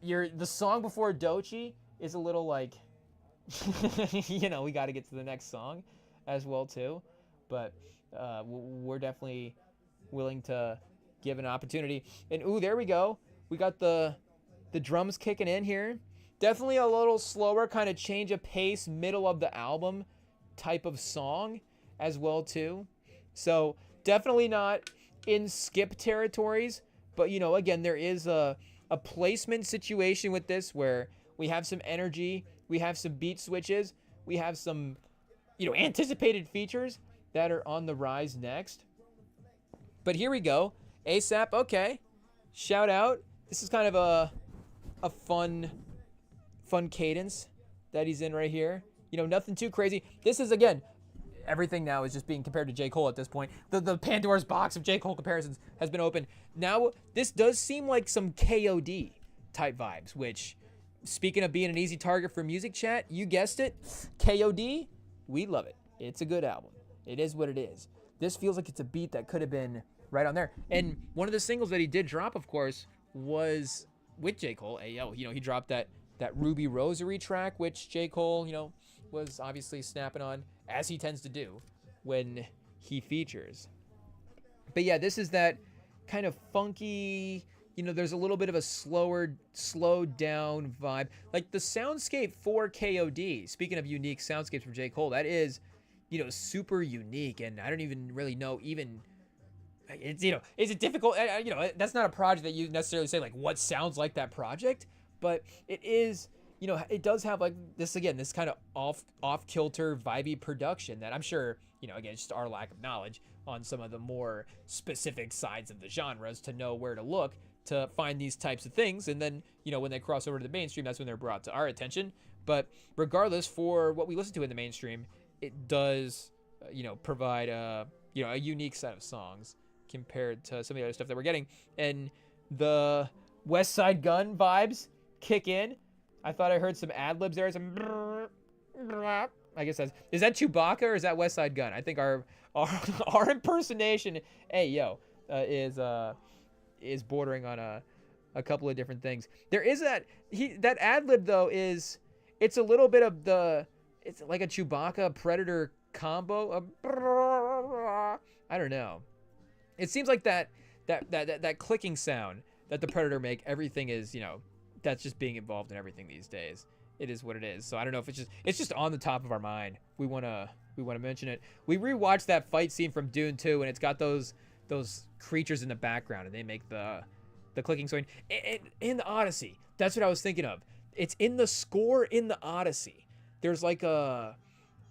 The song before Doechii is a little like, we got to get to the next song as well too. But we're definitely willing to give an opportunity. And ooh, there we go. We got the drums kicking in here. Definitely a little slower, kind of change of pace, middle of the album type of song as well too. So definitely not in skip territories, but again, there is a placement situation with this where we have some energy, we have some beat switches, we have some anticipated features that are on the rise next. But here we go. ASAP, okay. Shout out. This is kind of a fun cadence that he's in right here. Nothing too crazy. This is, again, everything now is just being compared to J. Cole at this point. The Pandora's box of J. Cole comparisons has been opened. Now, this does seem like some KOD type vibes, which, speaking of being an easy target for music chat, you guessed it, KOD, we love it. It's a good album. It is what it is. This feels like it's a beat that could have been right on there. And one of the singles that he did drop, of course, was with J. Cole. Ayo, he dropped that Ruby Rosary track, which J. Cole, was obviously snapping on, as he tends to do when he features. But yeah, this is that kind of funky, there's a little bit of a slowed down vibe. Like the soundscape for KOD, speaking of unique soundscapes from J. Cole, that is, super unique. And I don't even really know it's, is it difficult? That's not a project that you necessarily say like what sounds like that project, but it is, it does have like this kind of off kilter vibey production that I'm sure, again, just our lack of knowledge on some of the more specific sides of the genres to know where to look to find these types of things. And then, when they cross over to the mainstream, that's when they're brought to our attention. But regardless, for what we listen to in the mainstream, it does, provide a unique set of songs compared to some of the other stuff that we're getting. And the Westside Gunn vibes kick in. I thought I heard some ad-libs there. Some I guess is that Chewbacca or is that Westside Gunn? I think our impersonation, is bordering on a couple of different things. There is that ad-lib though it's a little bit of it's like a Chewbacca Predator combo. I don't know. It seems like that clicking sound that the Predator make, everything is, that's just being involved in everything these days. It is what it is. So I don't know if it's just on the top of our mind. We want to mention it. We rewatched that fight scene from Dune 2 and it's got those creatures in the background and they make the clicking sound. In the Odyssey, that's what I was thinking of. it's in the score in the Odyssey. There's like a,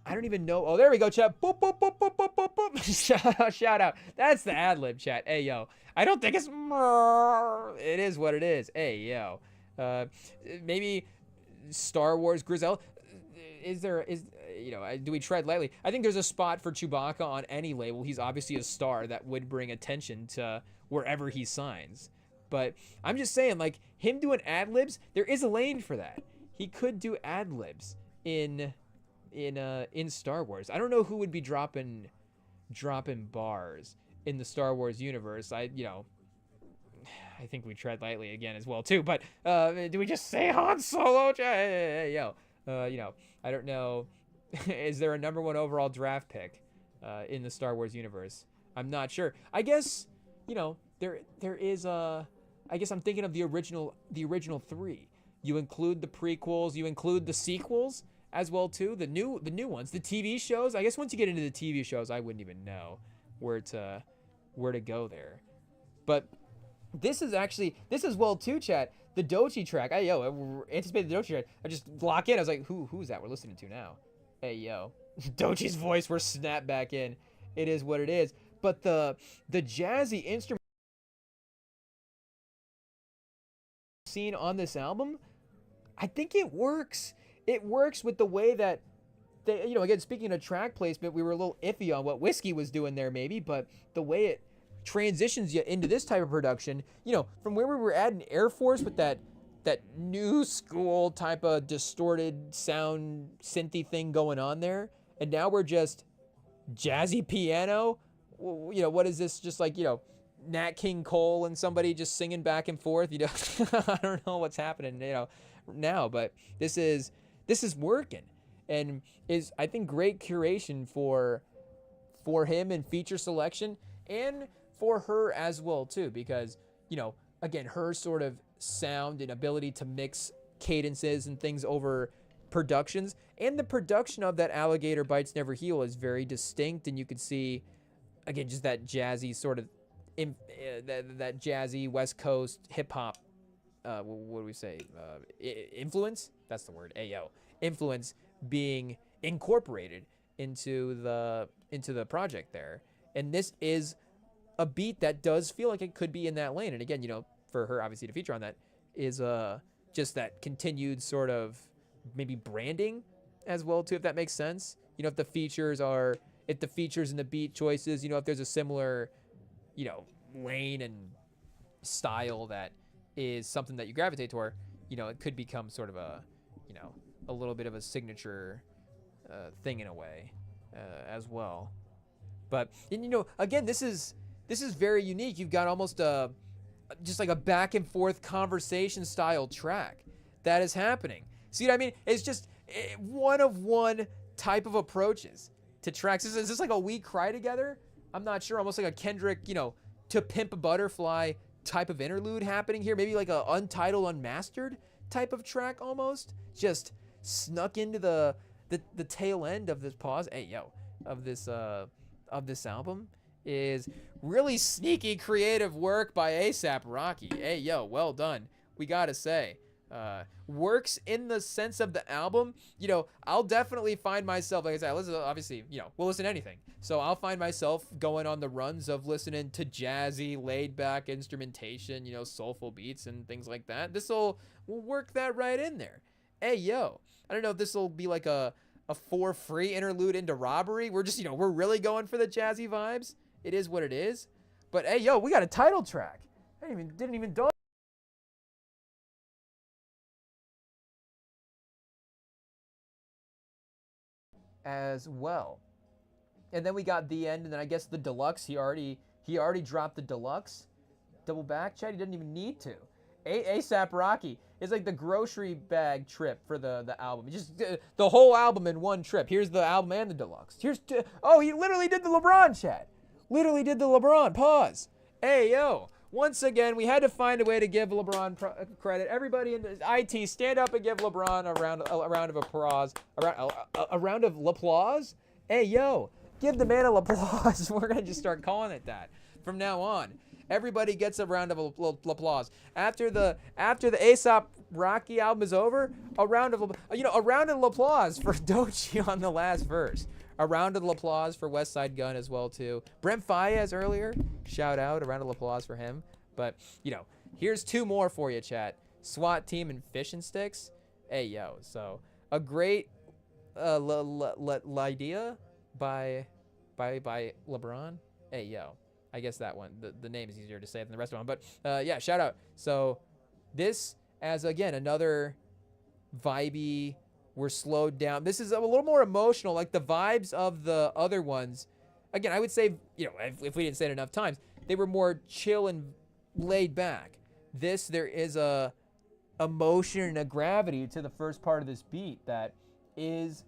I don't even know. Oh, there we go, chat. Boop, boop, boop, boop, boop, boop, boop. Shout out. That's the ad lib, chat. Hey, yo. I don't think it's. It is what it is. Hey, yo. Maybe Star Wars Grizel. Do we tread lightly? I think there's a spot for Chewbacca on any label. He's obviously a star that would bring attention to wherever he signs. But I'm just saying, like, him doing ad libs, there is a lane for that. He could do ad libs in Star Wars. I don't know who would be dropping bars in the Star Wars universe. I think we tread lightly again as well too. But do we just say Han Solo? Hey, yo. I don't know. Is there a #1 overall draft pick in the Star Wars universe? I'm not sure. I guess there is a. I guess I'm thinking of the original 3. You include the prequels. You include the sequels as well too. The new ones. The TV shows. I guess once you get into the TV shows, I wouldn't even know where to go there. But this is well too, chat. The Dochi track. Hey, yo, anticipate the Dochi track. I just lock in. I was like, who's that we're listening to now? Hey, yo. Dochi's voice, we're snapped back in. It is what it is. But the jazzy instrument scene on this album, I think it works. It works with the way that they, again, speaking of track placement, we were a little iffy on what Whiskey was doing there maybe, but the way it transitions you into this type of production, from where we were at in Air Force with that new school type of distorted sound synthy thing going on there, and now we're just jazzy piano. What is this? Just like, Nat King Cole and somebody just singing back and forth. I don't know what's happening, now, but this is working, and is, I think, great curation for him and feature selection, and for her as well too, because again, her sort of sound and ability to mix cadences and things over productions, and the production of that Alligator Bites Never Heal is very distinct, and you could see again just that jazzy sort of that jazzy West Coast hip hop what do we say, influence, that's the word, influence being incorporated into the project there. And this is a beat that does feel like it could be in that lane. And again, for her obviously to feature on that is just that continued sort of maybe branding as well too, if that makes sense. If the features and the beat choices, if there's a similar, lane and style that is something that you gravitate toward, it could become sort of a little bit of a signature thing in a way as well. But, and, again, this is very unique. You've got almost just like a back and forth conversation style track that is happening. See what I mean? It's just one of one type of approaches to tracks. Is this like a We Cry Together? I'm not sure. Almost like a Kendrick, To Pimp a Butterfly type of interlude happening here. Maybe like a Untitled Unmastered type of track almost. Just snuck into the tail end of this pause. Of this album is really sneaky creative work by A$AP Rocky. Well done. We gotta say. Works in the sense of the album. I'll definitely find myself, like I said, we'll listen to anything. So I'll find myself going on the runs of listening to jazzy, laid back instrumentation, soulful beats and things like that. We'll work that right in there. I don't know if this will be like a for free interlude into Robbery. We're just, we're really going for the jazzy vibes. It is what it is. But we got a title track. Didn't even dawn as well. And then we got The End, and then I guess the deluxe. He already dropped the deluxe double back chat. He didn't even need to. A$AP Rocky is like the grocery bag trip for the album. Just the whole album in one trip. Here's the album and the deluxe. He literally did the LeBron chat. Literally did the LeBron. Pause. Once again, we had to find a way to give LeBron credit. Everybody in the IT, stand up and give LeBron a round of applause. A round of applause? Give the man a applause. We're going to just start calling it that from now on. Everybody gets a round of applause. After the A$AP Rocky album is over, a round of applause for Doechii on the last verse. A round of applause for West Side Gun as well too. Brent Faiyaz earlier, shout out, a round of applause for him. But here's two more for you, chat. SWAT Team and Fish and Sticks. Hey yo, so a great idea by LeBron. Hey yo, I guess that one, the name is easier to say than the rest of them. But yeah, shout out. So this as again another vibey. We're slowed down. This is a little more emotional, like the vibes of the other ones. Again, I would say, if we didn't say it enough times, they were more chill and laid back. There is a emotion and a gravity to the first part of this beat that is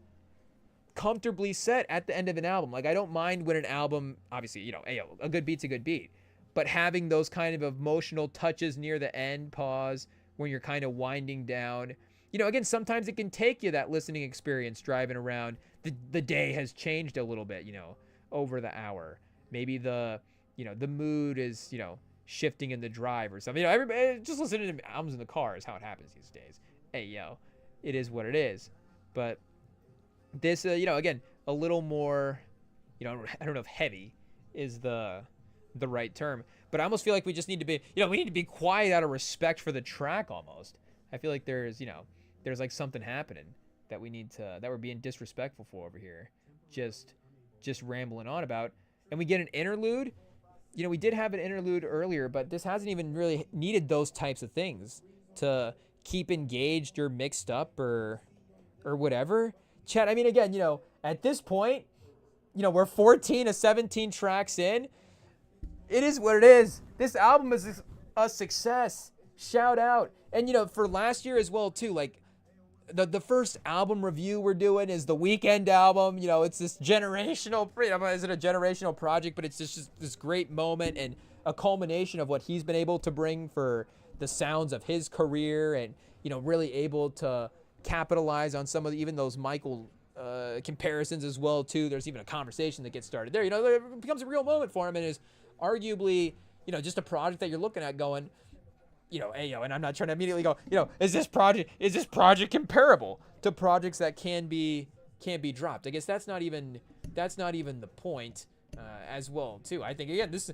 comfortably set at the end of an album. Like, I don't mind when an album, obviously, a good beat's a good beat, but having those kind of emotional touches near the end, pause, when you're kind of winding down. Again, sometimes it can take you that listening experience driving around. The day has changed a little bit, over the hour. Maybe the mood is, shifting in the drive or something. Everybody just listening to albums in the car is how it happens these days. Hey, it is what it is. But this, again, a little more, I don't know if heavy is the right term, but I almost feel like we just need to be, we need to be quiet out of respect for the track almost. I feel like there's like something happening that we're being disrespectful for over here. Just rambling on about. And we get an interlude. We did have an interlude earlier, but this hasn't even really needed those types of things to keep engaged or mixed up or whatever. Chat, I mean, again, at this point, we're 14 to 17 tracks in. It is what it is. This album is a success. Shout out. And, for last year as well, too, like, the first album review we're doing is the Weeknd album. It's this generational, is it a generational project, but it's just this great moment and a culmination of what he's been able to bring for the sounds of his career and, really able to capitalize on some of even those Michael comparisons as well, too. There's even a conversation that gets started there. It becomes a real moment for him and is arguably, just a project that you're looking at going, and I'm not trying to immediately go, is this project comparable to projects that can't be dropped? I guess that's not even the point, as well, too. I think, again, this,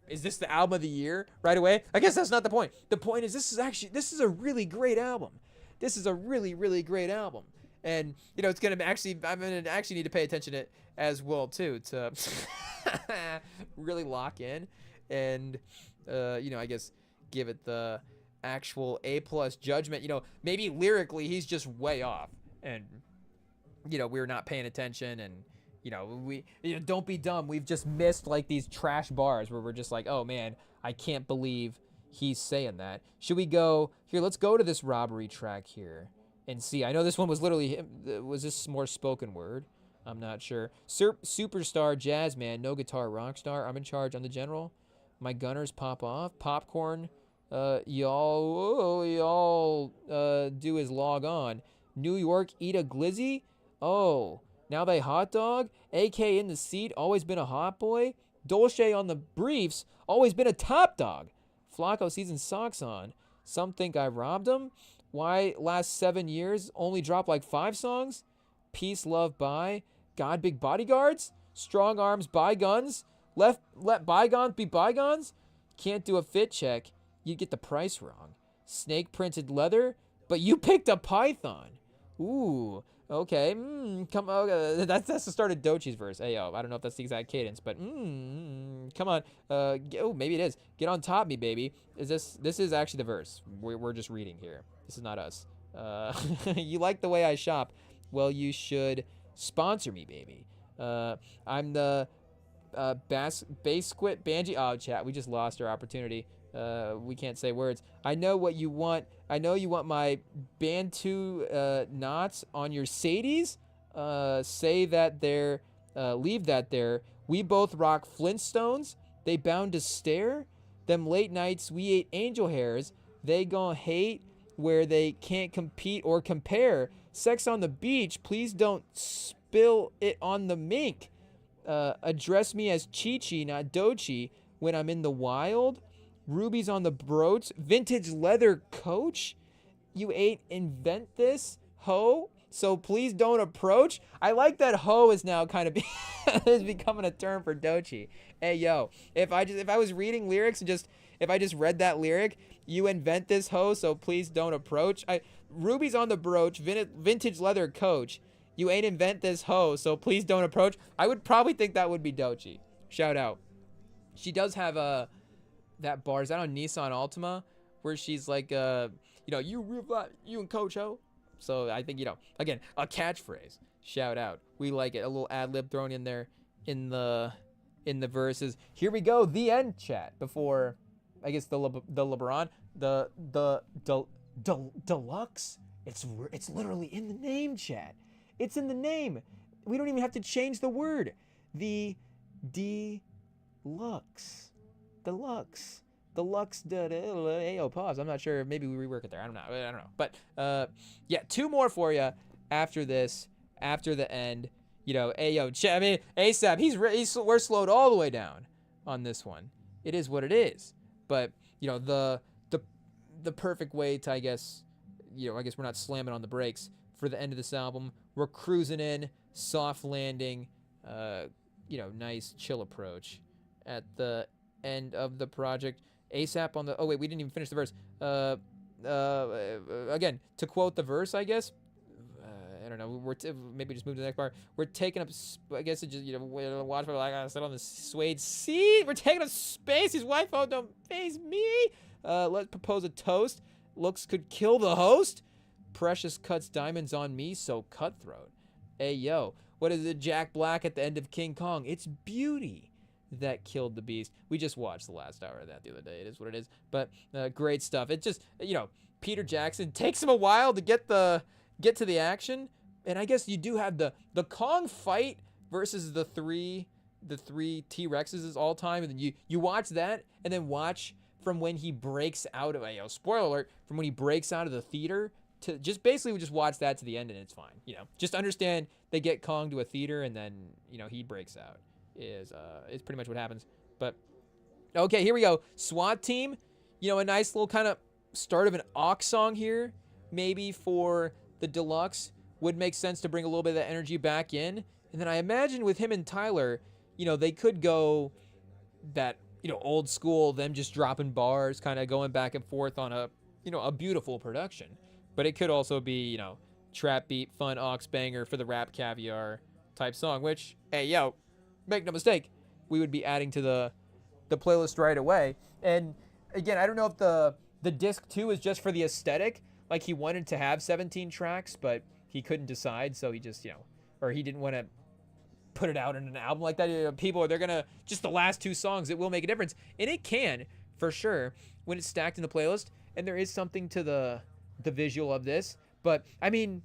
is this the album of the year right away? I guess that's not the point. The point is this is a really great album. This is a really, really great album. And, I'm going to actually need to pay attention to it as well, too, to really lock in and, I guess, give it the actual A+ judgment. Maybe lyrically he's just way off and we're not paying attention and we don't be dumb. We've just missed like these trash bars where we're just like, oh man, I can't believe he's saying that. Should we go here? Let's go to this robbery track here and see. I know this one was literally, was this more spoken word? I'm not sure. Superstar jazz man, no guitar rock star. I'm in charge. I'm the general. My gunners pop off. Popcorn. Y'all do is log on. New York eat a glizzy. Oh, now they hot dog. AK in the seat, always been a hot boy. Dolce on the briefs, always been a top dog. Flacco season socks on. Some think I robbed him. Why last 7 years only dropped like 5 songs? Peace, love, bye. God, big bodyguards. Strong arms, buy guns. Let bygones be bygones. Can't do a fit check. You get the price wrong. Snake printed leather, but you picked a python. Ooh, okay. Come on. That's the start of Doechii's verse. Hey, yo, I don't know if that's the exact cadence, but come on. Maybe it is. Get on top of me, baby. This is actually the verse. We're just reading here. This is not us. You like the way I shop? Well, you should sponsor me, baby. I'm the bass quit Banji. Oh, chat, we just lost our opportunity. We can't say words. I know what you want. I know you want my Bantu knots on your Sadies. Say that there. Leave that there. We both rock Flintstones. They bound to stare. Them late nights we ate angel hairs. They gon' hate where they can't compete or compare. Sex on the beach. Please don't spill it on the mink. Address me as Chi-Chi, not Doechii. When I'm in the wild. Rubies on the brooch. Vintage leather coach. You ain't invent this, ho. So please don't approach. I like that ho is now kind of is becoming a term for Doechii. Hey yo, if I was reading lyrics and if I just read that lyric, you invent this ho, so please don't approach. Ruby's on the brooch, vintage leather coach. You ain't invent this ho, so please don't approach. I would probably think that would be Doechii. Shout out. She does have that bar. Is that on Nissan Altima? Where she's like, you and Coach Ho. So I think, again, a catchphrase. Shout out. We like it. A little ad lib thrown in there in the verses. Here we go. The end, chat. Before, I guess the LeBron, the deluxe. It's literally in the name, chat. It's in the name. We don't even have to change the word. The deluxe. Pause. I'm not sure. Maybe we rework it there. I don't know. But yeah, 2 more for you after this, after the end. ASAP. We're slowed all the way down on this one. It is what it is. But the perfect way to, I guess we're not slamming on the brakes for the end of this album. We're cruising in, soft landing, nice chill approach at the end of the project. ASAP on the. Oh wait, we didn't even finish the verse. Again, to quote the verse, I guess. I don't know. Maybe just move to the next part. We're taking up. I guess it just watch me like I said on the suede seat. We're taking up space. His wife, oh, don't face me. Let's propose a toast. Looks could kill the host. Precious cuts diamonds on me, so cutthroat. Hey yo, what is it? Jack Black at the end of King Kong. It's beauty that killed the beast. We just watched the last hour of that the other day. It is what it is. But great stuff. It just Peter Jackson takes him a while to get to the action. And I guess you do have the Kong fight versus the three T-Rexes all time. And then you watch that and then watch from when he breaks out of spoiler alert, from when he breaks out of the theater to just watch that to the end and it's fine. Just understand they get Kong to a theater and then he breaks out. Is pretty much what happens. But okay, here we go. SWAT team, a nice little kind of start of an aux song here, maybe for the deluxe. Would make sense to bring a little bit of that energy back in. And then I imagine with him and Tyler, they could go that old school, them just dropping bars, kind of going back and forth on a beautiful production. But it could also be trap beat, fun aux banger for the Rap Caviar type song, which make no mistake, we would be adding to the playlist right away. And again, I don't know if the disc 2 is just for the aesthetic, like he wanted to have 17 tracks, but he couldn't decide, so he just or he didn't want to put it out in an album like that. People, they're gonna just the last 2 songs. It will make a difference, and it can for sure when it's stacked in the playlist. And there is something to the visual of this, but I mean,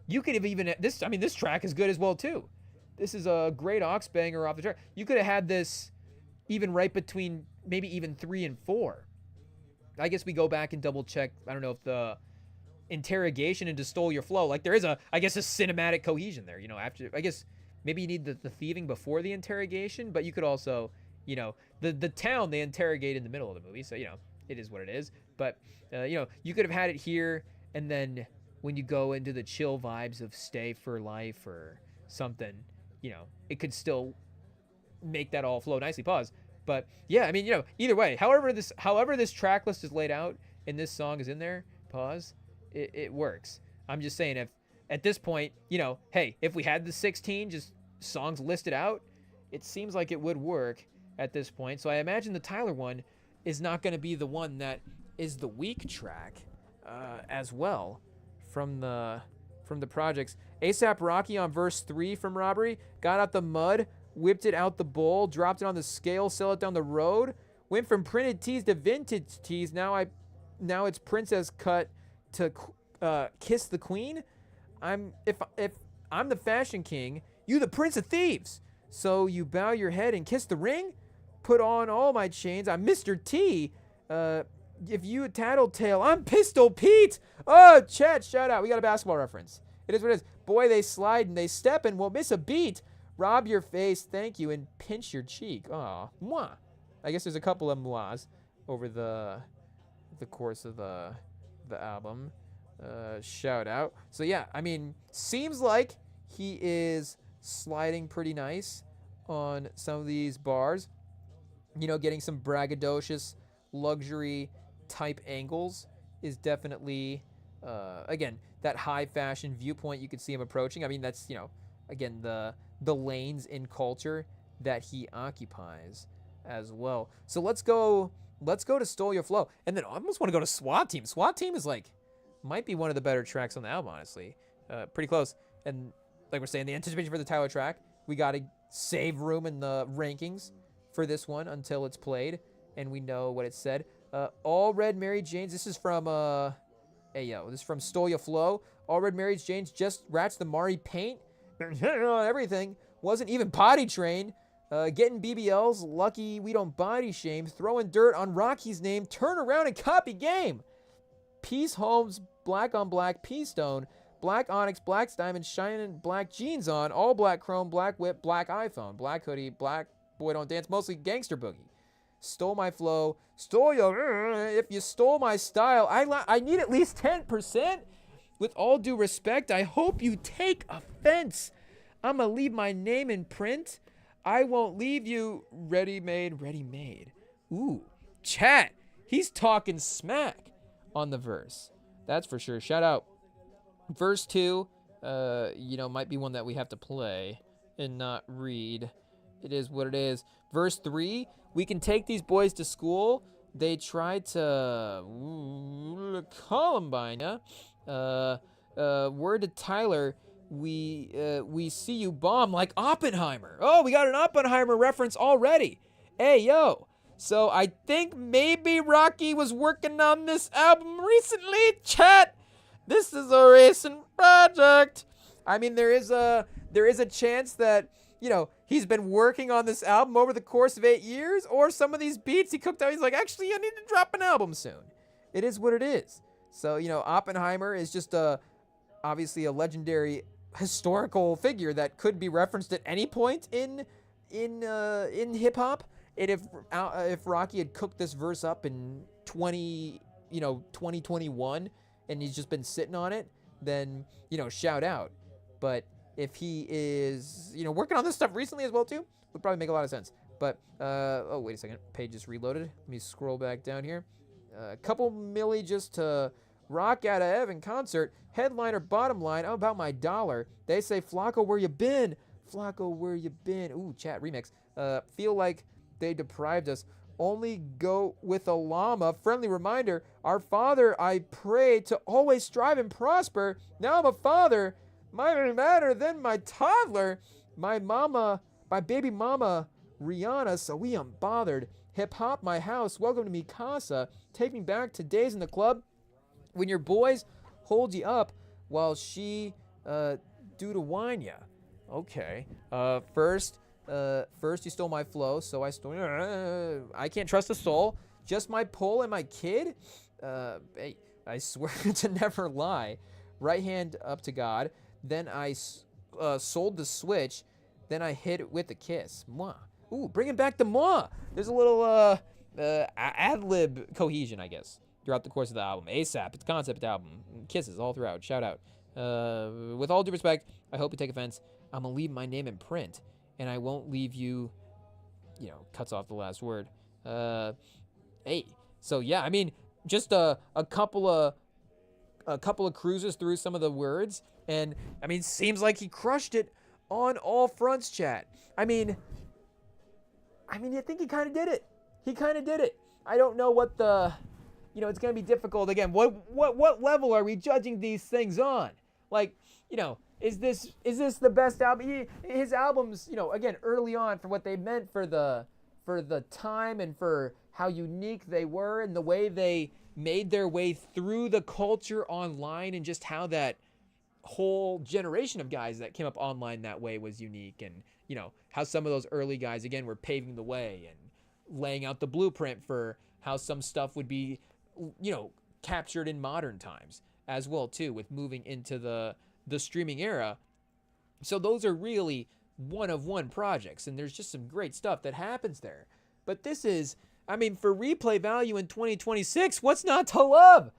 you could have even this. I mean, this track is good as well too. This is a great aux banger off the track. You could have had this even right between maybe even 3 and 4. I guess we go back and double check. I don't know if the interrogation into Stole Your Flow, like there is a cinematic cohesion there. After I guess maybe you need the thieving before the interrogation, but you could also, the town they interrogate in the middle of the movie. So, it is what it is. But, you could have had it here. And then when you go into the chill vibes of Stay for Life or something, it could still make that all flow nicely. Pause. But yeah, I mean, either way, however this track list is laid out and this song is in there, pause, it works. I'm just saying, if at this point, hey, if we had the 16 just songs listed out, it seems like it would work at this point. So I imagine the Tyler one is not going to be the one that is the weak track as well from the projects. ASAP Rocky on verse 3 from Robbery got out the mud, whipped it out the bowl, dropped it on the scale, sell it down the road, went from printed tees to vintage tees. Now it's princess cut to kiss the queen. If I'm the fashion king, you the prince of thieves. So you bow your head and kiss the ring. Put on all my chains. I'm Mr. T. If you a tattletale, I'm Pistol Pete. Oh, chat, shout out. We got a basketball reference. It is what it is. Boy, they slide and they step and won't miss a beat. Rob your face, thank you, and pinch your cheek. Aw, mwah. I guess there's a couple of mwahs over the course of the album. Shout out. So yeah, I mean, seems like he is sliding pretty nice on some of these bars. You know, getting some braggadocious luxury type angles is definitely, again, that high fashion viewpoint you could see him approaching. I mean, that's, you know, again, the lanes in culture that he occupies as well. So let's go to Stole Your Flow. And then I almost want to go to SWAT Team. SWAT Team is like, might be one of the better tracks on the album, honestly. Pretty close. And like we're saying, the anticipation for the Tyler track, we got to save room in the rankings for this one until it's played and we know what it said. All Red Mary Janes. This is from this is from Stole Your Flow. All Red Mary Janes just rats the Mari paint. Everything. Wasn't even potty trained. Getting BBLs. Lucky we don't body shame. Throwing dirt on Rocky's name. Turn around and copy game. Peace Holmes. Black on black. Pea Stone. Black Onyx, black diamond, shining black jeans on, all black chrome, black whip, black iPhone, black hoodie, black boy don't dance, mostly gangster boogie. Stole my flow, stole your, if you stole my style, I need at least 10%. With all due respect, I hope you take offense. I'ma leave my name in print. I won't leave you ready-made, ready-made. Ooh, chat, he's talking smack on the verse. That's for sure. Shout out. Verse 2, might be one that we have to play and not read. It is what it is. Verse 3, we can take these boys to school. They tried to Columbine, word to Tyler, we see you bomb like Oppenheimer. Oh, we got an Oppenheimer reference already. Hey, yo. So I think maybe Rocky was working on this album recently, chat. This is a recent project. I mean, there is a chance that, he's been working on this album over the course of 8 years, or some of these beats he cooked out, he's like, actually, I need to drop an album soon. It is what it is. So, Oppenheimer is just obviously a legendary historical figure that could be referenced at any point in hip hop. And if Rocky had cooked this verse up in 2021, and he's just been sitting on it, then, shout out. But if he is, working on this stuff recently as well, too, would probably make a lot of sense. But, wait a second. Page just reloaded. Let me scroll back down here. A couple milli just to rock out of Evan concert. Headliner, bottom line, I'm about my dollar. They say, Flacco, where you been? Flacco, where you been? Ooh, chat remix. Feel like they deprived us. Only go with a llama. Friendly reminder, our father, I pray to always strive and prosper. Now I'm a father. Might matter than my toddler. My baby mama, Rihanna, so we unbothered. Hip hop, my house. Welcome to me casa. Take me back to days in the club when your boys hold you up while she do to whine ya. Okay. First you stole my flow, so I stole. I can't trust a soul. Just my pull and my kid. Hey, I swear to never lie. Right hand up to God. Then I sold the switch. Then I hit it with a kiss. Mwah. Ooh, bringing back the mwah. There's a little ad-lib cohesion, I guess, throughout the course of the album. ASAP, it's a concept album. Kisses all throughout. Shout out. With all due respect, I hope you take offense. I'm going to leave my name in print. And I won't leave you, cuts off the last word. Hey, so yeah, I mean, just a couple of cruises through some of the words, and I mean, seems like he crushed it on all fronts, chat. I mean, I think he kind of did it. I don't know what it's gonna be difficult again. What level are we judging these things on? Like, is this the best album? His albums, again, early on, for what they meant for the time and for how unique they were and the way they made their way through the culture online, and just how that whole generation of guys that came up online that way was unique, and how some of those early guys, again, were paving the way and laying out the blueprint for how some stuff would be captured in modern times as well too, with moving into the streaming era. So those are really one-of-one projects, and there's just some great stuff that happens there. But this is, for replay value in 2026, what's not to love?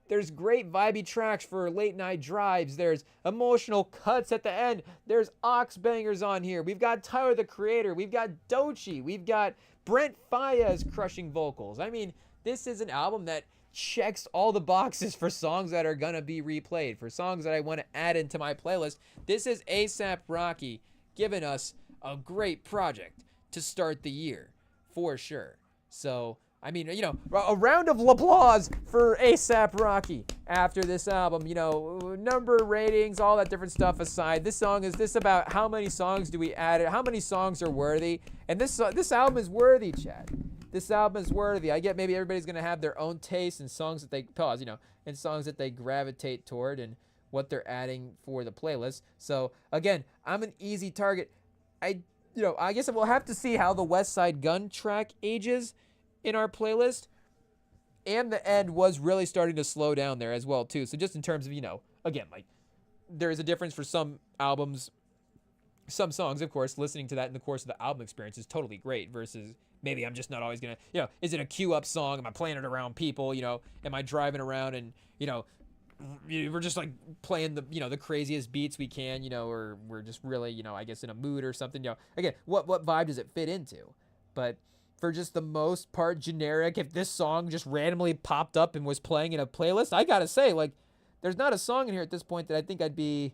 There's great vibey tracks for late night drives. There's emotional cuts at the end. There's ox bangers on here. We've got Tyler the Creator. We've got Doechii. We've got Brent Faiyaz crushing vocals. I mean, this is an album that checks all the boxes for songs that are gonna be replayed, for songs that I want to add into my playlist. This is A$AP Rocky giving us a great project to start the year, for sure. So, I mean, you know, a round of applause for A$AP Rocky after this album. You know, number, ratings, all that different stuff aside, this song is this about how many songs do we add? How many songs are worthy? And this album is worthy, Chad. This album is worthy. I get maybe everybody's gonna have their own taste and songs that they pause, you know, and songs that they gravitate toward and what they're adding for the playlist. So again, I'm an easy target. I guess we'll have to see how the West Side Gun track ages in our playlist. And the end was really starting to slow down there as well too. So just in terms of, you know, again, like there is a difference for some albums, some songs, of course, listening to that in the course of the album experience is totally great versus maybe I'm just not always gonna, you know, is it a queue up song? Am I playing it around people? You know, am I driving around and, you know, we're just like playing the, you know, the craziest beats we can, you know, or we're just really, you know, I guess in a mood or something, you know, again, what vibe does it fit into? But for just the most part generic, if this song just randomly popped up and was playing in a playlist, I gotta say, like, there's not a song in here at this point that I think I'd be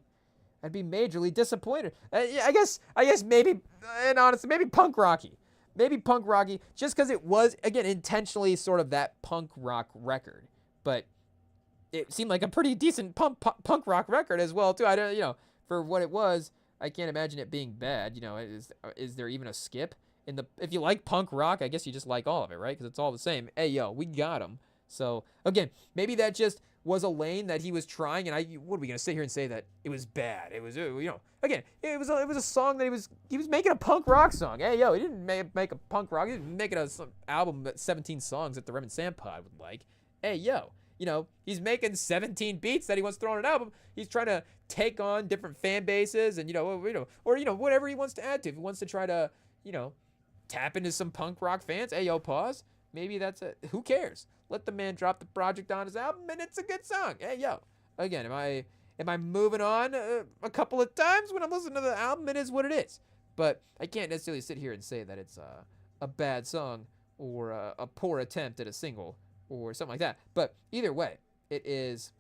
majorly disappointed. I guess maybe, and honestly, maybe Punk Rocky. Maybe Punk Rocky, just because it was, again, intentionally sort of that punk rock record. But it seemed like a pretty decent punk rock record as well, too. I don't, you know, for what it was, I can't imagine it being bad. You know, is there even a skip? If you like punk rock, I guess you just like all of it, right? Because it's all the same. Hey, yo, we got him. So, again, maybe that just was a lane that he was trying, and what are we gonna sit here and say that it was bad? It was, you know, again, it was a song that he was making a punk rock song. Hey, yo, he didn't make a punk rock. He was making an album with 17 songs that the Remington Pod would like. Hey, yo, you know, he's making 17 beats that he wants to throw on an album. He's trying to take on different fan bases, and or whatever he wants to add to. If he wants to try to, you know, tap into some punk rock fans. Hey, yo, pause. Maybe that's it. Who cares? Let the man drop the project on his album, and it's a good song. Hey, yo. Again, am I moving on a couple of times when I'm listening to the album? It is what it is. But I can't necessarily sit here and say that it's a bad song or a poor attempt at a single or something like that. But either way, it is,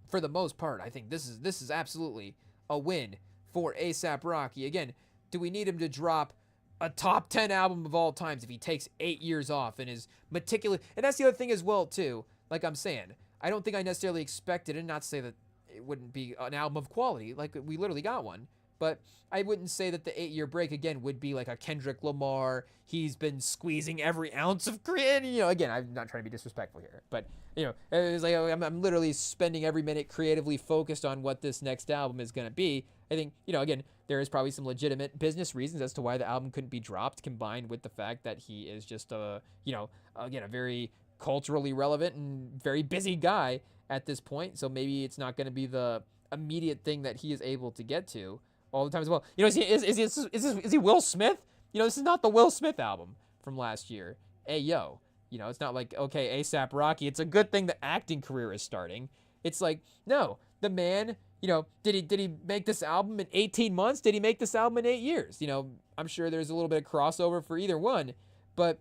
for the most part, I think this is absolutely a win for A$AP Rocky. Again, do we need him to drop a top 10 album of all times if he takes 8 years off and is meticulous? And that's the other thing as well, too. Like I'm saying, I don't think I necessarily expected, and not to say that it wouldn't be an album of quality, like we literally got one, but I wouldn't say that the 8-year break, again, would be like a Kendrick Lamar. He's been squeezing every ounce of creative, you know, again, I'm not trying to be disrespectful here, but, you know, it's like I'm literally spending every minute creatively focused on what this next album is going to be. I think, you know, again, there is probably some legitimate business reasons as to why the album couldn't be dropped, combined with the fact that he is just a, you know, again, a very culturally relevant and very busy guy at this point. So maybe it's not going to be the immediate thing that he is able to get to all the time as well. You know, is he Will Smith? You know, this is not the Will Smith album from last year. Hey, yo. You know, it's not like, okay, A$AP Rocky, it's a good thing the acting career is starting. It's like, no, the man, you know, did he make this album in 18 months? Did he make this album in 8 years? You know, I'm sure there's a little bit of crossover for either one, but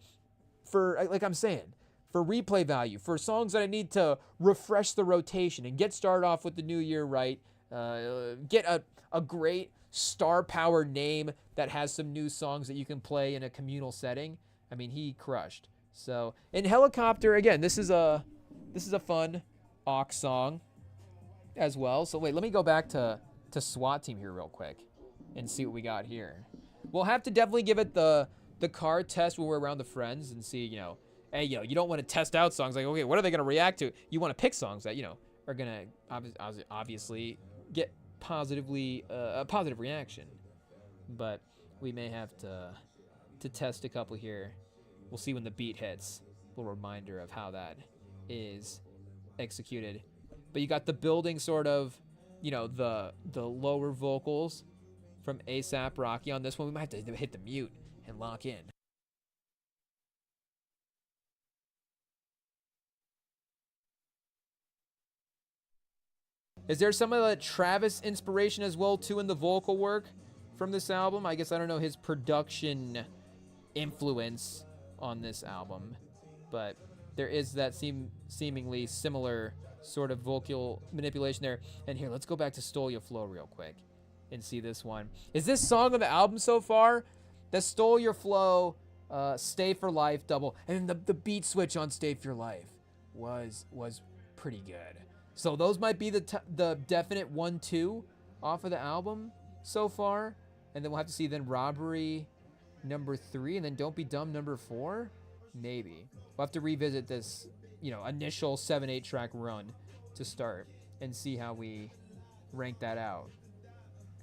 for, like I'm saying, for replay value, for songs that I need to refresh the rotation and get started off with the new year right, get a great star power name that has some new songs that you can play in a communal setting. I mean, he crushed. So, in Helicopter, again, this is a fun aux song as well. So wait, let me go back to SWAT Team here real quick and see what we got here. We'll have to definitely give it the car test when we're around the friends and see, you know, hey, yo, you don't want to test out songs like, okay, what are they going to react to? You want to pick songs that, you know, are going to obviously get a positive reaction. But we may have to test a couple here. We'll see when the beat hits. A little reminder of how that is executed. But you got the building sort of, you know, the lower vocals from A$AP Rocky on this one. We might have to hit the mute and lock in. Is there some of the Travis inspiration as well, too, in the vocal work from this album? I guess I don't know his production influence on this album, but there is that seemingly similar sort of vocal manipulation there. And here, let's go back to Stole Your Flow real quick and see this one. Is this song on the album so far? The Stole Your Flow, Stay for Life double, and the beat switch on Stay for Your Life was pretty good. So those might be the definite 1-2 off of the album so far. And then we'll have to see then Robbery number 3, and then Don't Be Dumb number 4. Maybe. We'll have to revisit this, initial 7-8 track run to start and see how we rank that out.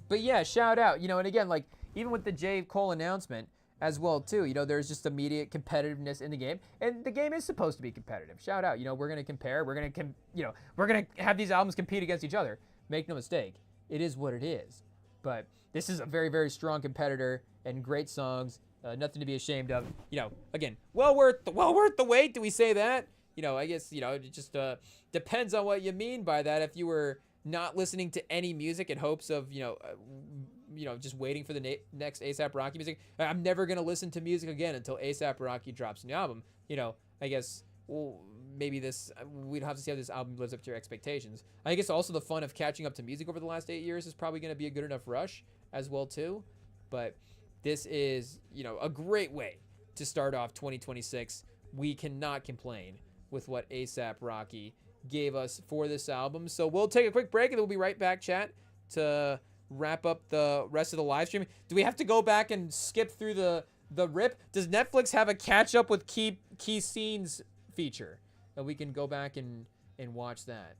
But yeah, shout out, and again, like, even with the J. Cole announcement as well, too, there's just immediate competitiveness in the game, and the game is supposed to be competitive. Shout out, we're going to compare, we're going to have these albums compete against each other. Make no mistake, it is what it is. But this is a very, very strong competitor and great songs, nothing to be ashamed of. Again, well worth the wait. Do we say that? I guess, it just depends on what you mean by that. If you were not listening to any music in hopes of, just waiting for the next A$AP Rocky music. I'm never going to listen to music again until A$AP Rocky drops a new album. I guess, well, maybe we'd have to see how this album lives up to your expectations. I guess also the fun of catching up to music over the last 8 years is probably going to be a good enough rush as well, too. But this is, a great way to start off 2026. We cannot complain with what A$AP Rocky gave us for this album. So we'll take a quick break and we'll be right back, chat, to wrap up the rest of the live stream. Do we have to go back and skip through the rip? Does Netflix have a catch up with key scenes feature that we can go back and watch that?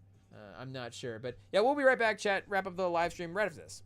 I'm not sure, but yeah, we'll be right back, chat. Wrap up the live stream right after this.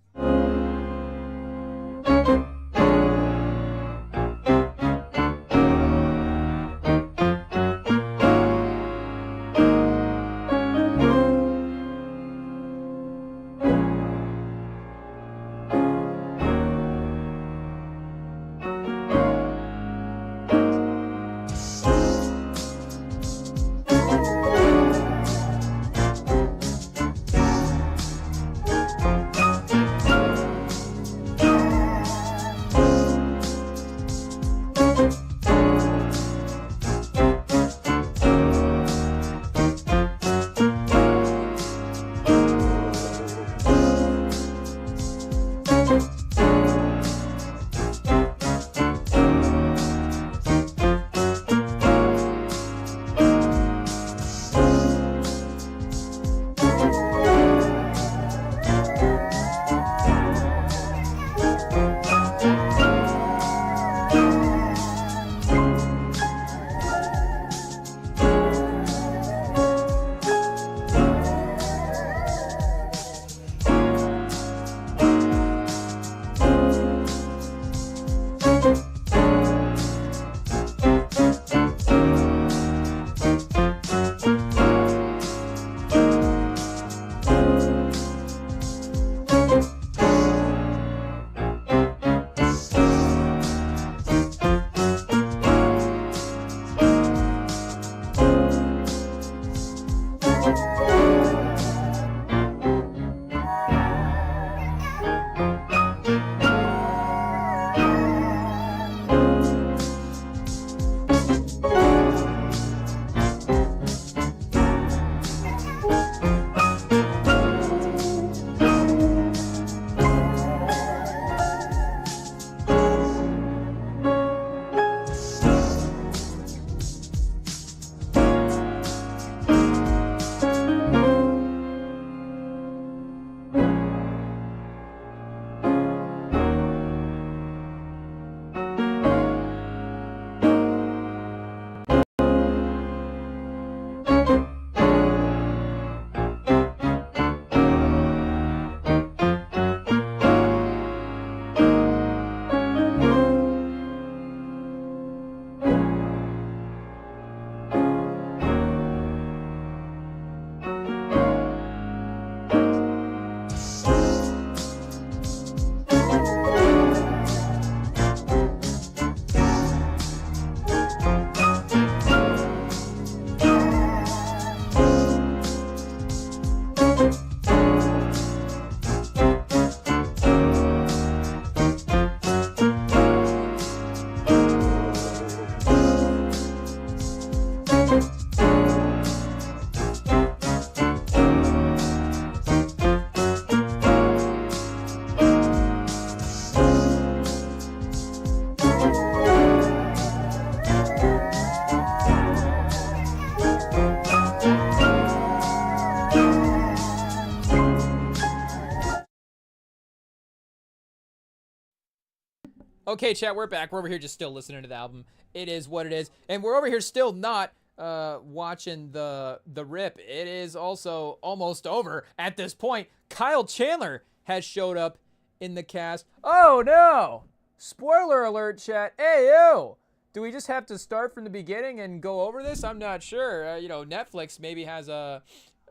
Okay, chat, we're back. We're over here just still listening to the album. It is what it is. And we're over here still not watching the rip. It is also almost over at this point. Kyle Chandler has showed up in the cast. Oh, no. Spoiler alert, chat. Hey, yo. Do we just have to start from the beginning and go over this? I'm not sure. You know, Netflix maybe has a...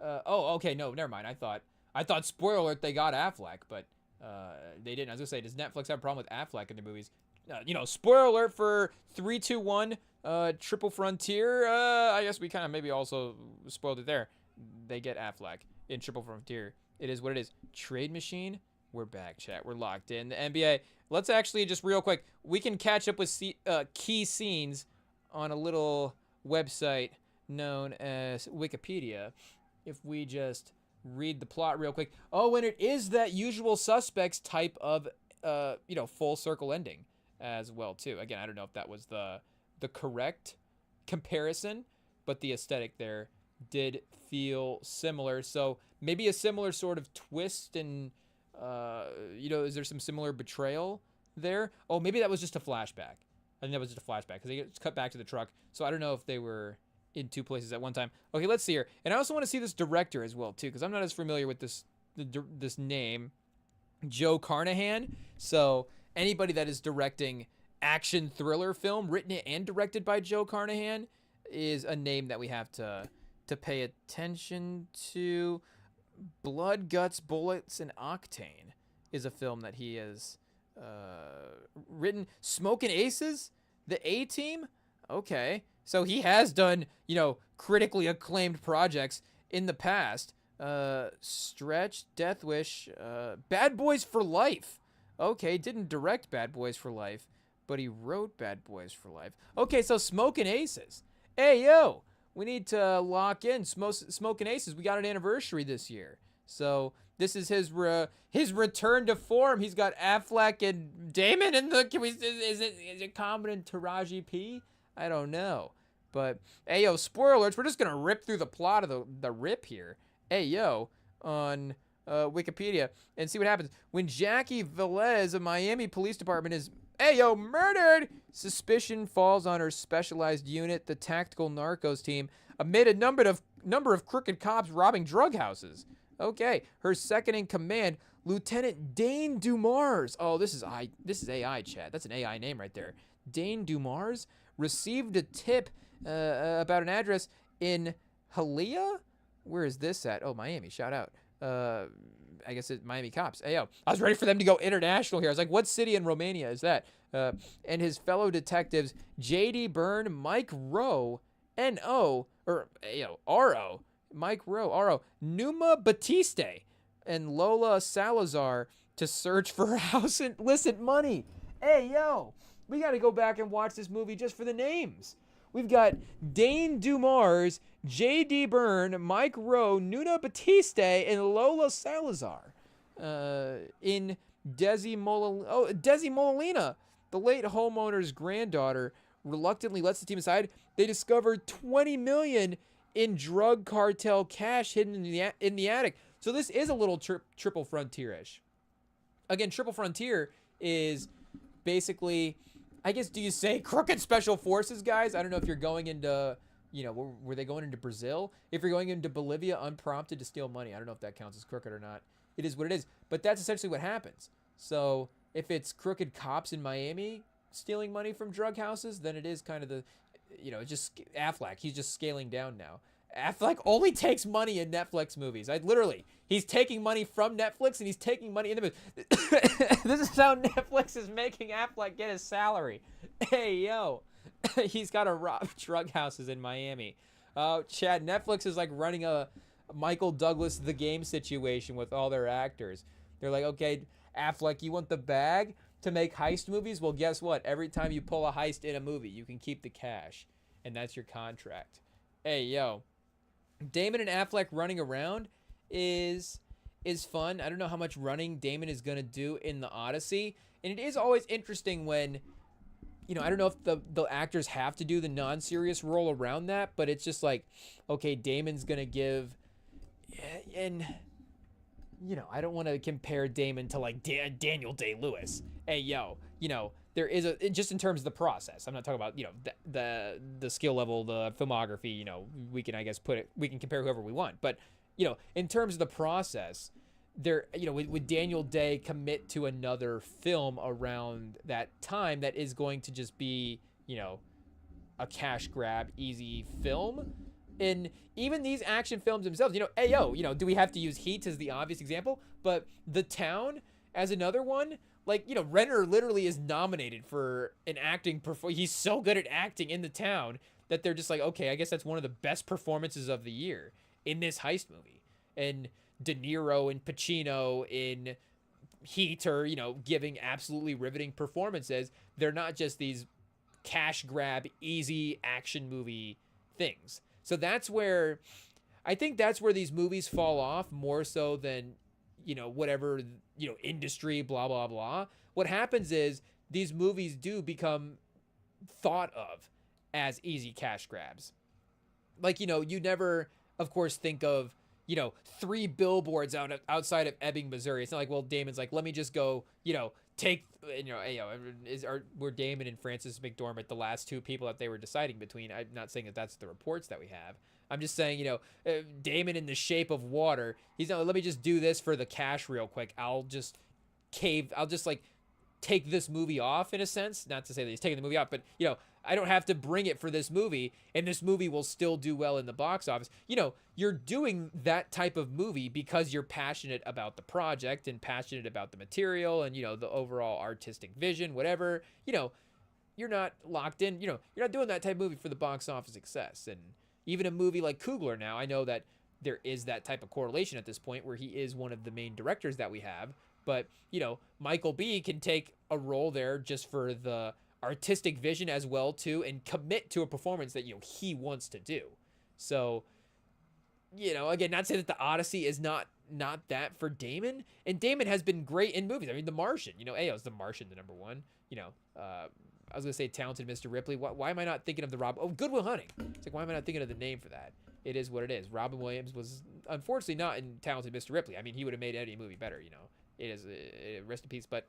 oh, okay, no, never mind. I thought, spoiler alert, they got Affleck, but they didn't. I was going to say, does Netflix have a problem with Affleck in their movies? You know, spoiler alert for 3-2-1, Triple Frontier. I guess we kind of maybe also spoiled it there. They get Affleck in Triple Frontier. It is what it is. Trade Machine, we're back, chat. We're locked in. The NBA... Let's actually just real quick, we can catch up with key scenes on a little website known as Wikipedia if we just read the plot real quick. Oh, and it is that Usual Suspects type of, you know, full circle ending as well, too. Again, I don't know if that was the correct comparison, but the aesthetic there did feel similar. So maybe a similar sort of twist and... you know, is there some similar betrayal there? Oh, maybe that was just a flashback. I think that was just a flashback because they get cut back to the truck. So I don't know if they were in two places at one time. Okay, let's see here. And I also want to see this director as well, too, because I'm not as familiar with this name, Joe Carnahan. So anybody that is directing action thriller film, written and directed by Joe Carnahan, is a name that we have to pay attention to. Blood, Guts, Bullets, and Octane is a film that he has written. Smokin' Aces, The A-Team. Okay, so he has done, you know, critically acclaimed projects in the past. Stretch, Death Wish, Bad Boys for Life. Okay, didn't direct Bad Boys for Life, but he wrote Bad Boys for Life. Okay, so Smokin' Aces. Hey, yo. We need to lock in Smokin' Aces. We got an anniversary this year. So this is his return to form. He's got Affleck and Damon in the... Is it Common and Taraji P? I don't know. But, hey, yo, spoiler alerts. We're just going to rip through the plot of the rip here. Hey, yo, on Wikipedia and see what happens. When Jackie Velez of Miami Police Department is... Hey, yo, murdered! Suspicion falls on her specialized unit, the Tactical Narcos Team, amid a number of crooked cops robbing drug houses. Okay, her second in command, Lieutenant Dane Dumars. Oh, this is AI, chat. That's an AI name right there. Dane Dumars received a tip about an address in Hialeah? Where is this at? Oh, Miami. Shout out. I guess it's Miami cops. Hey, yo, I was ready for them to go international here. I was like, what city in Romania is that? And his fellow detectives, J.D. Byrne, Mike Rowe, N.O., or, you know, R.O., Mike Rowe, R.O., Numa Batiste, and Lola Salazar to search for house and illicit money. Hey, yo, we got to go back and watch this movie just for the names. We've got Dane Dumars, J.D. Byrne, Mike Rowe, Nuna Batiste, and Lola Salazar. In Desi Molina, the late homeowner's granddaughter, reluctantly lets the team aside. They discover $20 million in drug cartel cash hidden in the attic. So this is a little Triple Frontier-ish. Again, Triple Frontier is basically... I guess, do you say crooked special forces, guys? I don't know if you're going into, you know, were they going into Brazil? If you're going into Bolivia unprompted to steal money, I don't know if that counts as crooked or not. It is what it is. But that's essentially what happens. So if it's crooked cops in Miami stealing money from drug houses, then it is kind of the, you know, just Affleck. He's just scaling down now. Affleck only takes money in Netflix movies. He's taking money from Netflix and he's taking money in the movie. This is how Netflix is making Affleck get his salary. Hey, yo. He's got to rob drug houses in Miami. Chad, Netflix is like running a Michael Douglas The Game situation with all their actors. They're like, okay, Affleck, you want the bag to make heist movies? Well, guess what? Every time you pull a heist in a movie, you can keep the cash. And that's your contract. Hey, yo. Damon and Affleck running around is fun. I don't know how much running Damon is going to do in the Odyssey. And it is always interesting when, you know, I don't know if the actors have to do the non-serious role around that, but it's just like, okay, Damon's going to give, and, you know, I don't want to compare Damon to like Daniel Day-Lewis. Hey, yo, you know, there is just in terms of the process. I'm not talking about, the skill level, the filmography. We can, I guess, we can compare whoever we want, but in terms of the process, there, would Daniel Day commit to another film around that time that is going to just be, a cash grab, easy film? And even these action films themselves, do we have to use Heat as the obvious example? But The Town as another one, like, Renner literally is nominated for an acting he's so good at acting in The Town that they're just like, okay, I guess that's one of the best performances of the year in this heist movie. And De Niro and Pacino in Heat are, giving absolutely riveting performances. They're not just these cash grab, easy action movie things. So I think that's where these movies fall off more so than, whatever, industry, blah, blah, blah. What happens is these movies do become thought of as easy cash grabs. Like, you never, of course, think of, 3 billboards outside of Ebbing, Missouri. It's not like, well, Damon's like, let me just go, take, were Damon and Frances McDormand the last 2 people that they were deciding between? I'm not saying that that's the reports that we have. I'm just saying, Damon in The Shape of Water, he's not, let me just do this for the cash real quick. I'll just like take this movie off in a sense. Not to say that he's taking the movie off, but, I don't have to bring it for this movie, and this movie will still do well in the box office. You're doing that type of movie because you're passionate about the project and passionate about the material and, the overall artistic vision, whatever. You're not locked in, you're not doing that type of movie for the box office success. And even a movie like Coogler now, I know that there is that type of correlation at this point where he is one of the main directors that we have. But, Michael B. can take a role there just for the artistic vision as well too, and commit to a performance that he wants to do. So, again, not to say that The Odyssey is not that for Damon, and Damon has been great in movies. I mean, The Martian, Ayo's The Martian, the number one. I was gonna say Talented Mr. Ripley. Why am I not thinking of Good Will Hunting? It's like, why am I not thinking of the name for that? It is what it is. Robin Williams was unfortunately not in Talented Mr. Ripley. I mean, he would have made any movie better. It is rest in peace, but.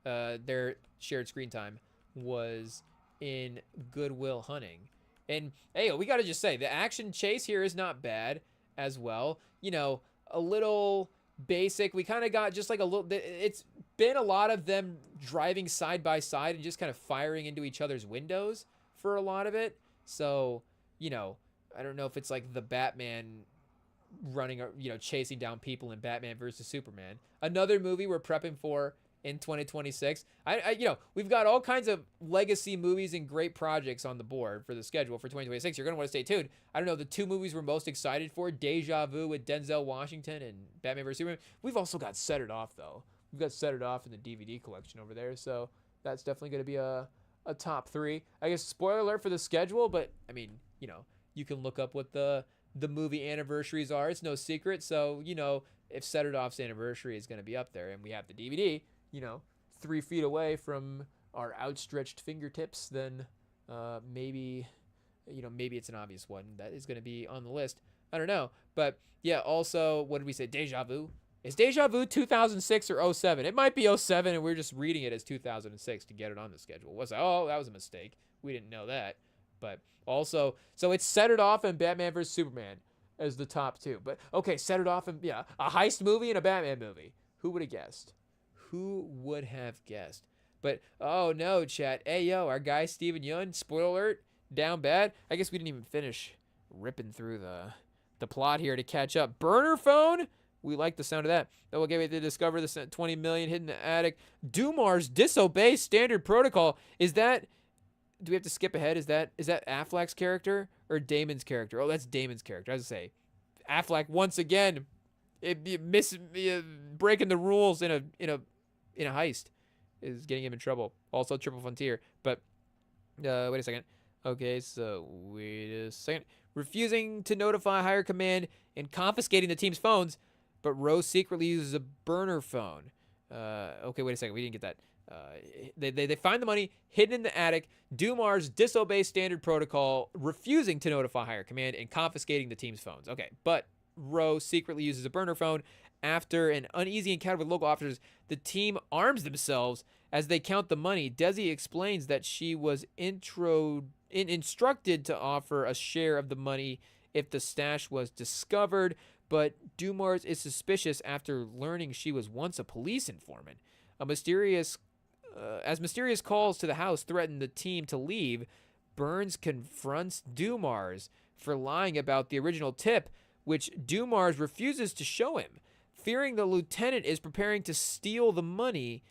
Their shared screen time was in Good Will Hunting. And, we got to just say, the action chase here is not bad as well. A little basic. We kind of got just like a little, it's been a lot of them driving side by side and just kind of firing into each other's windows for a lot of it. So, I don't know if it's like the Batman running, chasing down people in Batman versus Superman. Another movie we're prepping for in 2026. We've got all kinds of legacy movies and great projects on the board for the schedule for 2026. You're going to want to stay tuned. I don't know, the 2 movies we're most excited for, Deja Vu with Denzel Washington and Batman vs. Superman. We've also got Set It Off, though. We've got Set It Off in the DVD collection over there, so that's definitely going to be a top 3. I guess spoiler alert for the schedule, but, I mean, you can look up what the movie anniversaries are. It's no secret, so, if Set It Off's anniversary is going to be up there and we have the DVD, 3 feet away from our outstretched fingertips, then maybe it's an obvious one that is going to be on the list. I don't know. But yeah, also, what did we say? Deja Vu? Is Deja Vu 2006 or 07? It might be 07, and we're just reading it as 2006 to get it on the schedule. That was a mistake. We didn't know that. But also, so it's Set It Off and Batman vs. Superman as the top 2. But okay, Set It Off and, a heist movie and a Batman movie. Who would have guessed? Who would have guessed? But, oh no, chat. Our guy Steven Yeun, spoiler alert, down bad. I guess we didn't even finish ripping through the plot here to catch up. Burner phone? We like the sound of that. That will get me to discover the $20 million hidden in the attic. Dumars disobeys standard protocol. Do we have to skip ahead? Is that Affleck's character or Damon's character? Oh, that's Damon's character. I was going to say, Affleck once again, breaking the rules in a heist is getting him in trouble. Also Triple Frontier. But wait a second. Okay, so wait a second. Refusing to notify higher command and confiscating the team's phones, but Rose secretly uses a burner phone. Okay, wait a second. We didn't get that. They find the money hidden in the attic. Dumars disobeys standard protocol, refusing to notify higher command and confiscating the team's phones. Okay, but Rose secretly uses a burner phone. After an uneasy encounter with local officers, the team arms themselves As they count the money, Desi explains that she was instructed to offer a share of the money if the stash was discovered, but Dumars is suspicious after learning she was once a police informant. As mysterious calls to the house threaten the team to leave, Burns confronts Dumars for lying about the original tip, which Dumars refuses to show him. Fearing the lieutenant is preparing to steal the money,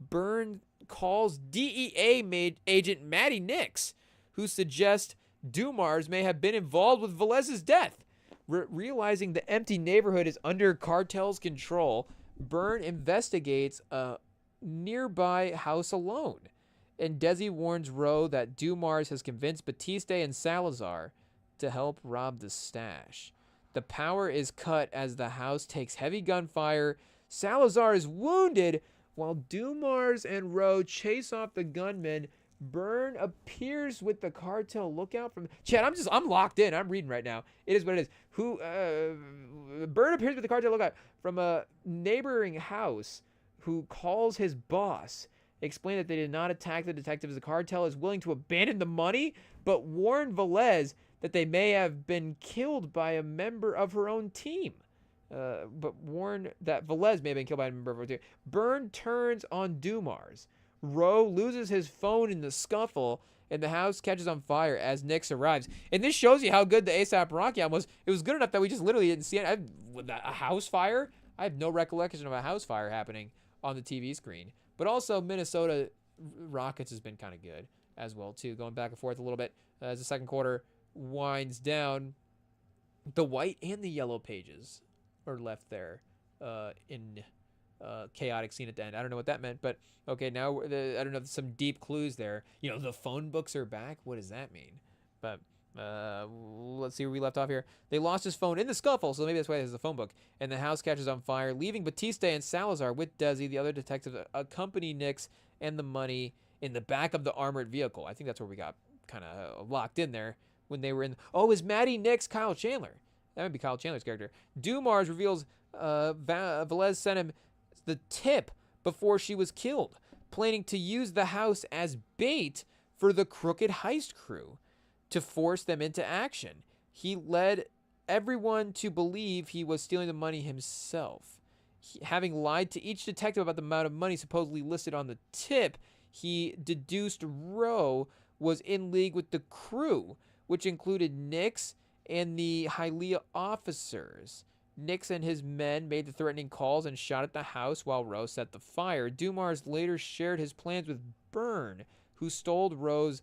Burns calls DEA agent Matty Nix, who suggests Dumars may have been involved with Velez's death. Realizing the empty neighborhood is under cartel's control, Burns investigates a nearby house alone. And Desi warns Rowe that Dumars has convinced Batiste and Salazar to help rob the stash. The power is cut as the house takes heavy gunfire. Salazar is wounded while Dumars and Rowe chase off the gunmen. Byrne appears with the cartel lookout from Chad. I'm locked in. I'm reading right now. It is what it is. Byrne appears with the cartel lookout from a neighboring house, who calls his boss, explain that they did not attack the detectives. The cartel is willing to abandon the money, but warn Velez that they may have been killed by a member of her own team. But warn that Velez may have been killed by a member of her team. Byrne turns on Dumars. Rowe loses his phone in the scuffle, and the house catches on fire as Nix arrives. And this shows you how good the ASAP Rocky album was. It was good enough that we just literally didn't see it. A house fire? I have no recollection of a house fire happening on the TV screen. But also Minnesota Rockets has been kind of good as well too, going back and forth a little bit as the second quarter winds down. The white and the yellow pages are left there in chaotic scene at the end. I don't know what that meant, but okay, now I don't know, some deep clues there. You know, the phone books are back. What does that mean? But let's see where we left off here. They lost his phone in the scuffle, so maybe that's why there's the phone book. And the house catches on fire, leaving Batiste and Salazar with Desi. The other detectives accompany Nix and the money in the back of the armored vehicle. I think that's where we got kind of locked in there when they were in. Oh, is Matty Nix Kyle Chandler? That would be Kyle Chandler's character. Dumars reveals Velez sent him the tip before she was killed, planning to use the house as bait for the crooked heist crew to force them into action. He led everyone to believe he was stealing the money himself. Having lied to each detective about the amount of money supposedly listed on the tip, he deduced Rowe was in league with the crew, which included Nix and the Hialeah officers. Nix and his men made the threatening calls and shot at the house while Rowe set the fire. Dumars later shared his plans with Byrne, who stole Rowe's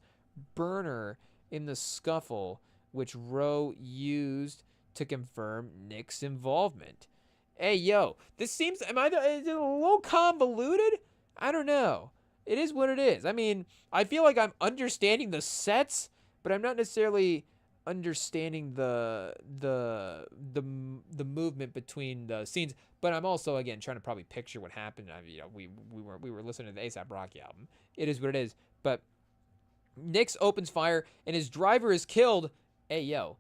burner in the scuffle, which Rowe used to confirm Nix's involvement. Hey, yo, this seems, is it a little convoluted? I don't know. It is what it is. I mean, I feel like I'm understanding the sets, but I'm not necessarily understanding the movement between the scenes. But I'm also, again, trying to probably picture what happened. We were listening to the A$AP Rocky album. It is what it is. But Nix opens fire and his driver is killed. Hey, yo,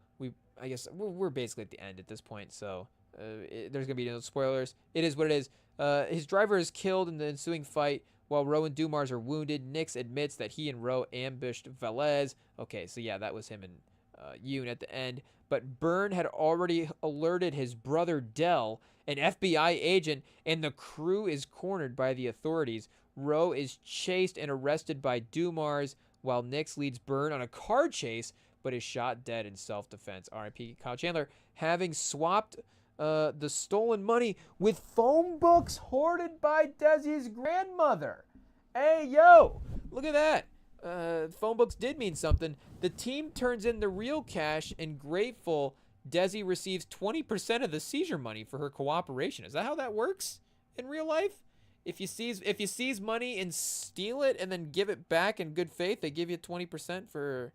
I guess we're basically at the end at this point, so there's gonna be no spoilers. It is what it is. His driver is killed in the ensuing fight while Rowe and Dumars are wounded. Nix admits that he and Rowe ambushed Velez. Okay, so yeah, that was him and Yoon at the end. But Byrne had already alerted his brother Dell, an FBI agent, and the crew is cornered by the authorities. Rowe is chased and arrested by Dumars, while Nix leads Byrne on a car chase, but is shot dead in self-defense. R.I.P. Kyle Chandler, having swapped the stolen money with phone books hoarded by Desi's grandmother. Hey, yo, look at that. Phone books did mean something. The team turns in the real cash, and grateful, Desi receives 20% of the seizure money for her cooperation. Is that how that works in real life? If you seize money and steal it and then give it back in good faith, they give you 20% for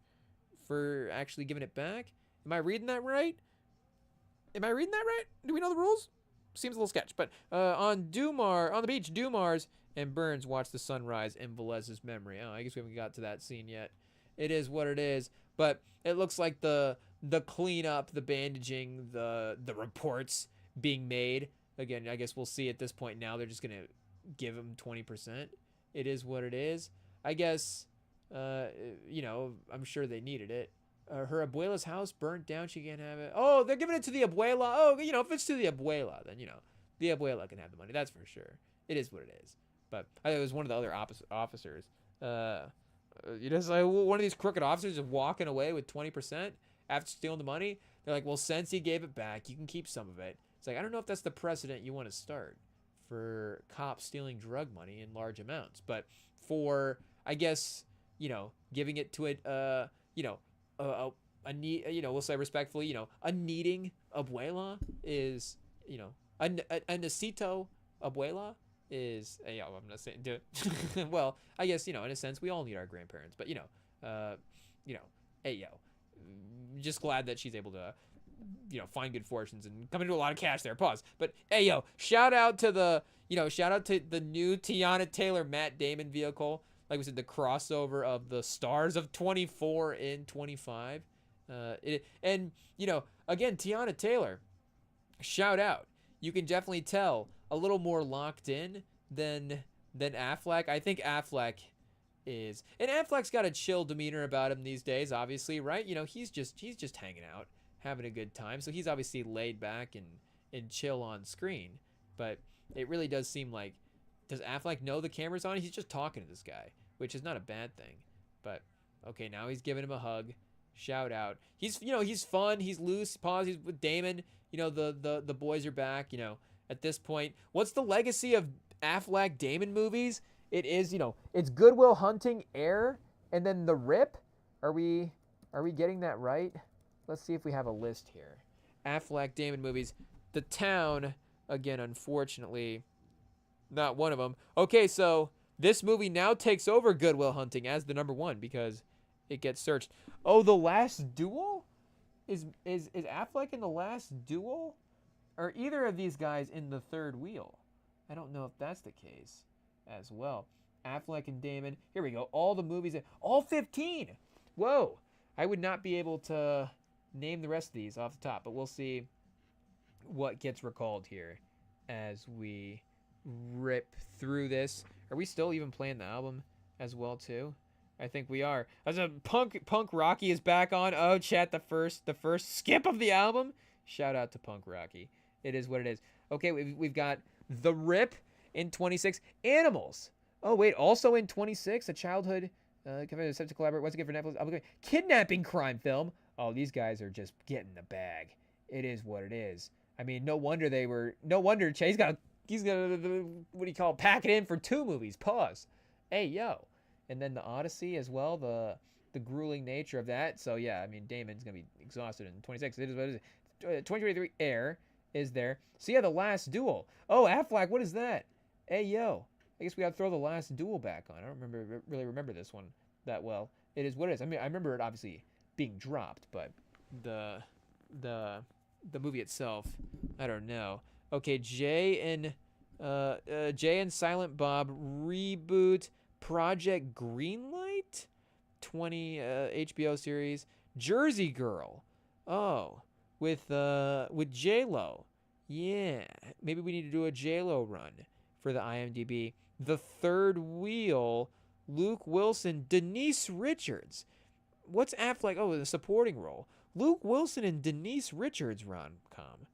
actually giving it back. Am I reading that right? Do we know the rules? Seems a little sketch. But on the beach, Dumars and Burns watch the sunrise in Velez's memory. Oh, I guess we haven't got to that scene yet. It is what it is. But it looks like the cleanup, the bandaging, the reports being made. Again, I guess we'll see at this point now. They're just gonna give him 20%. It is what it is. I guess, uh, I'm sure they needed it. Her abuela's house burnt down. She can't have it. Oh, they're giving it to the abuela. Oh, if it's to the abuela, then, the abuela can have the money. That's for sure. It is what it is. But I think it was one of the other officers. It's like one of these crooked officers is walking away with 20% after stealing the money. They're like, well, since he gave it back, you can keep some of it. It's like, I don't know if that's the precedent you want to start for cops stealing drug money in large amounts. But for, I guess, giving it to we'll say respectfully, a needing abuela is, a necesito abuela is, I'm not saying, well, I guess, in a sense, we all need our grandparents, but, hey, just glad that she's able to, find good fortunes and come into a lot of cash there. Pause. But, hey, shout out to the new Tiana Taylor, Matt Damon vehicle. Like we said, the crossover of the stars of 24 and 25. Again, Tiana Taylor, shout out. You can definitely tell a little more locked in than Affleck. I think Affleck is, and Affleck's got a chill demeanor about him these days, obviously, right? He's just hanging out, having a good time. So he's obviously laid back and chill on screen. But it really does seem like, does Affleck know the camera's on? He's just talking to this guy, which is not a bad thing. But okay, now he's giving him a hug. Shout out. He's fun. He's loose. Pause. He's with Damon. The boys are back. At this point, what's the legacy of Affleck Damon movies? It is, it's Good Will Hunting, Air, and then The Rip. Are we getting that right? Let's see if we have a list here. Affleck Damon movies. The Town, again, unfortunately, not one of them. Okay, so this movie now takes over Good Will Hunting as the number one because it gets searched. Oh, The Last Duel? Is Affleck in The Last Duel? Are either of these guys in The Third Wheel? I don't know if that's the case as well. Affleck and Damon. Here we go. All the movies. All 15. Whoa. I would not be able to name the rest of these off the top, but we'll see what gets recalled here as we rip through this. Are we still even playing the album as well too? I think we are. As a Punk Rocky is back on. Oh, chat, the first skip of the album. Shout out to Punk Rocky. It is what it is. Okay, we've got The Rip in 26. Animals. Oh wait, also in 26, a childhood to collaborate once again for Netflix. Kidnapping crime film. Oh, these guys are just getting the bag. It is what it is. I mean, no wonder Chase got what do you call it, pack it in for 2 movies. Pause. Hey, yo. And then the Odyssey as well, the grueling nature of that. So yeah, I mean, Damon's gonna be exhausted in 26. It is what it is. 2023 Air is there. So yeah, The Last Duel. Oh, Affleck, what is that? Hey, yo. I guess we gotta throw The Last Duel back on. I don't really remember this one that well. It is what it is. I mean, I remember it obviously being dropped, but the movie itself, I don't know. Okay, Jay and Silent Bob reboot Project Greenlight 20 HBO series. Jersey Girl. Oh, with J-Lo. Yeah, maybe we need to do a J-Lo run for the IMDb. The Third Wheel. Luke Wilson, Denise Richards. What's Affleck? Oh, the supporting role. Luke Wilson and Denise Richards rom-com.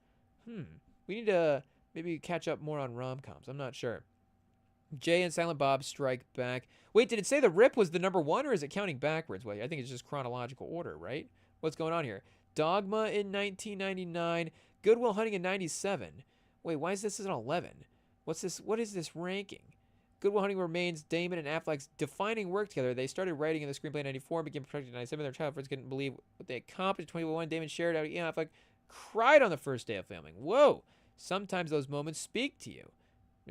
We need to maybe catch up more on rom-coms. I'm not sure. Jay and Silent Bob Strike Back. Wait, did it say The Rip was the number one, or is it counting backwards? Well, I think it's just chronological order, right? What's going on here? Dogma in 1999. Good Will Hunting in 97. Wait, why is this an 11? What's this? What is this ranking? Good Will Hunting remains Damon and Affleck's defining work together. They started writing in the screenplay in 94 and began projecting in 97. Their childhood friends couldn't believe what they accomplished in 2021. Damon shared out. Ian Affleck cried on the first day of filming. Whoa. Sometimes those moments speak to you.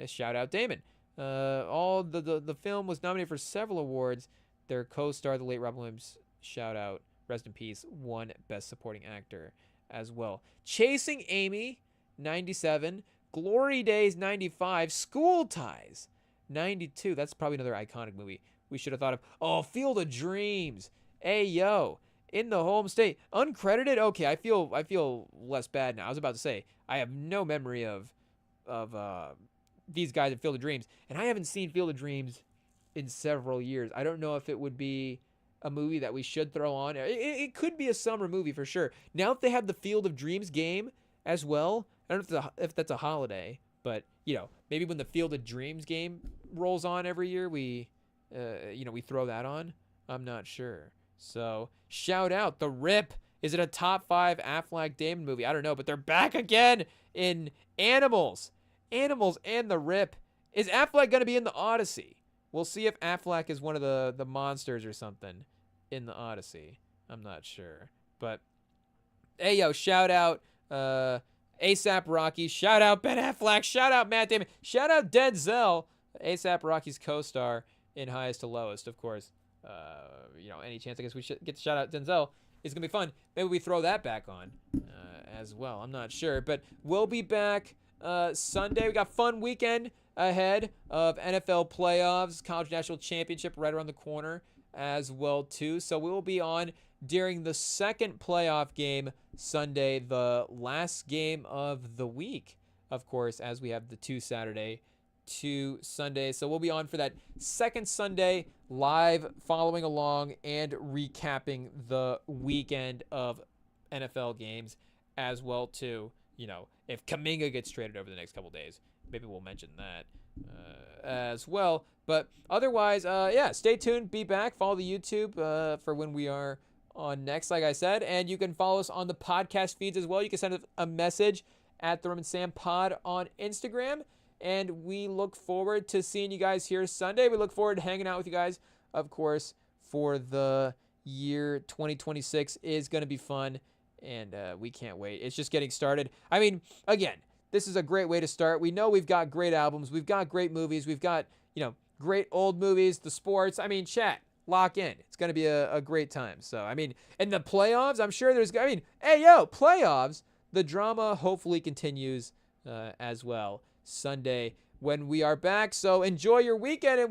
Shout out Damon. The film was nominated for several awards. Their co-star, the late Robin Williams, shout out, rest in peace, won Best Supporting Actor as well. Chasing Amy, 97. Glory Days, 95. School Ties, 92. That's probably another iconic movie we should have thought of. Oh, Field of Dreams. Hey, yo. In the Home State. Uncredited? Okay, I feel less bad now. I was about to say, I have no memory of these guys at Field of Dreams. And I haven't seen Field of Dreams in several years. I don't know if it would be a movie that we should throw on. It could be a summer movie for sure. Now if they have the Field of Dreams game as well, I don't know if that's a holiday, but maybe when the Field of Dreams game rolls on every year, we throw that on. I'm not sure. So shout out The Rip. Is it a top 5 Affleck Damon movie? I don't know, but they're back again in Animals. Animals and The Rip. Is Affleck going to be in the Odyssey? We'll see if Affleck is one of the monsters or something in the Odyssey. I'm not sure. But, hey, yo, shout out ASAP Rocky. Shout out Ben Affleck. Shout out Matt Damon. Shout out Denzel, ASAP Rocky's co-star in Highest to Lowest, of course. Any chance I guess we should get to shout out Denzel is going to be fun. Maybe we throw that back on as well. I'm not sure. But we'll be back Sunday. We got fun weekend ahead of NFL playoffs, college national championship right around the corner as well too. So we will be on during the second playoff game Sunday, the last game of the week, of course, as we have the 2 Saturday, 2 Sunday. So we'll be on for that second Sunday live, following along and recapping the weekend of NFL games as well too. If Kuminga gets traded over the next couple days, maybe we'll mention that as well. But otherwise, stay tuned. Be back. Follow the YouTube for when we are on next, like I said. And you can follow us on the podcast feeds as well. You can send a message at the Rim and Sam Pod on Instagram. And we look forward to seeing you guys here Sunday. We look forward to hanging out with you guys, of course, for the year 2026 is going to be fun. And we can't wait. It's just getting started. I mean, again, this is a great way to start. We know we've got great albums. We've got great movies. We've got, great old movies, the sports. I mean, chat, lock in. It's going to be a great time. So, I mean, in the playoffs, I'm sure playoffs, the drama hopefully continues as well Sunday when we are back. So enjoy your weekend. And